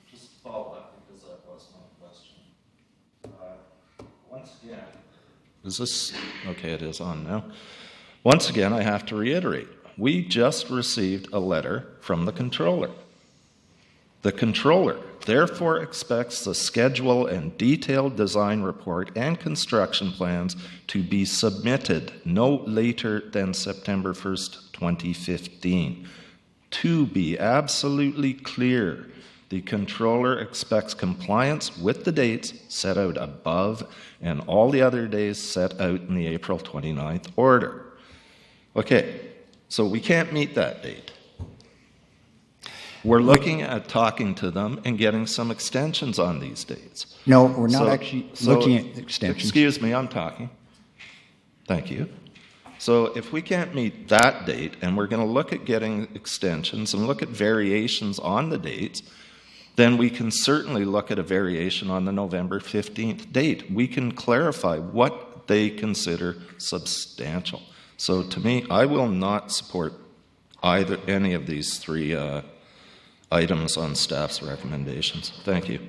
Just to follow up, because that was my question. Once again, is this, okay, it is on now. Once again, I have to reiterate, we just received a letter from the controller. The controller therefore expects the schedule and detailed design report and construction plans to be submitted no later than September 1st, 2015. To be absolutely clear, the controller expects compliance with the dates set out above and all the other days set out in the April 29th order. Okay, so we can't meet that date. We're looking at talking to them and getting some extensions on these dates. No, we're not actually looking at extensions. Excuse me, I'm talking. Thank you. So if we can't meet that date, and we're going to look at getting extensions and look at variations on the dates, then we can certainly look at a variation on the November 15th date. We can clarify what they consider substantial. So to me, I will not support either any of these three items on staff's recommendations. Thank you.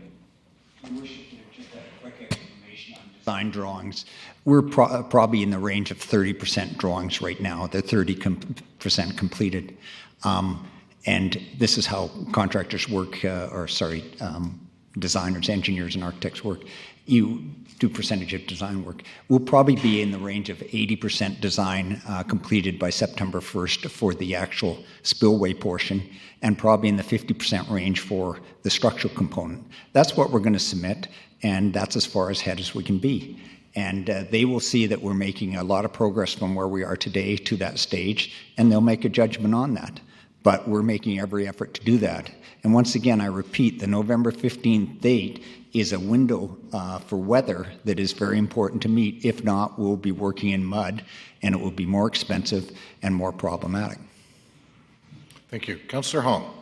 Design drawings. We're probably in the range of 30% drawings right now. They're 30% completed. And this is how contractors work, designers, engineers, and architects work. You do percentage of design work. We'll probably be in the range of 80% design completed by September 1st for the actual spillway portion, and probably in the 50% range for the structural component. That's what we're going to submit, and that's as far ahead as we can be. And they will see that we're making a lot of progress from where we are today to that stage, and they'll make a judgment on that. But we're making every effort to do that. And once again, I repeat, the November 15th date is a window for weather that is very important to meet. If not, we'll be working in mud, and it will be more expensive and more problematic. Thank you. Councillor Hong.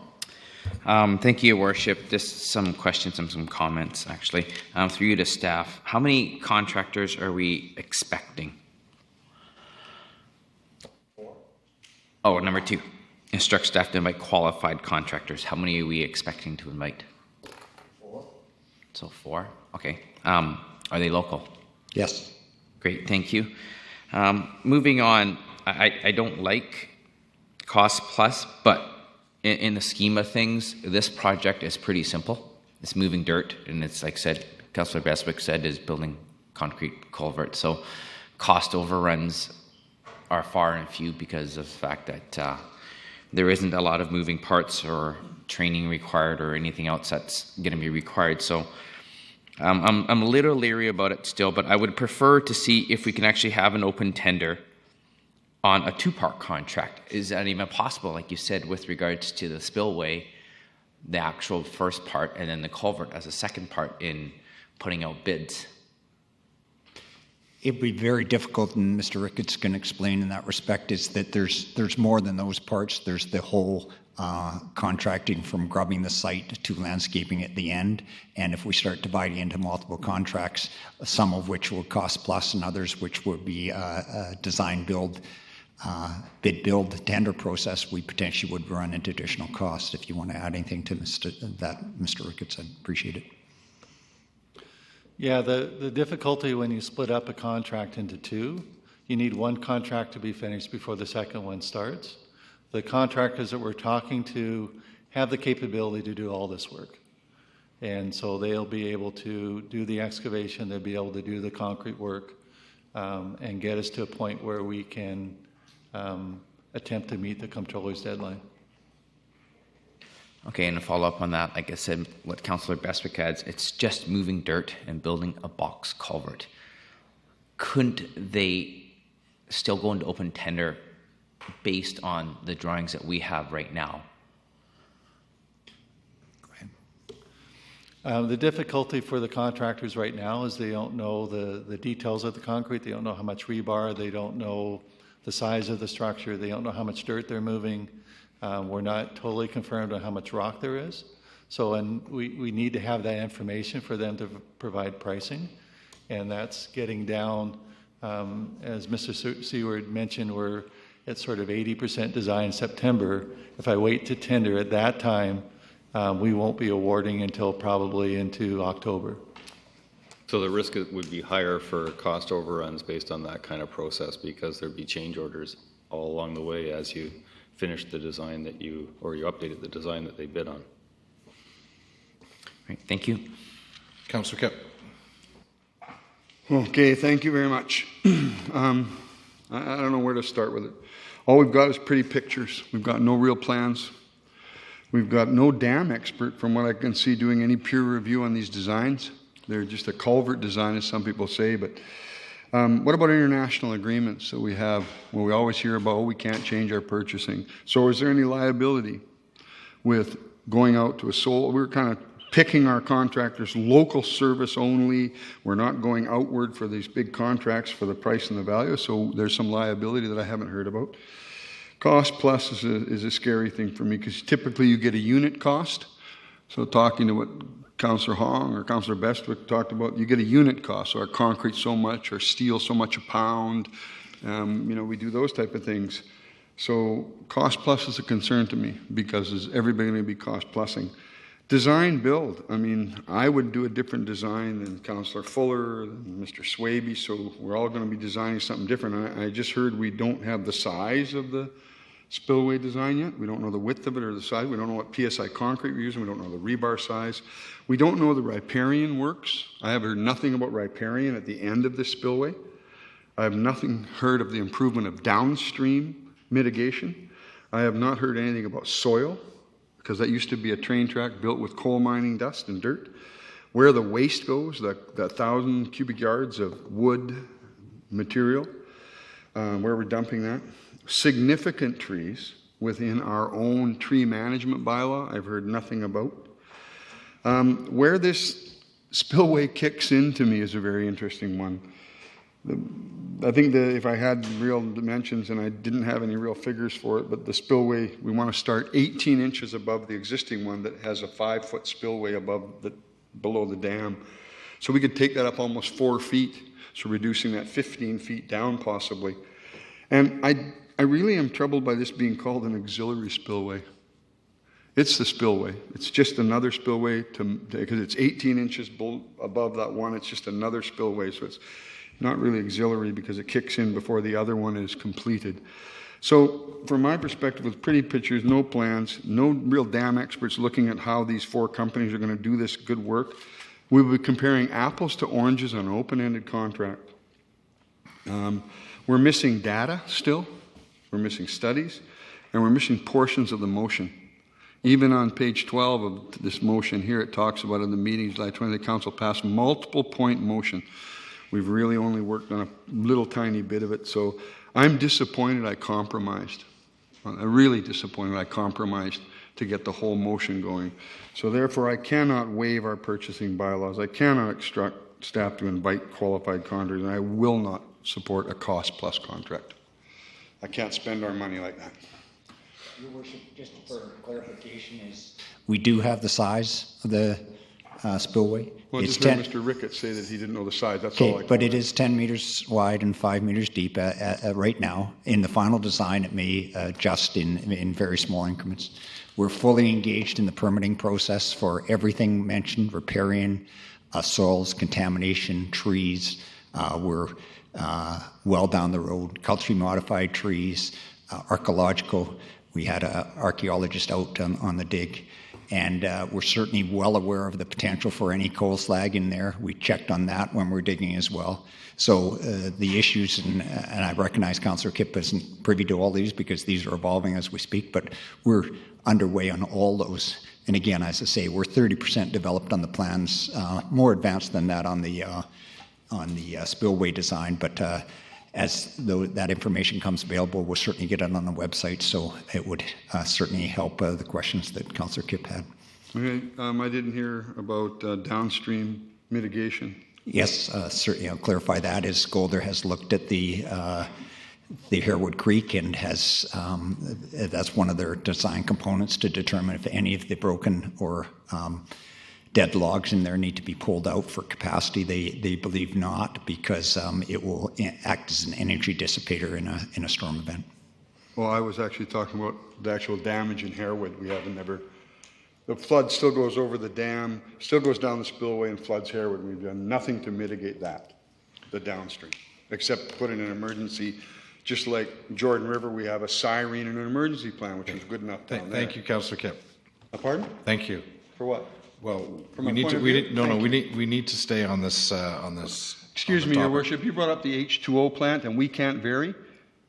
Thank you, Your Worship. Just some questions and some comments, actually. Through you to staff, how many contractors are we expecting? 4. Oh, number 2. Instruct staff to invite qualified contractors. How many are we expecting to invite? 4. So 4. Okay. Are they local? Yes. Great. Thank you. Moving on, I don't like cost plus, but in the scheme of things, this project is pretty simple. It's moving dirt, and it's like Councillor Beswick said, is building concrete culverts. So cost overruns are far and few because of the fact that there isn't a lot of moving parts or training required or anything else that's going to be required. So I'm a little leery about it still, but I would prefer to see if we can actually have an open tender on a 2-part contract. Is that even possible, like you said, with regards to the spillway, the actual first part, and then the culvert as a second part in putting out bids? It'd be very difficult, and Mr. Ricketts can explain in that respect, is that there's more than those parts. There's the whole contracting from grubbing the site to landscaping at the end. And if we start dividing into multiple contracts, some of which will cost plus and others which will be design build, bid build tender process, we potentially would run into additional costs. If you want to add anything to Mr. Ricketts, I'd appreciate it. Yeah, the difficulty when you split up a contract into 2, you need one contract to be finished before the second one starts. The contractors that we're talking to have the capability to do all this work. And so they'll be able to do the excavation, they'll be able to do the concrete work, and get us to a point where we can attempt to meet the comptroller's deadline. Okay, and to follow up on that, like I said, what Councillor Bestwick adds, it's just moving dirt and building a box culvert. Couldn't they still go into open tender based on the drawings that we have right now? The difficulty for the contractors right now is they don't know the details of the concrete. They don't know how much rebar. They don't know the size of the structure. They don't know how much dirt they're moving. We're not totally confirmed on how much rock there is. So, and we need to have that information for them to provide pricing. And that's getting down, as Mr. Seward mentioned, we're at sort of 80% design in September. If I wait to tender at that time, we won't be awarding until probably into October. So the risk would be higher for cost overruns based on that kind of process, because there'd be change orders all along the way as you finish the design that you updated the design that they bid on. Right, thank you. Councillor Kipp. Okay, thank you very much. I don't know where to start with it. All we've got is pretty pictures. We've got no real plans. We've got no dam expert, from what I can see, doing any peer review on these designs. They're just a culvert design, as some people say. But what about international agreements that we have? Well, we always hear about, oh, we can't change our purchasing. So is there any liability with going out to a sole? We're kind of picking our contractors, local service only. We're not going outward for these big contracts for the price and the value. So there's some liability that I haven't heard about. Cost plus is a scary thing for me, because typically you get a unit cost. So talking to what Councillor Hong or Councillor Bestwick talked about, you get a unit cost. So our concrete so much, our steel so much a pound. We do those type of things. So cost plus is a concern to me, because is everybody going to be cost plussing? Design build. I mean, I would do a different design than Councillor Fuller, than Mr. Swaby, so we're all going to be designing something different. I just heard we don't have the size of the spillway design yet. We don't know the width of it or the size. We don't know what PSI concrete we're using. We don't know the rebar size. We don't know the riparian works. I have heard nothing about riparian at the end of the spillway. I have nothing heard of the improvement of downstream mitigation. I have not heard anything about soil, because that used to be a train track built with coal mining dust and dirt. Where the waste goes, that 1,000 cubic yards of wood material, where we're dumping that. Significant trees within our own tree management bylaw, I've heard nothing about. Where this spillway kicks into me is a very interesting one. I think that if I had real dimensions, and I didn't have any real figures for it, but the spillway, we want to start 18 inches above the existing one that has a 5-foot spillway below the dam. So we could take that up almost 4 feet, so reducing that 15 feet down possibly. And I really am troubled by this being called an auxiliary spillway. It's the spillway. It's just another spillway, because it's 18 inches above that one. It's just another spillway, so it's not really auxiliary because it kicks in before the other one is completed. So from my perspective, with pretty pictures, no plans, no real dam experts looking at how these 4 companies are going to do this good work, we'll be comparing apples to oranges on an open-ended contract. We're missing data still. We're missing studies, and we're missing portions of the motion. Even on page 12 of this motion here, it talks about in the meetings, July 20, the council passed multiple point motion. We've really only worked on a little tiny bit of it, so I'm disappointed I compromised. I'm really disappointed I compromised to get the whole motion going. So therefore, I cannot waive our purchasing bylaws. I cannot instruct staff to invite qualified contractors, and I will not support a cost-plus contract. I can't spend our money like that. Your Worship, just for clarification, we do have the size of the spillway. Well, just heard Mr. Ricketts say that he didn't know the size. That's all I but it is 10 meters wide and 5 meters deep right now. In the final design, it may adjust in very small increments. We're fully engaged in the permitting process for everything mentioned: riparian, soils, contamination, trees. We're well down the road. Culturally modified trees, archaeological. We had an archaeologist out on the dig, and we're certainly well aware of the potential for any coal slag in there. We checked on that when we're digging as well. So the issues, and I recognize Councillor Kipp isn't privy to all these because these are evolving as we speak, but we're underway on all those. And again, as I say, we're 30% developed on the plans, more advanced than that on the spillway design, but as that information comes available, we'll certainly get it on the website, so it would certainly help the questions that Councillor Kipp had. Okay, I didn't hear about downstream mitigation. Yes, certainly I'll clarify that, as Golder has looked at the Harewood Creek and has, that's one of their design components to determine if any of the broken or dead logs in there need to be pulled out for capacity. They believe not, because it will act as an energy dissipator in a storm event. Well, I was actually talking about the actual damage in Harewood. We haven't never. The flood still goes over the dam, still goes down the spillway and floods Harewood. We've done nothing to mitigate that, the downstream, except put in an emergency. Just like Jordan River, we have a siren and an emergency plan, which is good enough down there. Thank you, Councillor Kipp. Pardon? Thank you. For what? Well, From we my need point to. of We view? need, no, no. Thank We you. need to stay on this. On this. Excuse on me, the Your topic. Worship. You brought up the H2O plant, and we can't vary.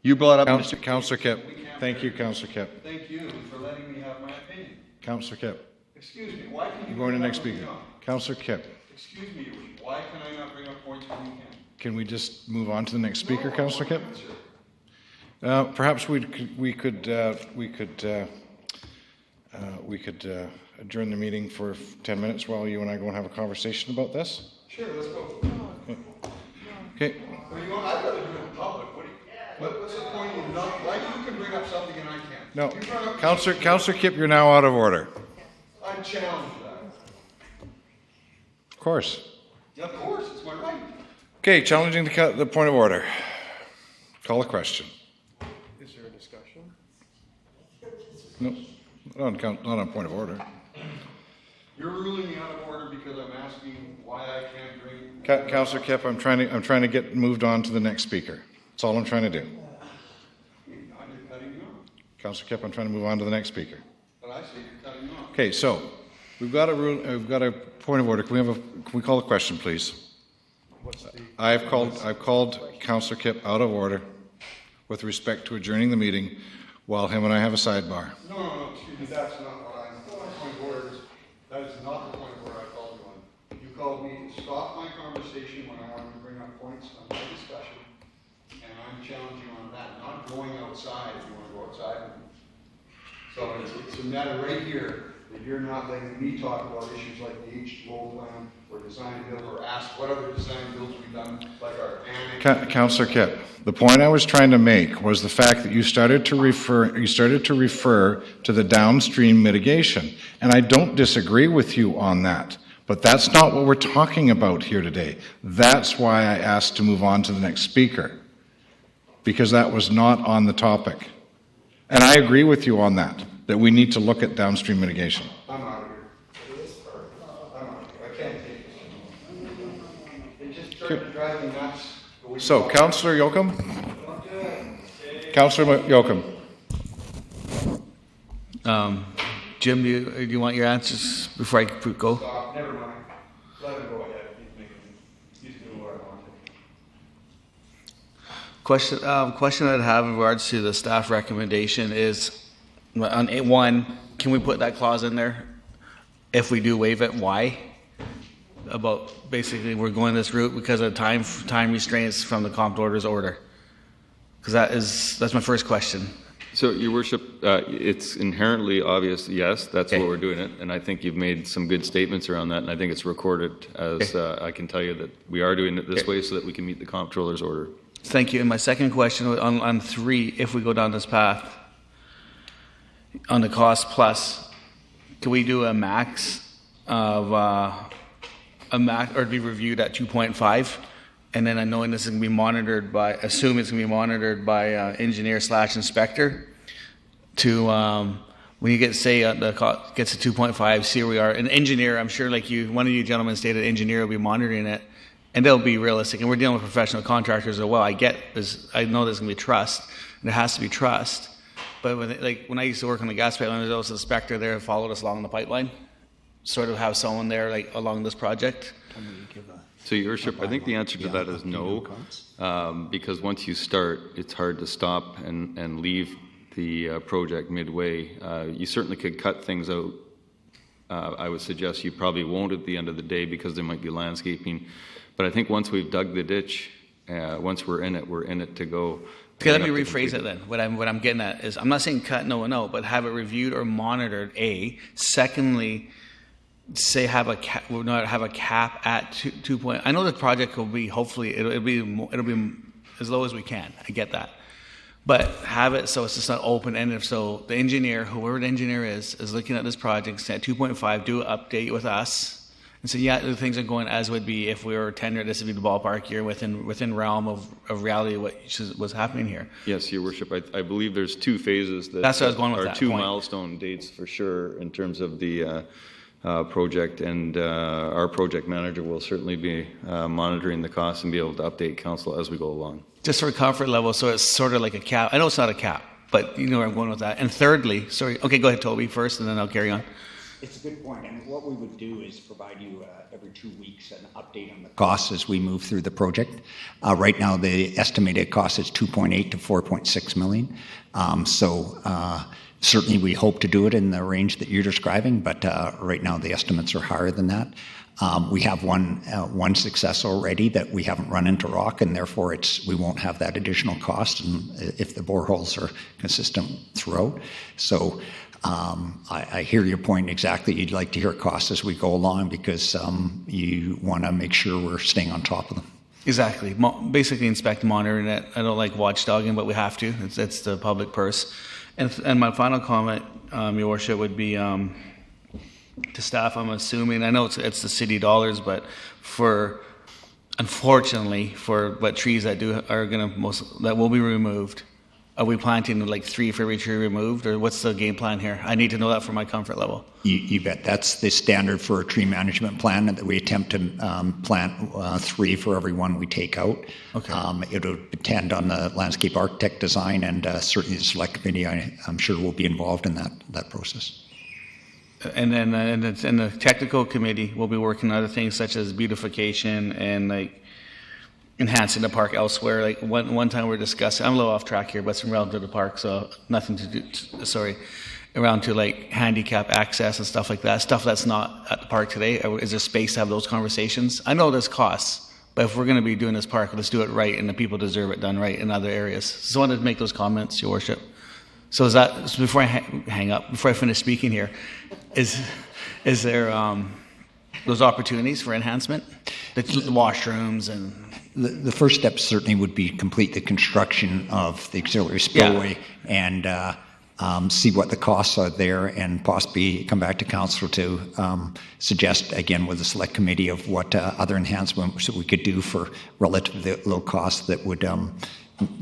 You brought up Councillor Kipp. Thank you, Councillor Kipp. Thank you for letting me have my opinion. Councillor Kipp. Excuse me. Why can you? You're going to bring next up what speaker. you know? Councillor Kipp. Excuse me, Your Worship. Why can I not bring up points when you can? Can we just move on to the next speaker, Councillor Kipp? Sir. Perhaps we could adjourn the meeting for 10 minutes while you and I go and have a conversation about this. Sure, let's go. Okay. Well, you know, I'd rather do it in public. What's the point of not? Why you can bring up something and I can't? No, You brought up- Councillor Kipp, you're now out of order. I challenge that. Of course. Yeah, of course, it's my right. Okay, challenging the point of order. Call a question. Is there a discussion? No, not on point of order. You're ruling me out of order because I'm asking why I can't bring. Councillor Kipp, I'm trying to get moved on to the next speaker. That's all I'm trying to do. I'm just cutting you off. Councillor Kipp, I'm trying to move on to the next speaker. But I say you're cutting me off. Okay, so we've got a point of order. Can we call a question, please? I've called Councillor Kipp out of order with respect to adjourning the meeting while him and I have a sidebar. No, excuse me, that's not what I'm, point of order is, that is not the point of order I called you on. You called me to stop my conversation when I wanted to bring up points on my discussion, and I'm challenging you on that, not going outside if you want to go outside with me. So it's a matter right here that you're not letting me talk about issues like the H2O plan or design build or ask what other design builds we've done, like our annex. Councillor Kipp, the point I was trying to make was the fact that you started to refer to the downstream mitigation, and I don't disagree with you on that. But that's not what we're talking about here today. That's why I asked to move on to the next speaker, because that was not on the topic. And I agree with you on that we need to look at downstream mitigation. I'm out of here. I'm out of here. I can't take this. It just started to drive me nuts. So, Councillor Yoakum? Councillor Yoakum. Jim, do you want your answers before I go? Stop. Never mind. Let him go ahead. He's doing what I wanted. Question I'd have in regards to the staff recommendation is, on one, can we put that clause in there? If we do waive it, why? About basically we're going this route because of time restraints from the comptroller's order. Because that's my first question. So, Your Worship, it's inherently obvious, yes, that's what we're doing it, and I think you've made some good statements around that, and I think it's recorded as I can tell you that we are doing it this way so that we can meet the comptroller's order. Thank you. And my second question on 3, if we go down this path, on the cost plus, can we do a max of or be reviewed at 2.5? And then I know this is going to be monitored by, assume it's going to be monitored by engineer/inspector to, when you get, say, the cost gets to 2.5, see where we are. An engineer, I'm sure like you, one of you gentlemen stated, engineer will be monitoring it, and they'll be realistic. And we're dealing with professional contractors as well. I know there's going to be trust, and there has to be trust. But when I used to work on the gas pipeline, there was an inspector there who followed us along the pipeline. Sort of have someone there like along this project. So, Your Worship, I think the answer to that is no, because once you start, it's hard to stop and leave the project midway. You certainly could cut things out. I would suggest you probably won't at the end of the day because there might be landscaping. But I think once we've dug the ditch, once we're in it to go. Okay, let me rephrase it then. What I'm getting at is, I'm not saying cut no one out, but have it reviewed or monitored. A. Secondly, say have a cap at 2 point. I know the project will be, hopefully it'll be as low as we can. I get that, but have it so it's just not open ended. So the engineer, whoever the engineer is looking at this project, say at 2.5, do an update with us. And so, yeah, the things are going as would be if we were tender. This would be the ballpark. You're within realm of reality of what was happening here. Yes, Your Worship. I believe there's 2 phases that That's what I was going with are that 2 point. milestone dates for sure in terms of the project, and our project manager will certainly be monitoring the costs and be able to update council as we go along. Just for comfort level, so it's sort of like a cap. I know it's not a cap, but you know where I'm going with that. And thirdly, sorry, okay, go ahead, Toby, first, and then I'll carry on. It's a good point, and what we would do is provide you every 2 weeks an update on the costs as we move through the project. Right now, the estimated cost is 2.8 to 4.6 million. Certainly we hope to do it in the range that you're describing, but right now the estimates are higher than that. We have one success already that we haven't run into rock, and therefore we won't have that additional cost, and if the boreholes are consistent throughout. So I hear your point exactly. You'd like to hear costs as we go along because you want to make sure we're staying on top of them. Exactly. Basically inspect, monitoring it. I don't like watchdogging, but we have to. It's the public purse. And my final comment, Your Worship, would be to staff. I'm assuming, I know it's the city dollars, but unfortunately for trees that will be removed, are we planting like 3 for every tree removed, or what's the game plan here? I need to know that for my comfort level. You bet. That's the standard for a tree management plan, that we attempt to plant 3 for every one we take out. Okay. It'll depend on the landscape architect design, and certainly the select committee, I'm sure, will be involved in that process. And then and the technical committee will be working on other things such as beautification and like enhancing the park elsewhere. Like one time we're discussing, I'm a little off track here, but it's around to the park, so nothing to do, around to like handicap access and stuff like that, stuff that's not at the park today. Is there space to have those conversations? I know there's costs, but if we're going to be doing this park, let's do it right, and the people deserve it done right in other areas. So I wanted to make those comments, Your Worship. So before I hang up, before I finish speaking here, is there those opportunities for enhancement? The washrooms and... The first step certainly would be complete the construction of the auxiliary spillway and see what the costs are there, and possibly come back to council to suggest again with the select committee of what other enhancements we could do for relatively low cost that would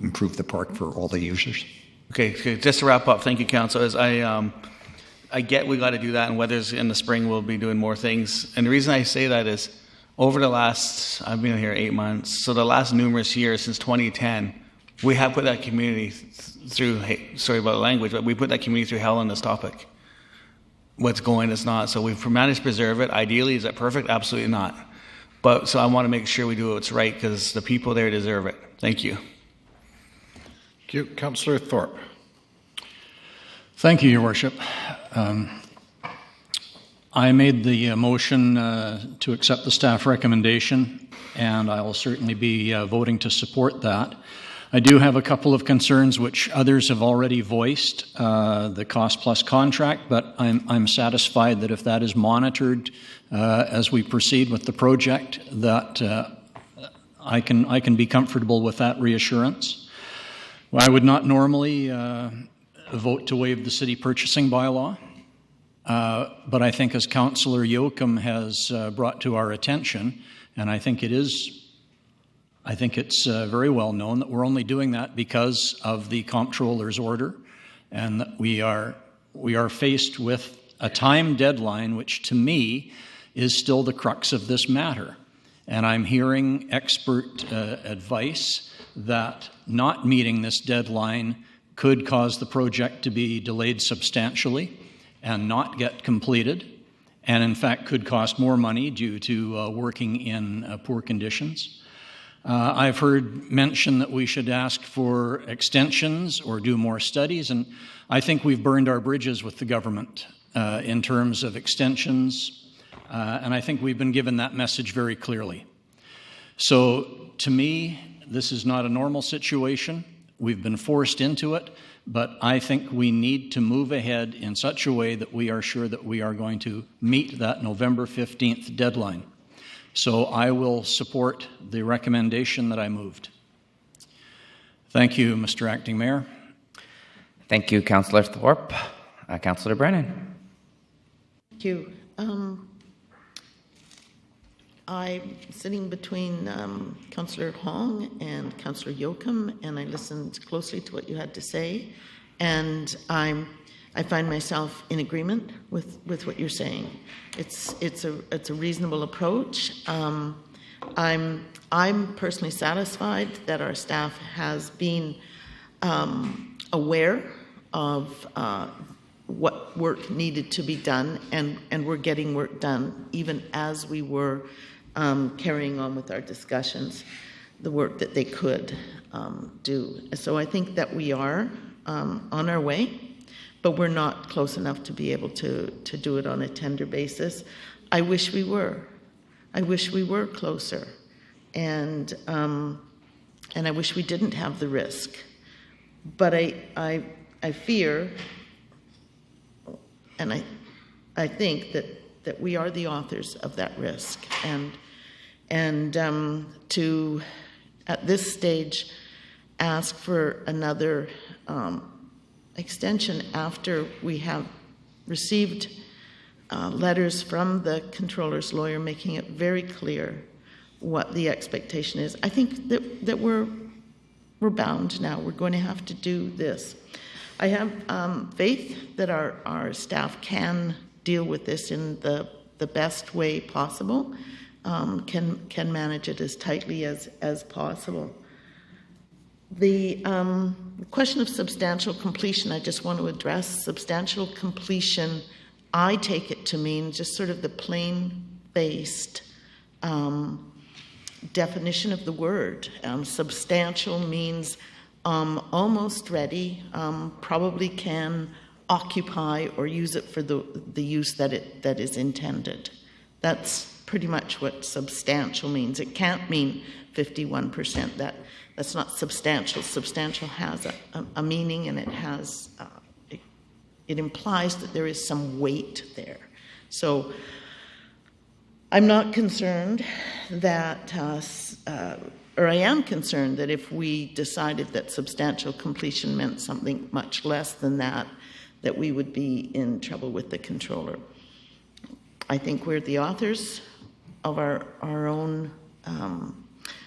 improve the park for all the users. Okay, just to wrap up, thank you, council. As I get we got to do that, and whether it's in the spring we'll be doing more things. And the reason I say that is, over the last, I've been here 8 months, so the last numerous years since 2010, we have put that community through, sorry about the language, but we put that community through hell on this topic. What's going is not. So we've managed to preserve it. Ideally, is that perfect? Absolutely not. But so I want to make sure we do what's right because the people there deserve it. Thank you. Thank you. Councillor Thorpe. Thank you, Your Worship. I made the motion to accept the staff recommendation, and I will certainly be voting to support that. I do have a couple of concerns which others have already voiced, the cost plus contract, but I'm satisfied that if that is monitored as we proceed with the project, that I can be comfortable with that reassurance. I would not normally vote to waive the city purchasing bylaw. But I think as Councillor Yoakum has brought to our attention, and I think it's very well known that we're only doing that because of the comptroller's order, and that we are faced with a time deadline, which to me is still the crux of this matter. And I'm hearing expert advice that not meeting this deadline could cause the project to be delayed substantially and not get completed, and in fact could cost more money due to working in poor conditions. I've heard mention that we should ask for extensions or do more studies, and I think we've burned our bridges with the government in terms of extensions, and I think we've been given that message very clearly. So to me, this is not a normal situation. We've been forced into it, but I think we need to move ahead in such a way that we are sure that we are going to meet that November 15th deadline. So I will support the recommendation that I moved. Thank you, Mr. Acting Mayor. Thank you, Councillor Thorpe. Councillor Brennan. Thank you. I'm sitting between Councillor Hong and Councillor Yoakum, and I listened closely to what you had to say, and I find myself in agreement with what you're saying. It's a reasonable approach. I'm personally satisfied that our staff has been aware of what work needed to be done, and we're getting work done even as we were carrying on with our discussions, the work that they could do. So I think that we are on our way, but we're not close enough to be able to do it on a tender basis. I wish we were. I wish we were closer, and I wish we didn't have the risk. But I fear, and I think that we are the authors of that risk, and to at this stage ask for another extension after we have received letters from the controller's lawyer making it very clear what the expectation is. I think that we're bound now. We're going to have to do this. I have faith that our staff can deal with this in the best way possible, can manage it as tightly as possible. The question of substantial completion, I just want to address. Substantial completion, I take it to mean just sort of the plain-based definition of the word. Substantial means almost ready, probably can occupy or use it for the use that is intended. That's pretty much what substantial means. It can't mean 51%. That's not substantial. Substantial has a meaning, and it has it implies that there is some weight there. So I'm not concerned that, or I am concerned that if we decided that substantial completion meant something much less than that we would be in trouble with the controller. I think we're the authors of our own, I'm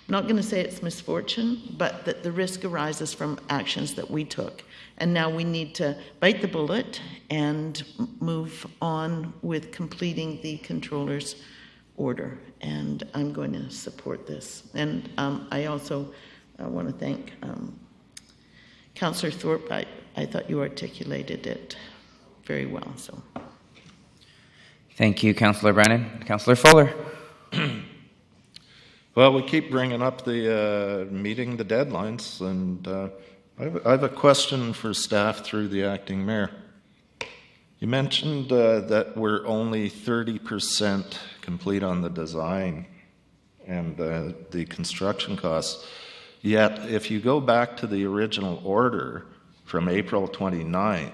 not going to say it's misfortune, but that the risk arises from actions that we took. And now we need to bite the bullet and move on with completing the controller's order. And I'm going to support this. And I also want to thank Councillor Thorpe. I thought you articulated it very well. So, thank you, Councillor Brennan. Councillor Fuller. Well, we keep bringing up the meeting the deadlines, and I have a question for staff through the acting mayor. You mentioned that we're only 30% complete on the design and the construction costs. Yet, if you go back to the original order from April 29th,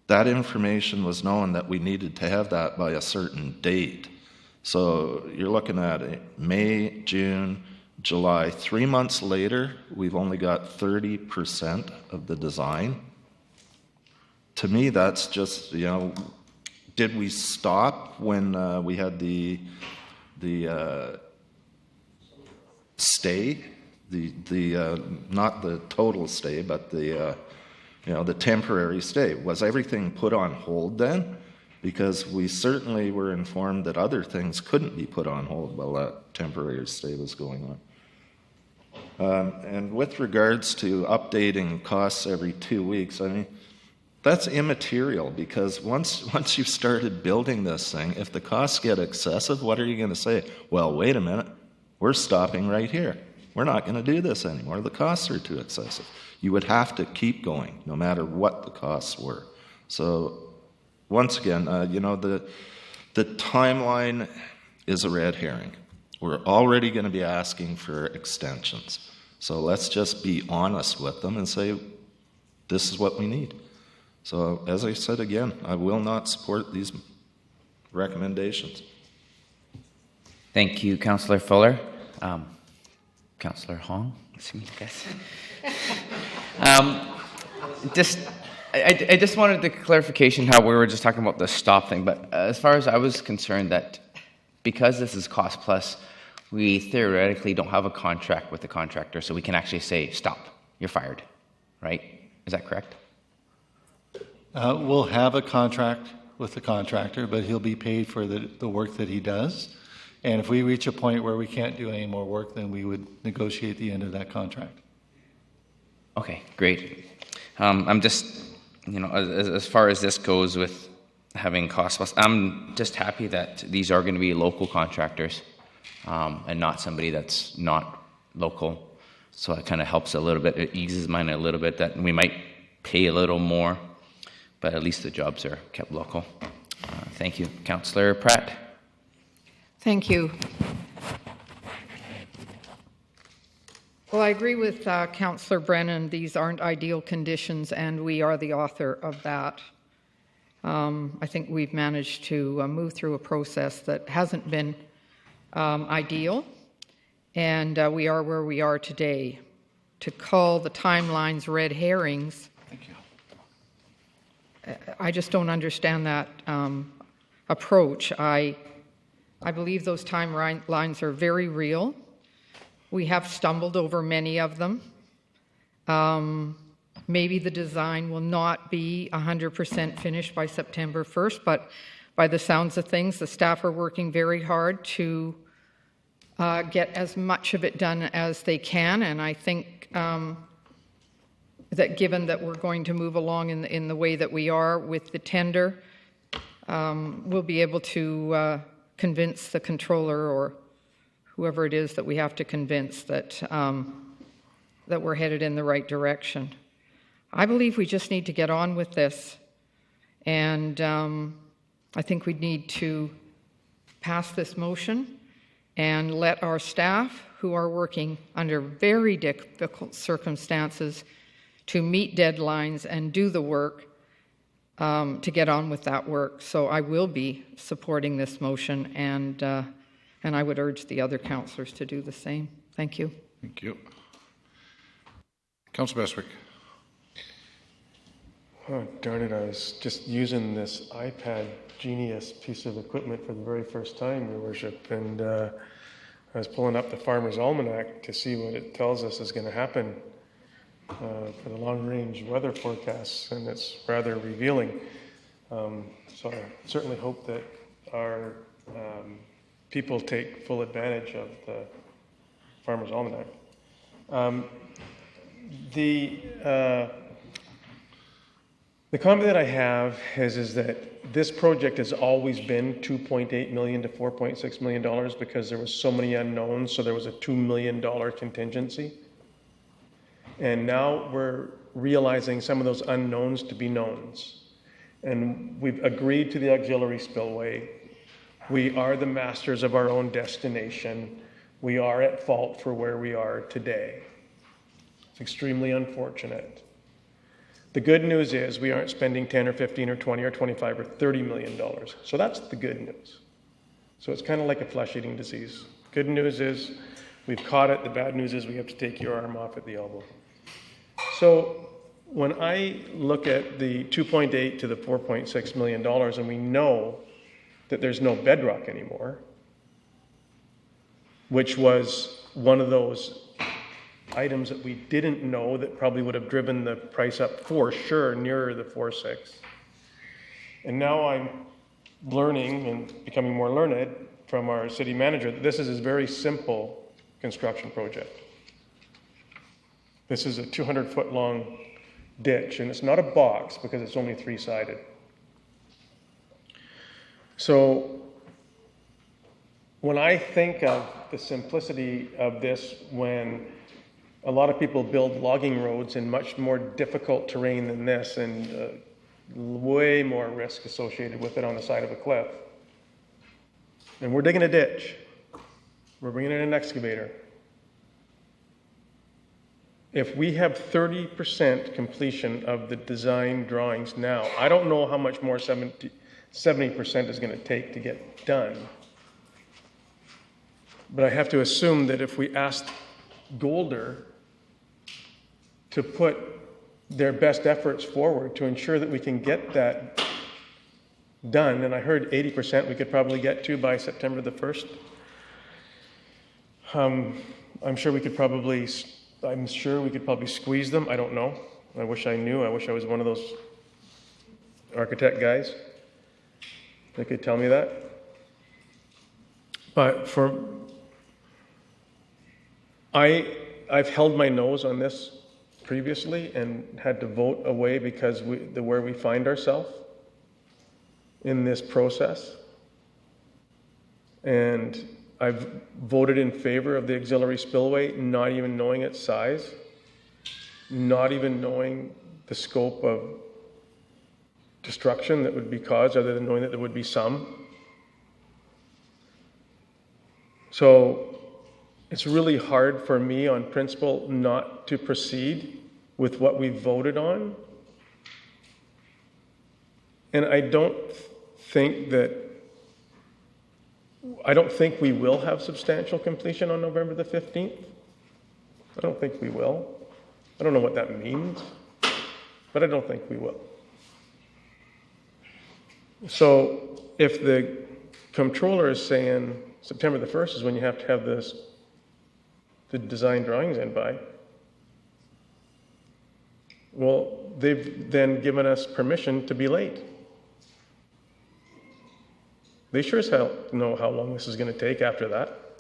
that information was known that we needed to have that by a certain date. So you're looking at May, June, July. 3 months later, we've only got 30% of the design. To me, that's just, did we stop when we had the stay, the not the total stay, but the temporary stay? Was everything put on hold then? Because we certainly were informed that other things couldn't be put on hold while that temporary stay was going And with regards to updating costs every 2 weeks, I mean, that's immaterial, because once you've started building this thing, if the costs get excessive, what are you going to say? Well, wait a minute, we're stopping right here. We're not going to do this anymore. The costs are too excessive. You would have to keep going, no matter what the costs were. So, once again, the timeline is a red herring. We're already going to be asking for extensions. So let's just be honest with them and say, this is what we need. So, as I said again, I will not support these recommendations. Thank you, Councillor Fuller. Councillor Hong, it's me, I guess. I just wanted the clarification how we were just talking about the stop thing, but as far as I was concerned, that because this is cost plus, we theoretically don't have a contract with the contractor, so we can actually say, stop, you're fired, right? Is that correct? We'll have a contract with the contractor, but he'll be paid for the work that he does. And if we reach a point where we can't do any more work, then we would negotiate the end of that contract. Okay, great. I'm just, as far as this goes with having cost plus, I'm just happy that these are going to be local contractors and not somebody that's not local. So it kind of helps a little bit. It eases mine a little bit that we might pay a little more, but at least the jobs are kept local. Thank you. Councillor Pratt. Thank you. Well, I agree with Councillor Brennan. These aren't ideal conditions, and we are the author of that. I think we've managed to move through a process that hasn't been ideal, and we are where we are today. To call the timelines red herrings, I just don't understand that approach. I believe those timelines are very real. We have stumbled over many of them. Maybe the design will not be 100% finished by September 1st, but by the sounds of things, the staff are working very hard to get as much of it done as they can, and I think that given that we're going to move along in the way that we are with the tender, we'll be able to convince the controller or whoever it is that we have to convince that that we're headed in the right direction. I believe we just need to get on with this, and I think we need to pass this motion and let our staff, who are working under very difficult circumstances, to meet deadlines and do the work, to get on with that work. So I will be supporting this motion, and I would urge the other councillors to do the same. Thank you. Thank you. Councillor Bestwick. Oh, darn it, I was just using this iPad Genius piece of equipment for the very first time, Your Worship, and I was pulling up the Farmer's Almanac to see what it tells us is going to happen for the long-range weather forecasts, and it's rather revealing. So I certainly hope that our people take full advantage of the Farmer's Almanac. The comment that I have is that this project has always been $2.8 million to $4.6 million because there was so many unknowns, so there was a $2 million contingency. And now we're realizing some of those unknowns to be knowns. And we've agreed to the auxiliary spillway. We are the masters of our own destination. We are at fault for where we are today. It's extremely unfortunate. The good news is we aren't spending 10 or 15 or 20 or 25 or $30 million. So that's the good news. So it's kind of like a flesh-eating disease. Good news is we've caught it. The bad news is we have to take your arm off at the elbow. So when I look at the 2.8 to the $4.6 million, and we know that there's no bedrock anymore, which was one of those items that we didn't know that probably would have driven the price up for sure nearer the 4.6. And now I'm learning and becoming more learned from our city manager that this is a very simple construction project. This is a 200-foot long ditch, and it's not a box because it's only 3-sided. So when I think of the simplicity of this, when a lot of people build logging roads in much more difficult terrain than this, and way more risk associated with it on the side of a cliff, and we're digging a ditch, we're bringing in an excavator. If we have 30% completion of the design drawings now, I don't know how much more 70% is going to take to get done. But I have to assume that if we asked Golder to put their best efforts forward to ensure that we can get that done, and I heard 80% we could probably get to by September the 1st. I'm sure we could probably squeeze them. I don't know. I wish I knew. I wish I was one of those architect guys that could tell me that. But I've held my nose on this previously and had to vote away because where we find ourselves in this process. And I've voted in favor of the auxiliary spillway, not even knowing its size, not even knowing the scope of destruction that would be caused, other than knowing that there would be some. So it's really hard for me on principle not to proceed with what we voted on. And I don't think we will have substantial completion on November the 15th. I don't think we will. I don't know what that means, but I don't think we will. So if the comptroller is saying September the 1st is when you have to have the design drawings in by, well, they've then given us permission to be late. They sure as hell know how long this is going to take after that.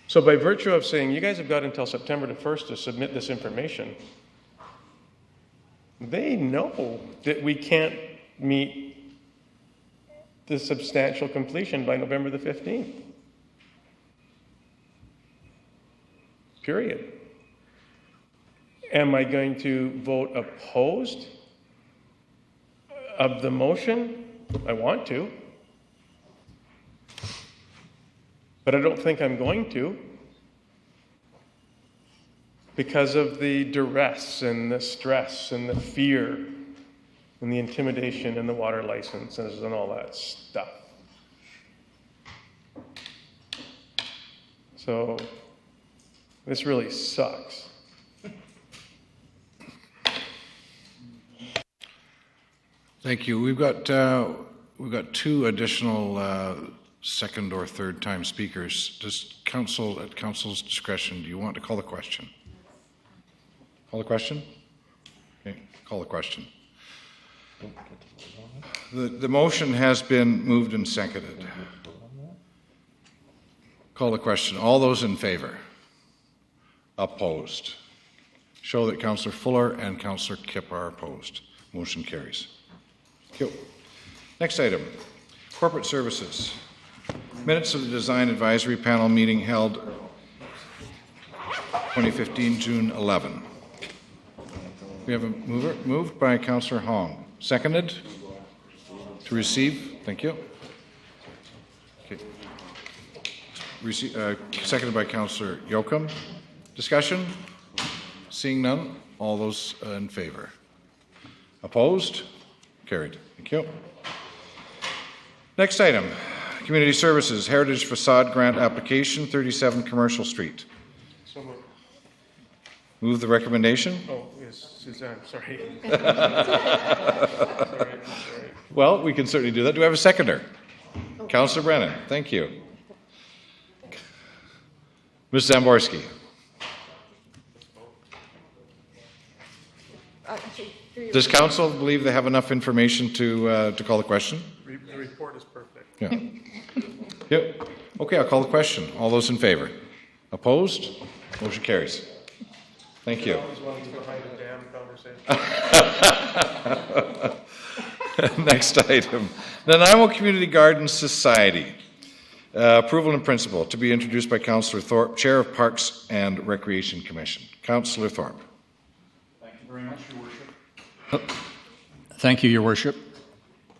So by virtue of saying you guys have got until September the 1st to submit this information, they know that we can't meet the substantial completion by November the 15th. Period. Am I going to vote opposed of the motion? I want to. But I don't think I'm going to, because of the duress and the stress and the fear and the intimidation and the water licenses and all that stuff. So this really sucks. Thank you. We've got two additional second or third time speakers. Does council, at council's discretion, do you want to call the question? Call the question? Okay, call the question. The motion has been moved and seconded. Call the question. All those in favor? Opposed? Show that Councillor Fuller and Councillor Kipp are opposed. Motion carries. Thank you. Next item, corporate services. Minutes of the Design Advisory Panel meeting held 2015, June 11. We have a mover, moved by Councillor Hong. Seconded? To receive? Thank you. Okay. Seconded by Councillor Yoakum. Discussion? Seeing none, all those in favor? Opposed? Carried. Thank you. Next item, Community Services, Heritage Facade Grant Application, 37 Commercial Street. So moved. Move the recommendation? Oh, yes, Suzanne, sorry. sorry. Well, we can certainly do that. Do we have a seconder? Councillor Brennan, thank you. Ms. Zamborski. Does council believe they have enough information to call the question? The report is perfect. Yeah. Yep. Okay, I'll call the question. All those in favor? Opposed? Motion carries. Thank you. Next item, Nanaimo Community Garden Society. Approval in principle to be introduced by Councillor Thorpe, Chair of Parks and Recreation Commission. Councillor Thorpe. Thank you very much, Your Worship. Thank you, Your Worship.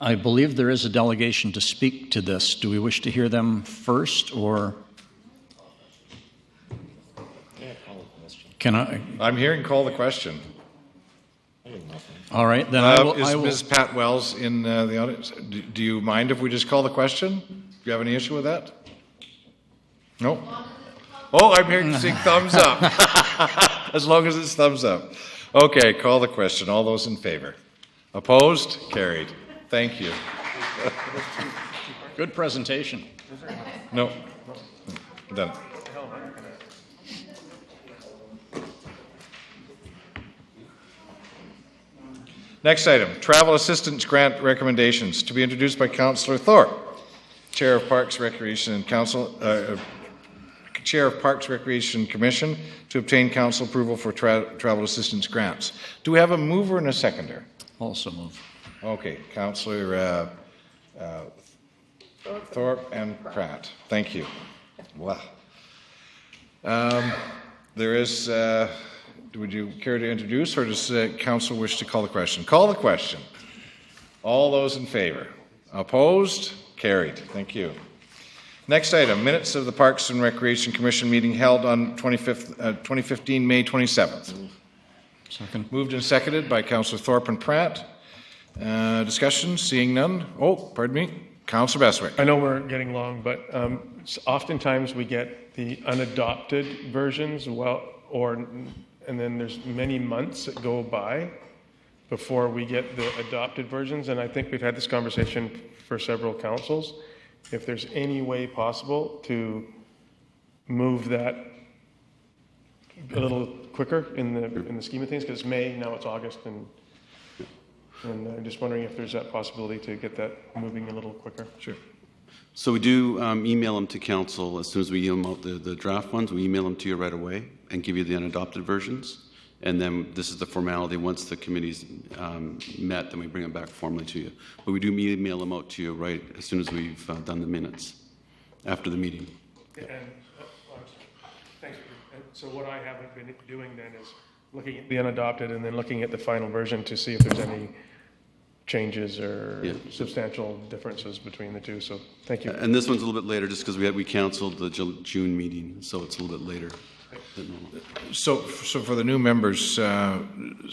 I believe there is a delegation to speak to this. Do we wish to hear them first, or can I? I'm hearing call the question. All right, then I will. Is Ms. Pat Wells in the audience? Do you mind if we just call the question? Do you have any issue with that? No? Oh, I'm hearing thumbs up. As long as it's thumbs up. Okay, call the question. All those in favor? Opposed? Carried. Thank you. Good presentation. No. Done. Next item, travel assistance grant recommendations to be introduced by Councillor Thorpe, Chair of Parks, Recreation and Chair of Parks, Recreation Commission, to obtain council approval for travel assistance grants. Do we have a mover and a seconder? Also move. Okay, Councillor Thorpe and Pratt. Thank you. Wow. There is. Would you care to introduce, or does council wish to call the question? Call the question. All those in favor? Opposed? Carried. Thank you. Next item, minutes of the Parks and Recreation Commission meeting held on 2015, May 27th. Second. Moved and seconded by Councillor Thorpe and Pratt. Discussion, seeing none. Oh, pardon me. Councillor Bestwick. I know we're getting long, but oftentimes we get the unadopted versions, and then there's many months that go by before we get the adopted versions. And I think we've had this conversation for several councils. If there's any way possible to move that a little quicker in the scheme of things, because it's May, now it's August, and I'm just wondering if there's that possibility to get that moving a little quicker. Sure. So we do email them to council as soon as we email out the draft ones. We email them to you right away and give you the unadopted versions. And then this is the formality. Once the committee's met, then we bring them back formally to you. But we do email them out to you right as soon as we've done the minutes after the meeting. Thanks. And so what I haven't been doing then is looking at the unadopted and then looking at the final version to see if there's any changes or substantial differences between the two. So thank you. And this one's a little bit later just because we canceled the June meeting, so it's a little bit later than normal. So for the new members, so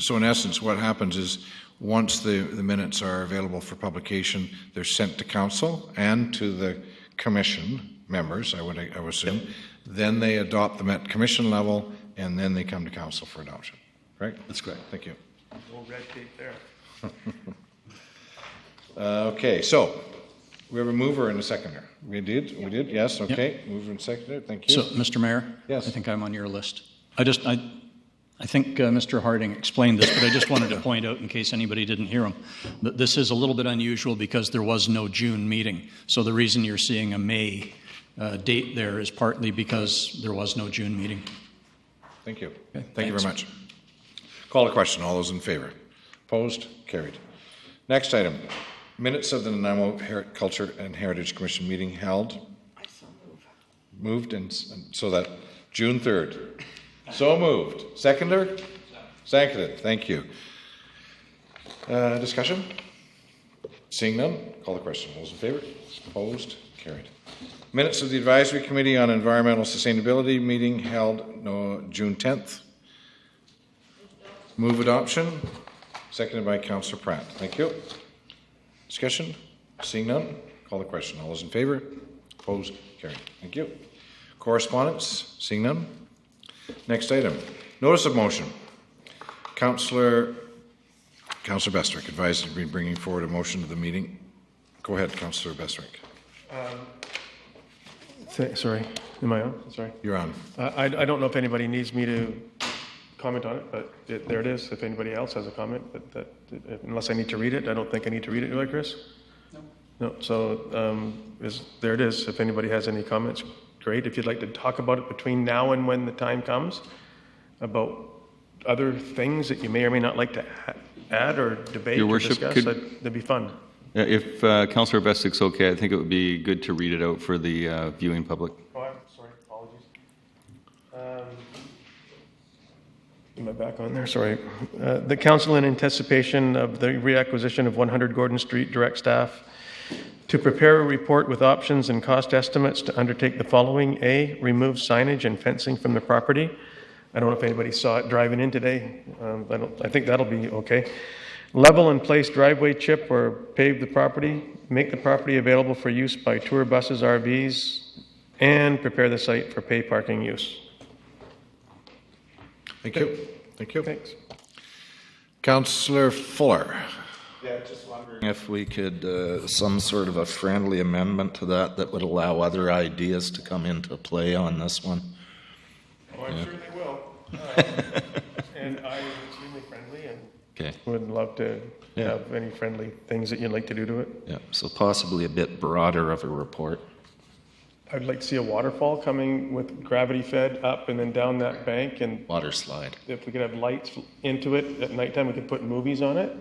in essence what happens is once the minutes are available for publication, they're sent to council and to the commission members, I would assume. Yep. Then they adopt them at commission level, and then they come to council for adoption. Right? That's correct. Thank you. No red tape there. Okay, so we have a mover and a seconder. We did, yes, okay. Yep. Mover and seconder, thank you. So, Mr. Mayor? Yes. I think I'm on your list. I think Mr. Harding explained this, but I just wanted to point out, in case anybody didn't hear him, that this is a little bit unusual because there was no June meeting. So the reason you're seeing a May date there is partly because there was no June meeting. Thank you. Okay, Thank you very much. Call the question. All those in favor? Opposed? Carried. Next item. Minutes of the Nanaimo Culture and Heritage Commission meeting held. Moved and so that June 3rd. So moved. Seconder? Seconded. Thank you. Discussion? Seeing none, call the question. Those in favor? Opposed? Carried. Minutes of the Advisory Committee on Environmental Sustainability meeting held June 10th. Move adoption. Seconded by Councillor Pratt. Thank you. Discussion? Seeing none, call the question. All those in favor? Opposed? Carried. Thank you. Correspondence? Seeing none. Next item. Notice of motion. Councillor Bestwick advised to be bringing forward a motion to the meeting. Go ahead, Councillor Bestwick. Sorry, am I on? Sorry. You're on. I don't know if anybody needs me to comment on it, but there it is. If anybody else has a comment, but unless I need to read it, I don't think I need to read it. Do I, Chris? No. No. So there it is. If anybody has any comments, great. If you'd like to talk about it between now and when the time comes, about other things that you may or may not like to add or debate Your or Worship, discuss, that'd be fun. If Councillor Vestic's okay, I think it would be good to read it out for the viewing public. Oh, I'm sorry. Apologies. Am I back on there? Sorry. The council, in anticipation of the reacquisition of 100 Gordon Street, direct staff to prepare a report with options and cost estimates to undertake the following. A, remove signage and fencing from the property. I don't know if anybody saw it driving in today. I think that'll be okay. Level and place driveway chip or pave the property. Make the property available for use by tour buses, RVs, and prepare the site for pay parking use. Thank you. Thank you. Thanks. Councillor Fuller. Yeah, just wondering if we could, some sort of a friendly amendment to that would allow other ideas to come into play on this one. Oh, I'm sure they will. And I am extremely friendly and would love to have any friendly things that you'd like to do to it. Yeah, so possibly a bit broader of a report. I'd like to see a waterfall coming with gravity fed up and then down that bank, and water slide. If we could have lights into it at nighttime, we could put movies on it.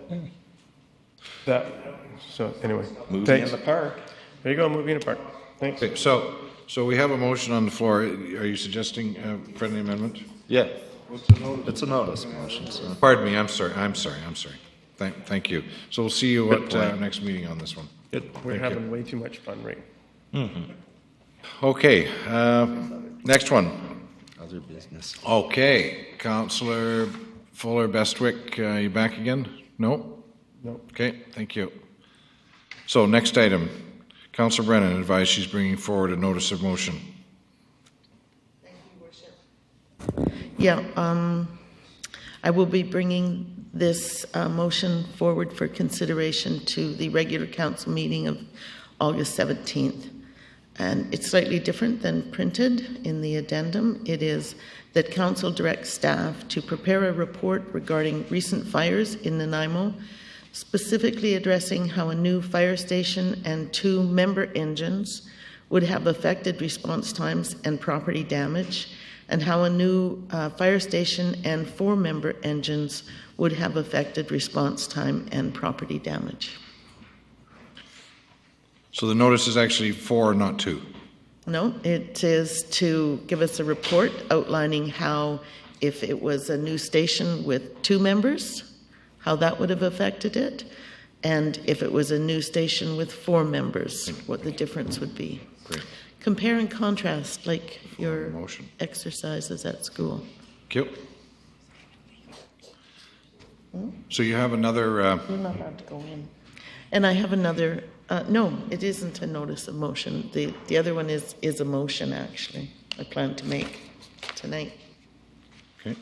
So anyway, movie thanks. in the park. There you go, movie in the park. Thanks. Okay, so we have a motion on the floor. Are you suggesting a friendly amendment? Yeah. It's a notice motion. So. Pardon me. I'm sorry. Thank you. So we'll see you at our next meeting on this one. We're having way too much fun, right? Mm-hmm. Okay. Next one. Other business. Okay. Councillor Fuller Bestwick, you back again? No? No. Okay. Thank you. So next item. Councillor Brennan advised she's bringing forward a notice of motion. Thank you, Worship. Yeah, I will be bringing this motion forward for consideration to the regular council meeting of August 17th. And it's slightly different than printed in the addendum. It is that council directs staff to prepare a report regarding recent fires in Nanaimo, specifically addressing how a new fire station and 2 member engines would have affected response times and property damage, and how a new fire station and 4 member engines would have affected response time and property damage. So the notice is actually 4, not 2. No, it is to give us a report outlining how, if it was a new station with 2 members, how that would have affected it, and if it was a new station with 4 members, what the difference would be. Great. Compare and contrast, like your exercises at school. Thank you. So you have another... You're not allowed to go in. And I have another... no, it isn't a notice of motion. The other one is a motion, actually, I plan to make tonight. Okay.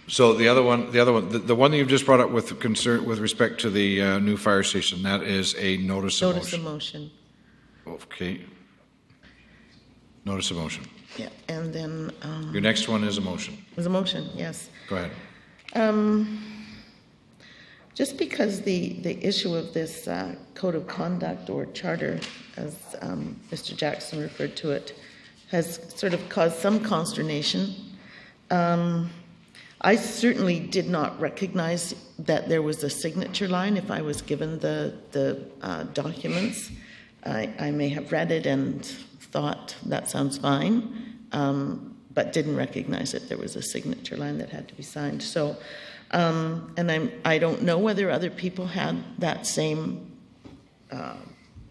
So the other one, the one that you've just brought up with concern with respect to the new fire station, that is a notice of motion. Notice of motion. Okay. Notice of motion. Yeah, and then... Your next one is a motion. Is a motion, yes. Go ahead. Just because the issue of this code of conduct or charter, as Mr. Jackson referred to it, has sort of caused some consternation. I certainly did not recognize that there was a signature line if I was given the documents. I may have read it and thought that sounds fine, but didn't recognize that there was a signature line that had to be signed. So, and I don't know whether other people had that same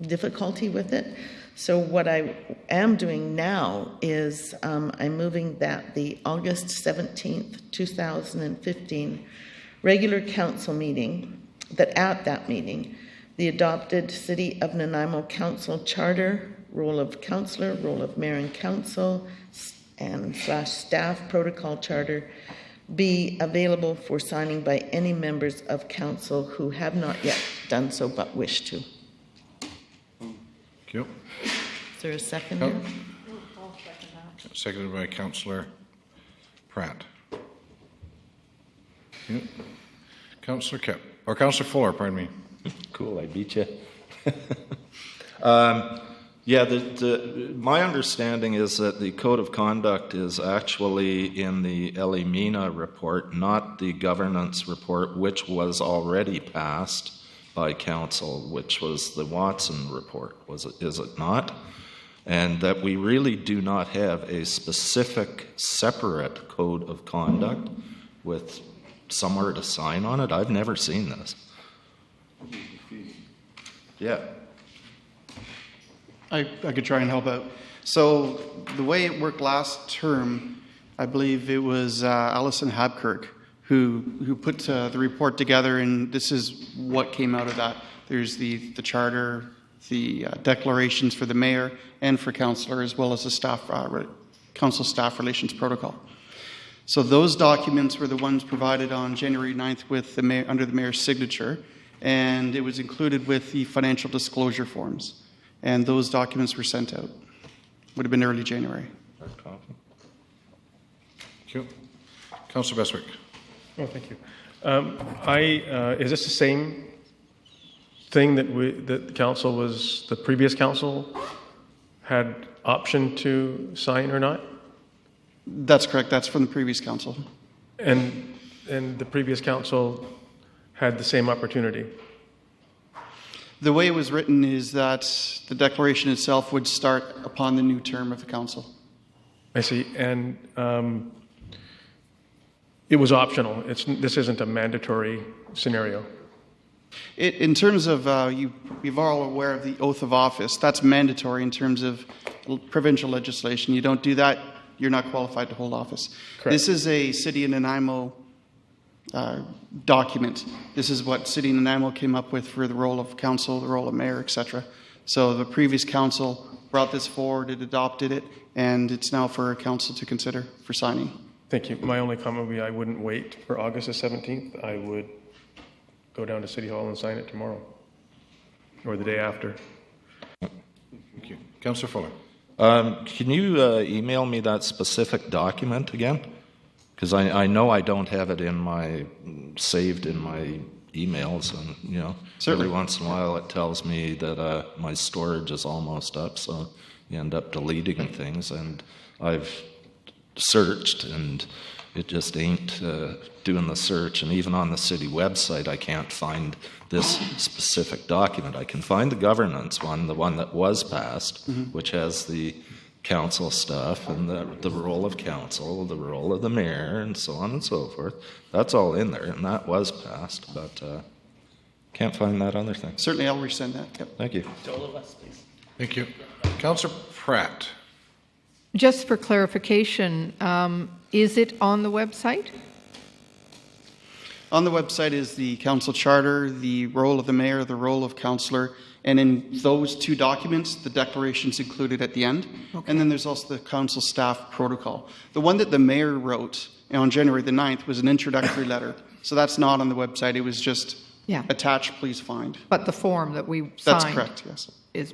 difficulty with it. So what I am doing now is I'm moving that the August 17th, 2015 regular council meeting, that at that meeting, the adopted City of Nanaimo Council Charter, role of councillor, role of mayor and council, and /staff protocol charter be available for signing by any members of council who have not yet done so but wish to. Thank you. Is there a second? Here? I'll second that. Seconded by Councillor Pratt. Yep. Councillor Kep, or Councillor Fuller, pardon me. Cool, I beat you. Yeah, my understanding is that the code of conduct is actually in the Elimina report, not the governance report, which was already passed by council, which was the Watson report, is it not? And that we really do not have a specific separate code of conduct with somewhere to sign on it. I've never seen this. Yeah. I could try and help out. So the way it worked last term, I believe it was Alison Habkirk who put the report together, and this is what came out of that. There's the charter, the declarations for the mayor and for councillor, as well as the council staff relations protocol. So those documents were the ones provided on January 9th with the mayor, under the mayor's signature, and it was included with the financial disclosure forms. And those documents were sent out. Would have been early January. Thank you. Councillor Bestwick. Oh, thank you. Is this the same thing that the previous council had option to sign or not? That's correct. That's from the previous council. And the previous council had the same opportunity? The way it was written is that the declaration itself would start upon the new term of the council. I see. And it was optional. This isn't a mandatory scenario. In terms of, you're all aware of the oath of office. That's mandatory in terms of provincial legislation. You don't do that, you're not qualified to hold office. Correct. This is a City of Nanaimo document. This is what City of Nanaimo came up with for the role of council, the role of mayor, etc. So the previous council brought this forward, it adopted it, and it's now for council to consider for signing. Thank you. My only comment would be I wouldn't wait for August the 17th. I would go down to City Hall and sign it tomorrow or the day after. Thank you. Councillor Fuller. Can you email me that specific document again? Because I know I don't have it saved in my emails, and Certainly. Every once in a while it tells me that my storage is almost up, so you end up deleting things. And I've searched, and it just ain't doing the search. And even on the city website, I can't find this specific document. I can find the governance one, the one that was passed, which has the council stuff and the role of council, the role of the mayor, and so on and so forth. That's all in there, and that was passed, but can't find that other thing. Certainly, I'll resend that. Yep. Thank you. To all of us, please. Thank you. Councillor Pratt. Just for clarification, is it on the website? On the website is the council charter, the role of the mayor, the role of councillor, and in those two documents, the declaration's included at the end. Okay. And then there's also the council staff protocol. The one that the mayor wrote on January the 9th was an introductory letter. So that's not on the website. It was just attached, please find. But the form that we signed. That's correct, yes. Is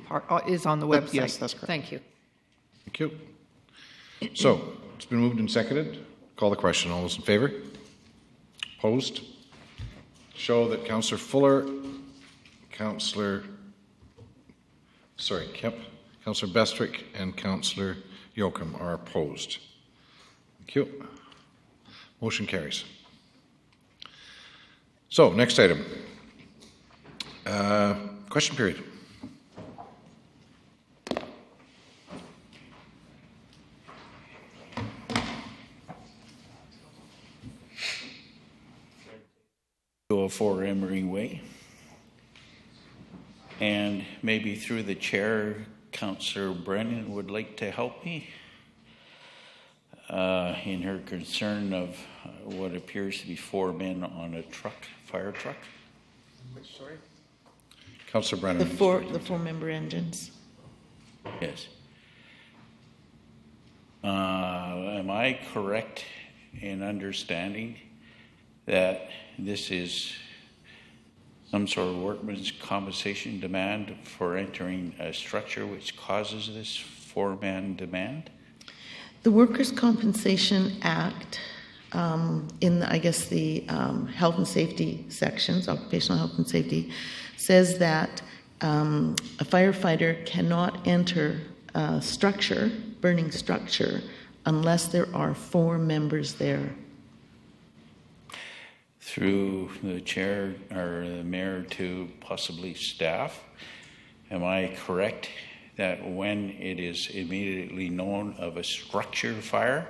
on the website. Yes, that's correct. Thank you. Thank you. So, it's been moved and seconded. Call the question. All those in favour? Opposed? Show that Councillor Fuller, Councillor Bestwick, and Councillor Yoakum are opposed. Thank you. Motion carries. So, next item. Question period. For Emery Way, and maybe through the chair, Councillor Brennan would like to help me in her concern of what appears to be 4 men on a fire truck. Which, sorry? Councillor Brennan. The four-member engines. Yes. Am I correct in understanding that this is some sort of workman's compensation demand for entering a structure which causes this 4-man demand? The Workers' Compensation Act, in the health and safety sections, occupational health and safety, says that a firefighter cannot enter a structure, burning structure, unless there are 4 members there. Through the chair or the mayor to possibly staff, am I correct that when it is immediately known of a structure fire,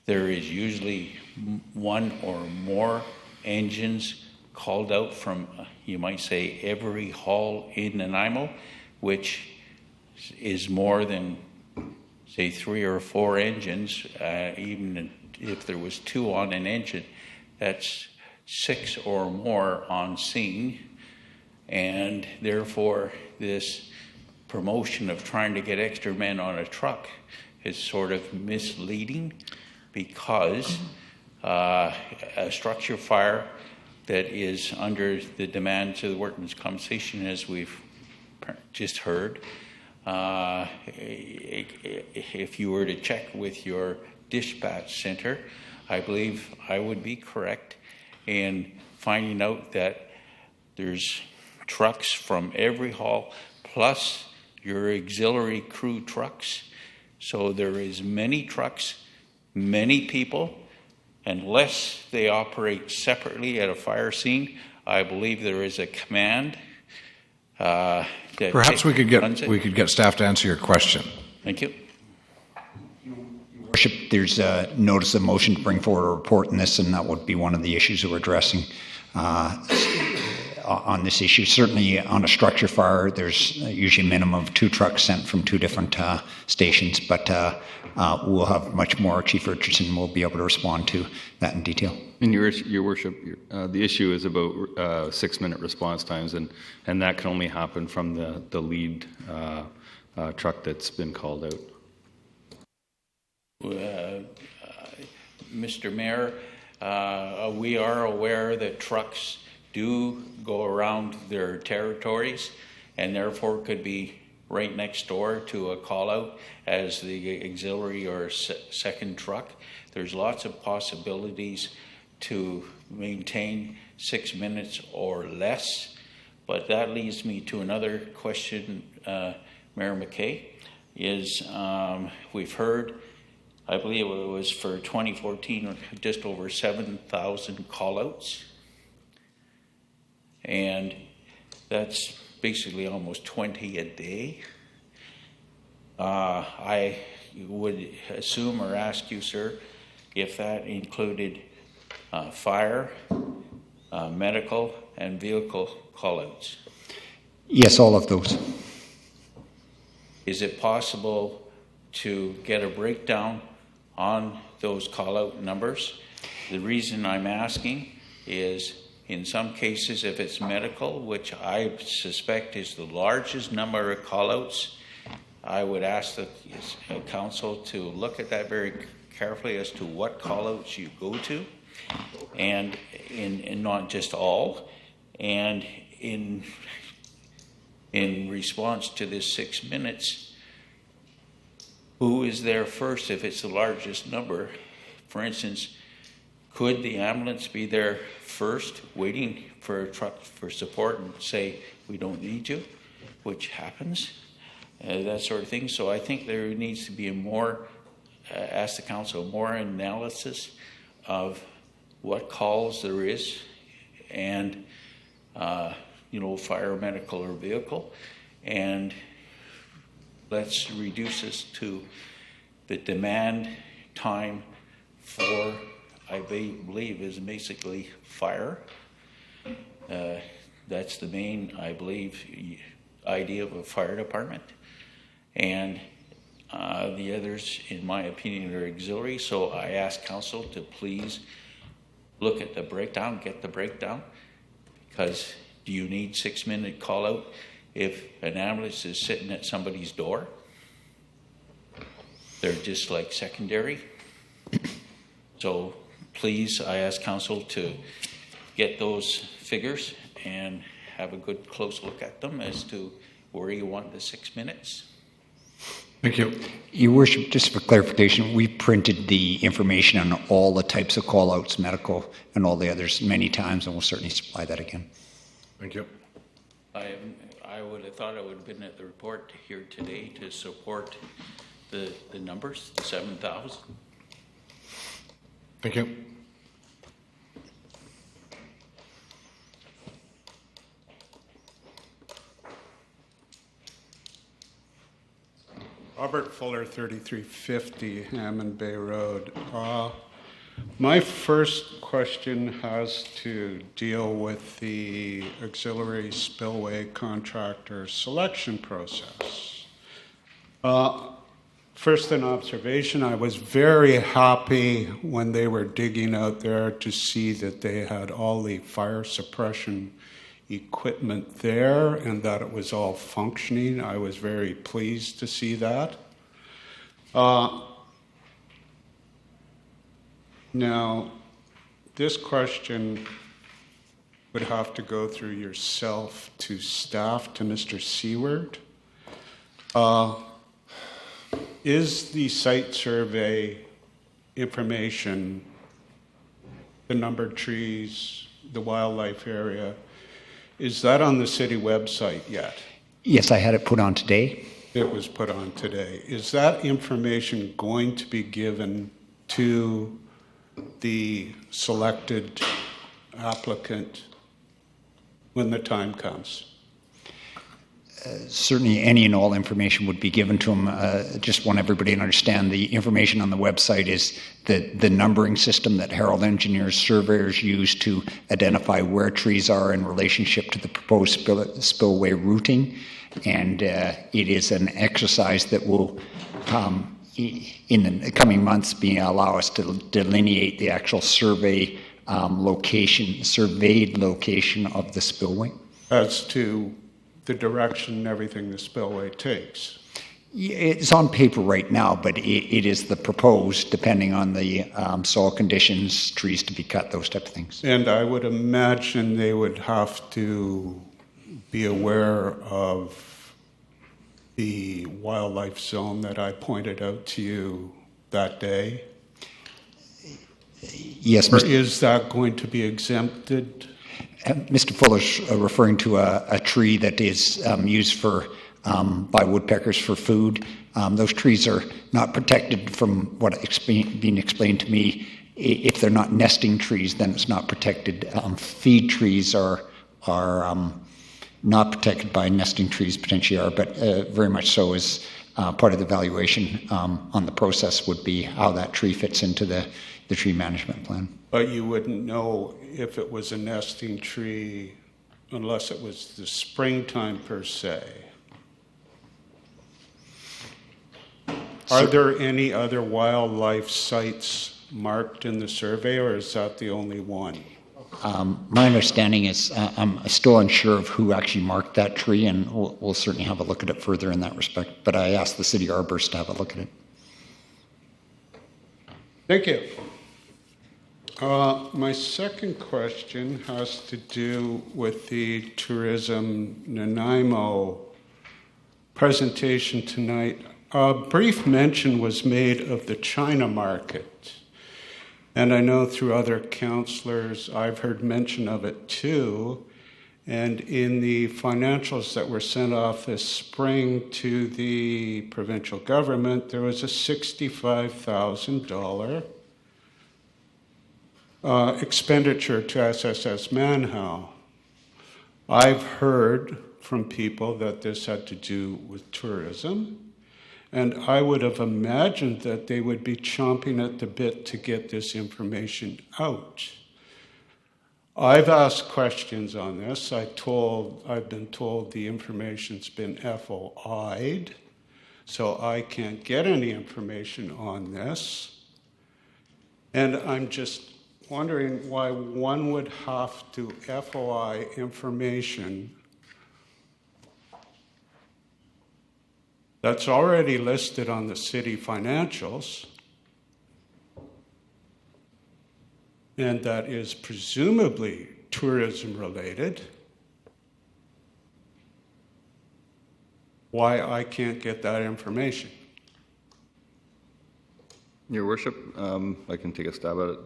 there is usually 1 or more engines called out from, you might say, every hall in Nanaimo, which is more than, say, 3 or 4 engines. Even if there was 2 on an engine, that's 6 or more on scene. And therefore, this promotion of trying to get extra men on a truck is sort of misleading, because a structure fire that is under the demands of the Workmen's Compensation, as we've just heard, if you were to check with your dispatch center, I believe I would be correct in finding out that there's trucks from every hall, plus your auxiliary crew trucks. So there is many trucks, many people. Unless they operate separately at a fire scene, I believe there is a command. Perhaps we could get staff to answer your question. Thank you. Your Worship, there's a notice of motion to bring forward a report on this, and that would be one of the issues that we're addressing on this issue. Certainly on a structure fire, there's usually a minimum of 2 trucks sent from 2 different stations, but we'll have much more. Chief Richardson will be able to respond to that in detail. And Your Worship, the issue is about 6-minute response times, and that can only happen from the lead truck that's been called out. Mr. Mayor, we are aware that trucks do go around their territories and therefore could be right next door to a call out as the auxiliary or second truck. There's lots of possibilities to maintain 6 minutes or less, but that leads me to another question, Mayor McKay, is we've heard, I believe it was for 2014, just over 7,000 call-outs. And that's basically almost 20 a day. I would assume or ask you, sir, if that included fire, medical, and vehicle call-outs. Yes, all of those. Is it possible to get a breakdown on those call-out numbers? The reason I'm asking is, in some cases, if it's medical, which I suspect is the largest number of call-outs, I would ask the council to look at that very carefully as to what call-outs you go to, and not just all. And in response to this 6 minutes, who is there first if it's the largest number? For instance, could the ambulance be there first, waiting for a truck for support and say, we don't need you, which happens, that sort of thing. So I think there needs to be a more, ask the council, more analysis of what calls there is and, fire, medical, or vehicle. And let's reduce this to the demand time for, I believe, is basically fire. That's the main, I believe, idea of a fire department. And the others, in my opinion, are auxiliary. So I ask council to please look at the breakdown, get the breakdown, because do you need 6-minute call out if an ambulance is sitting at somebody's door? They're just like secondary. So please, I ask council to get those figures and have a good close look at them as to where you want the 6 minutes. Thank you. Your Worship, just for clarification, we printed the information on all the types of call-outs, medical, and all the others many times, and we'll certainly supply that again. Thank you. I would have thought I would have been at the report here today to support the numbers, the 7,000. Thank you. Robert Fuller, 3350 Hammond Bay Road. My first question has to deal with the auxiliary spillway contractor selection process. First, an observation, I was very happy when they were digging out there to see that they had all the fire suppression equipment there and that it was all functioning. I was very pleased to see that. Now, this question would have to go through yourself to staff, to Mr. Seward. Is the site survey information, the numbered trees, the wildlife area, is that on the city website yet? Yes, I had it put on today. It was put on today. Is that information going to be given to the selected applicant when the time comes? Certainly any and all information would be given to them. Just want everybody to understand the information on the website is the numbering system that Herald Engineers surveyors use to identify where trees are in relationship to the proposed spillway routing. And it is an exercise that will, in the coming months, allow us to delineate the actual surveyed location of the spillway. As to the direction and everything the spillway takes. It's on paper right now, but it is the proposed, depending on the soil conditions, trees to be cut, those type of things. And I would imagine they would have to be aware of the wildlife zone that I pointed out to you that day. Yes, Or is that going to be exempted? Mr. Fuller's referring to a tree that is used for by woodpeckers for food. Those trees are not protected from what being explained to me. If they're not nesting trees, then it's not protected. Feed trees are not protected by nesting trees, potentially are, but very much so is part of the valuation on the process would be how that tree fits into the tree management plan. But you wouldn't know if it was a nesting tree unless it was the springtime per se. Are there any other wildlife sites marked in the survey, or is that the only one? My understanding is I'm still unsure of who actually marked that tree, and we'll certainly have a look at it further in that respect. But I asked the city arborist to have a look at it. Thank you. My second question has to do with the Tourism Nanaimo presentation tonight. A brief mention was made of the China market. And I know through other councillors, I've heard mention of it too. And in the financials that were sent off this spring to the provincial government, there was a $65,000 expenditure to SSS Manhow. I've heard from people that this had to do with tourism, and I would have imagined that they would be chomping at the bit to get this information out. I've asked questions on this. I've been told the information's been FOI'd, so I can't get any information on this. And I'm just wondering why one would have to FOI information that's already listed on the city financials and that is presumably tourism related. Why I can't get that information? Your Worship, I can take a stab at it.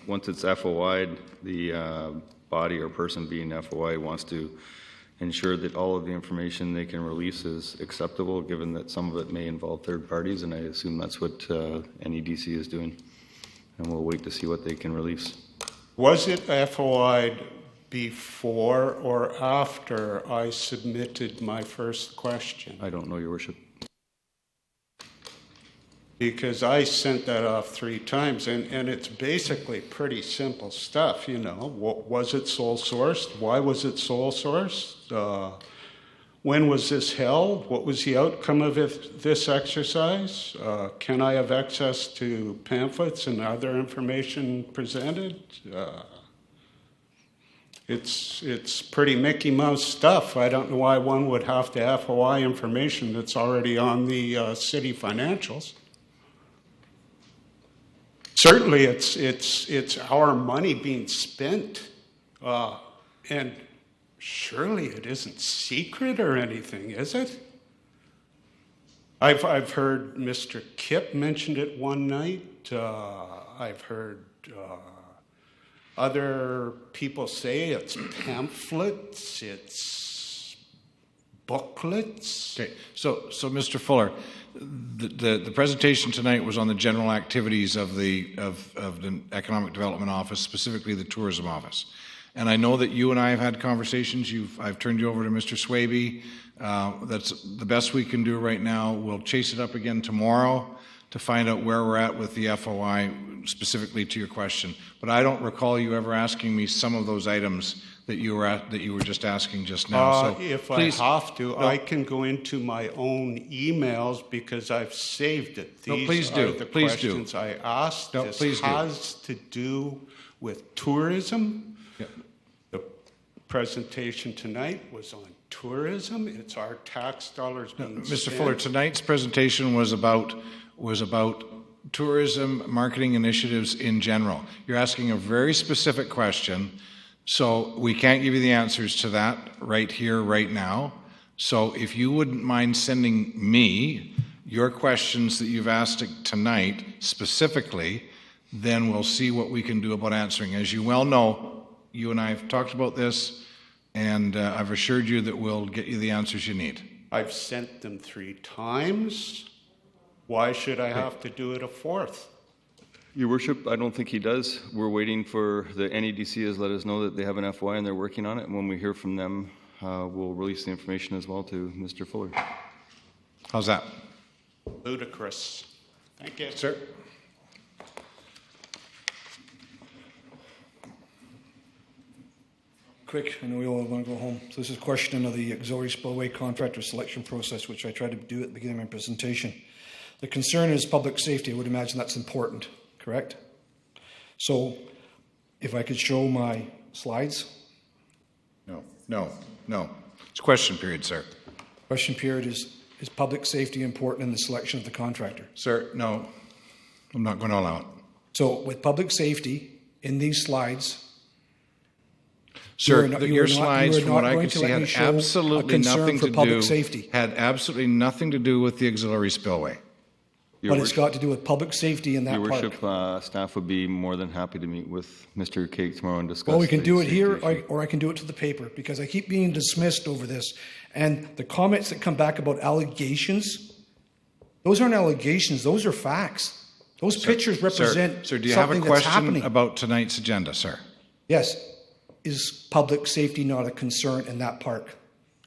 Once it's FOI'd, the body or person being FOI wants to ensure that all of the information they can release is acceptable, given that some of it may involve third parties, and I assume that's what NEDC is doing. And we'll wait to see what they can release. Was it FOI'd before or after I submitted my first question? I don't know, Your Worship. Because I sent that off 3 times, and it's basically pretty simple stuff, you know. Was it sole sourced? Why was it sole sourced? When was this held? What was the outcome of this exercise? Can I have access to pamphlets and other information presented? It's pretty Mickey Mouse stuff. I don't know why one would have to FOI information that's already on the city financials. Certainly, it's our money being spent, and surely it isn't secret or anything, is it? I've heard Mr. Kipp mentioned it one night. I've heard other people say it's pamphlets, it's booklets. Okay, so Mr. Fuller, the presentation tonight was on the general activities of the Economic Development Office, specifically the Tourism Office. And I know that you and I have had conversations. I've turned you over to Mr. Swaby. That's the best we can do right now. We'll chase it up again tomorrow to find out where we're at with the FOI, specifically to your question. But I don't recall you ever asking me some of those items that you were just asking just now. So if please, I have to, no, I can go into my own emails because I've saved it. These No, please are do. the Please do. questions I asked. No, this please do. has to do with tourism. Yeah. The presentation tonight was on tourism. It's our tax dollars being Mr. spent. Fuller, tonight's presentation was about tourism marketing initiatives in general. You're asking a very specific question, so we can't give you the answers to that right here, right now. So if you wouldn't mind sending me your questions that you've asked tonight specifically, then we'll see what we can do about answering. As you well know, you and I have talked about this, and I've assured you that we'll get you the answers you need. I've sent them 3 times. Why should I have to do it a 4th? Your Worship, I don't think he does. We're waiting for the NEDC has let us know that they have an FOI and they're working on it. And when we hear from them, we'll release the information as well to Mr. Fuller. How's that? Ludicrous. Thank you. Sir? Quick, I know we all want to go home. So this is a question of the auxiliary spillway contractor selection process, which I tried to do at the beginning of my presentation. The concern is public safety. I would imagine that's important, correct? So if I could show my slides. No. It's question period, sir. Question period is public safety important in the selection of the contractor? Sir, no. I'm not going to allow it. So with public safety in these slides, Sir, you are your not- slides, you are from what not I going could to see, let me had show a absolutely concern nothing for to public do. safety. Had absolutely nothing to do with the auxiliary spillway. but it's got to do with public safety in that Your park. Worship, staff would be more than happy to meet with Mr. Cake tomorrow and discuss. Well, we can the do it safety here, issue. or I can do it to the paper, because I keep being dismissed over this. And the comments that come back about allegations, those aren't allegations, those are facts. Those pictures represent Sir, do you have a something that's question happening. about tonight's agenda, sir? Yes. Is public safety not a concern in that park?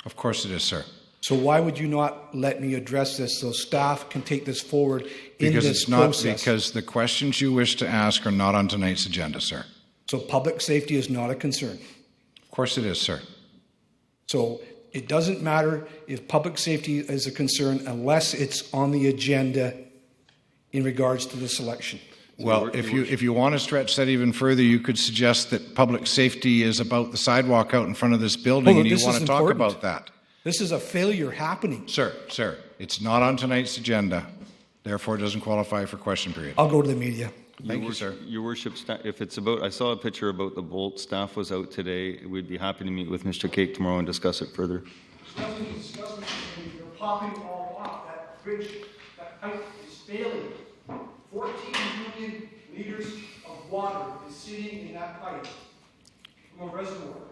Of course it is, sir. So why would you not let me address this so staff can take this forward in Because this it's not, process? because the questions you wish to ask are not on tonight's agenda, sir. So public safety is not a concern. Of course it is, sir. So it doesn't matter if public safety is a concern unless it's on the agenda in regards to the selection. Well, if you want to stretch that even further, you could suggest that public safety is about the sidewalk out in front of this building, and you want to talk about that. This is a failure happening. Sir, it's not on tonight's agenda. Therefore, it doesn't qualify for question period. I'll go to the media. Thank you, sir. Your Worship, if it's about, I saw a picture about the Bolt. Staff was out today. We'd be happy to meet with Mr. Cake tomorrow and discuss it further. You're popping all off. That bridge, that pipe is failing. 14 million liters of water is sitting in that pipe from a reservoir.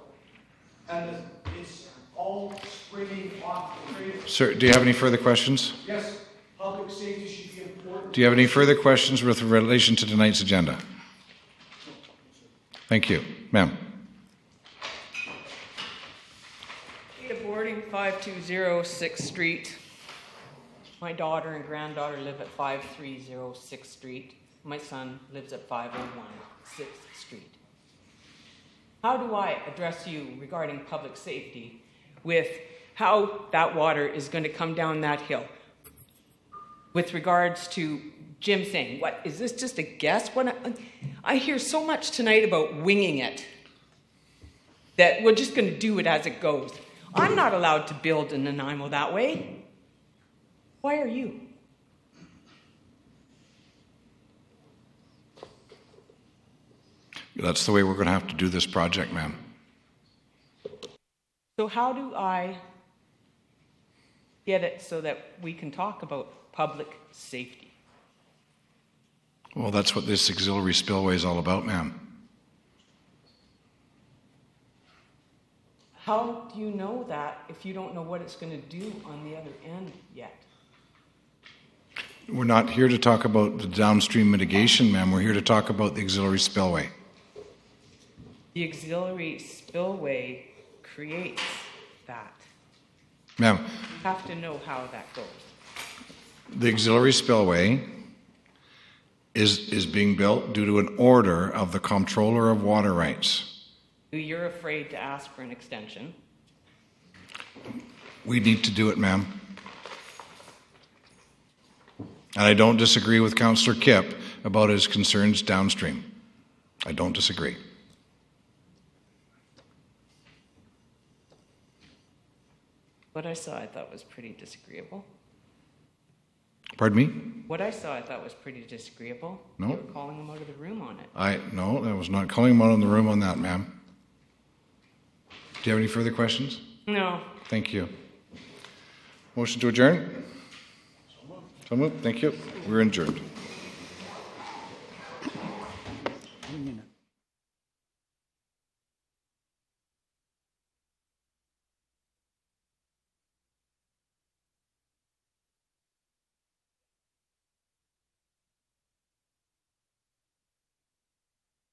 And it's all all springing off the trailer. Sir, do you have any further questions? Yes, public safety should be important. Do you have any further questions with relation to tonight's agenda? Thank you. Ma'am. Ada Boarding, 520 6th Street. My daughter and granddaughter live at 530 6th Street. My son lives at 501 6th Street. How do I address you regarding public safety with how that water is going to come down that hill? With regards to Jim saying, what, is this just a guess? I hear so much tonight about winging it, that we're just going to do it as it goes. I'm not allowed to build in Nanaimo that way. Why are you? That's the way we're going to have to do this project, ma'am. So how do I get it so that we can talk about public safety? Well, that's what this auxiliary spillway is all about, ma'am. How do you know that if you don't know what it's going to do on the other end yet? We're not here to talk about the downstream mitigation, ma'am. We're here to talk about the auxiliary spillway. The auxiliary spillway creates that. Ma'am, You have to know how that goes. the auxiliary spillway is being built due to an order of the Comptroller of Water Rights. You're afraid to ask for an extension. We need to do it, ma'am. And I don't disagree with Councillor Kipp about his concerns downstream. I don't disagree. What I saw, I thought was pretty disagreeable. Pardon me? What I saw, I thought was pretty disagreeable. No. You were calling him out of the room on it. No, I was not calling him out in the room on that, ma'am. Do you have any further questions? No. Thank you. Motion to adjourn? So moved. Thank you. We're adjourned.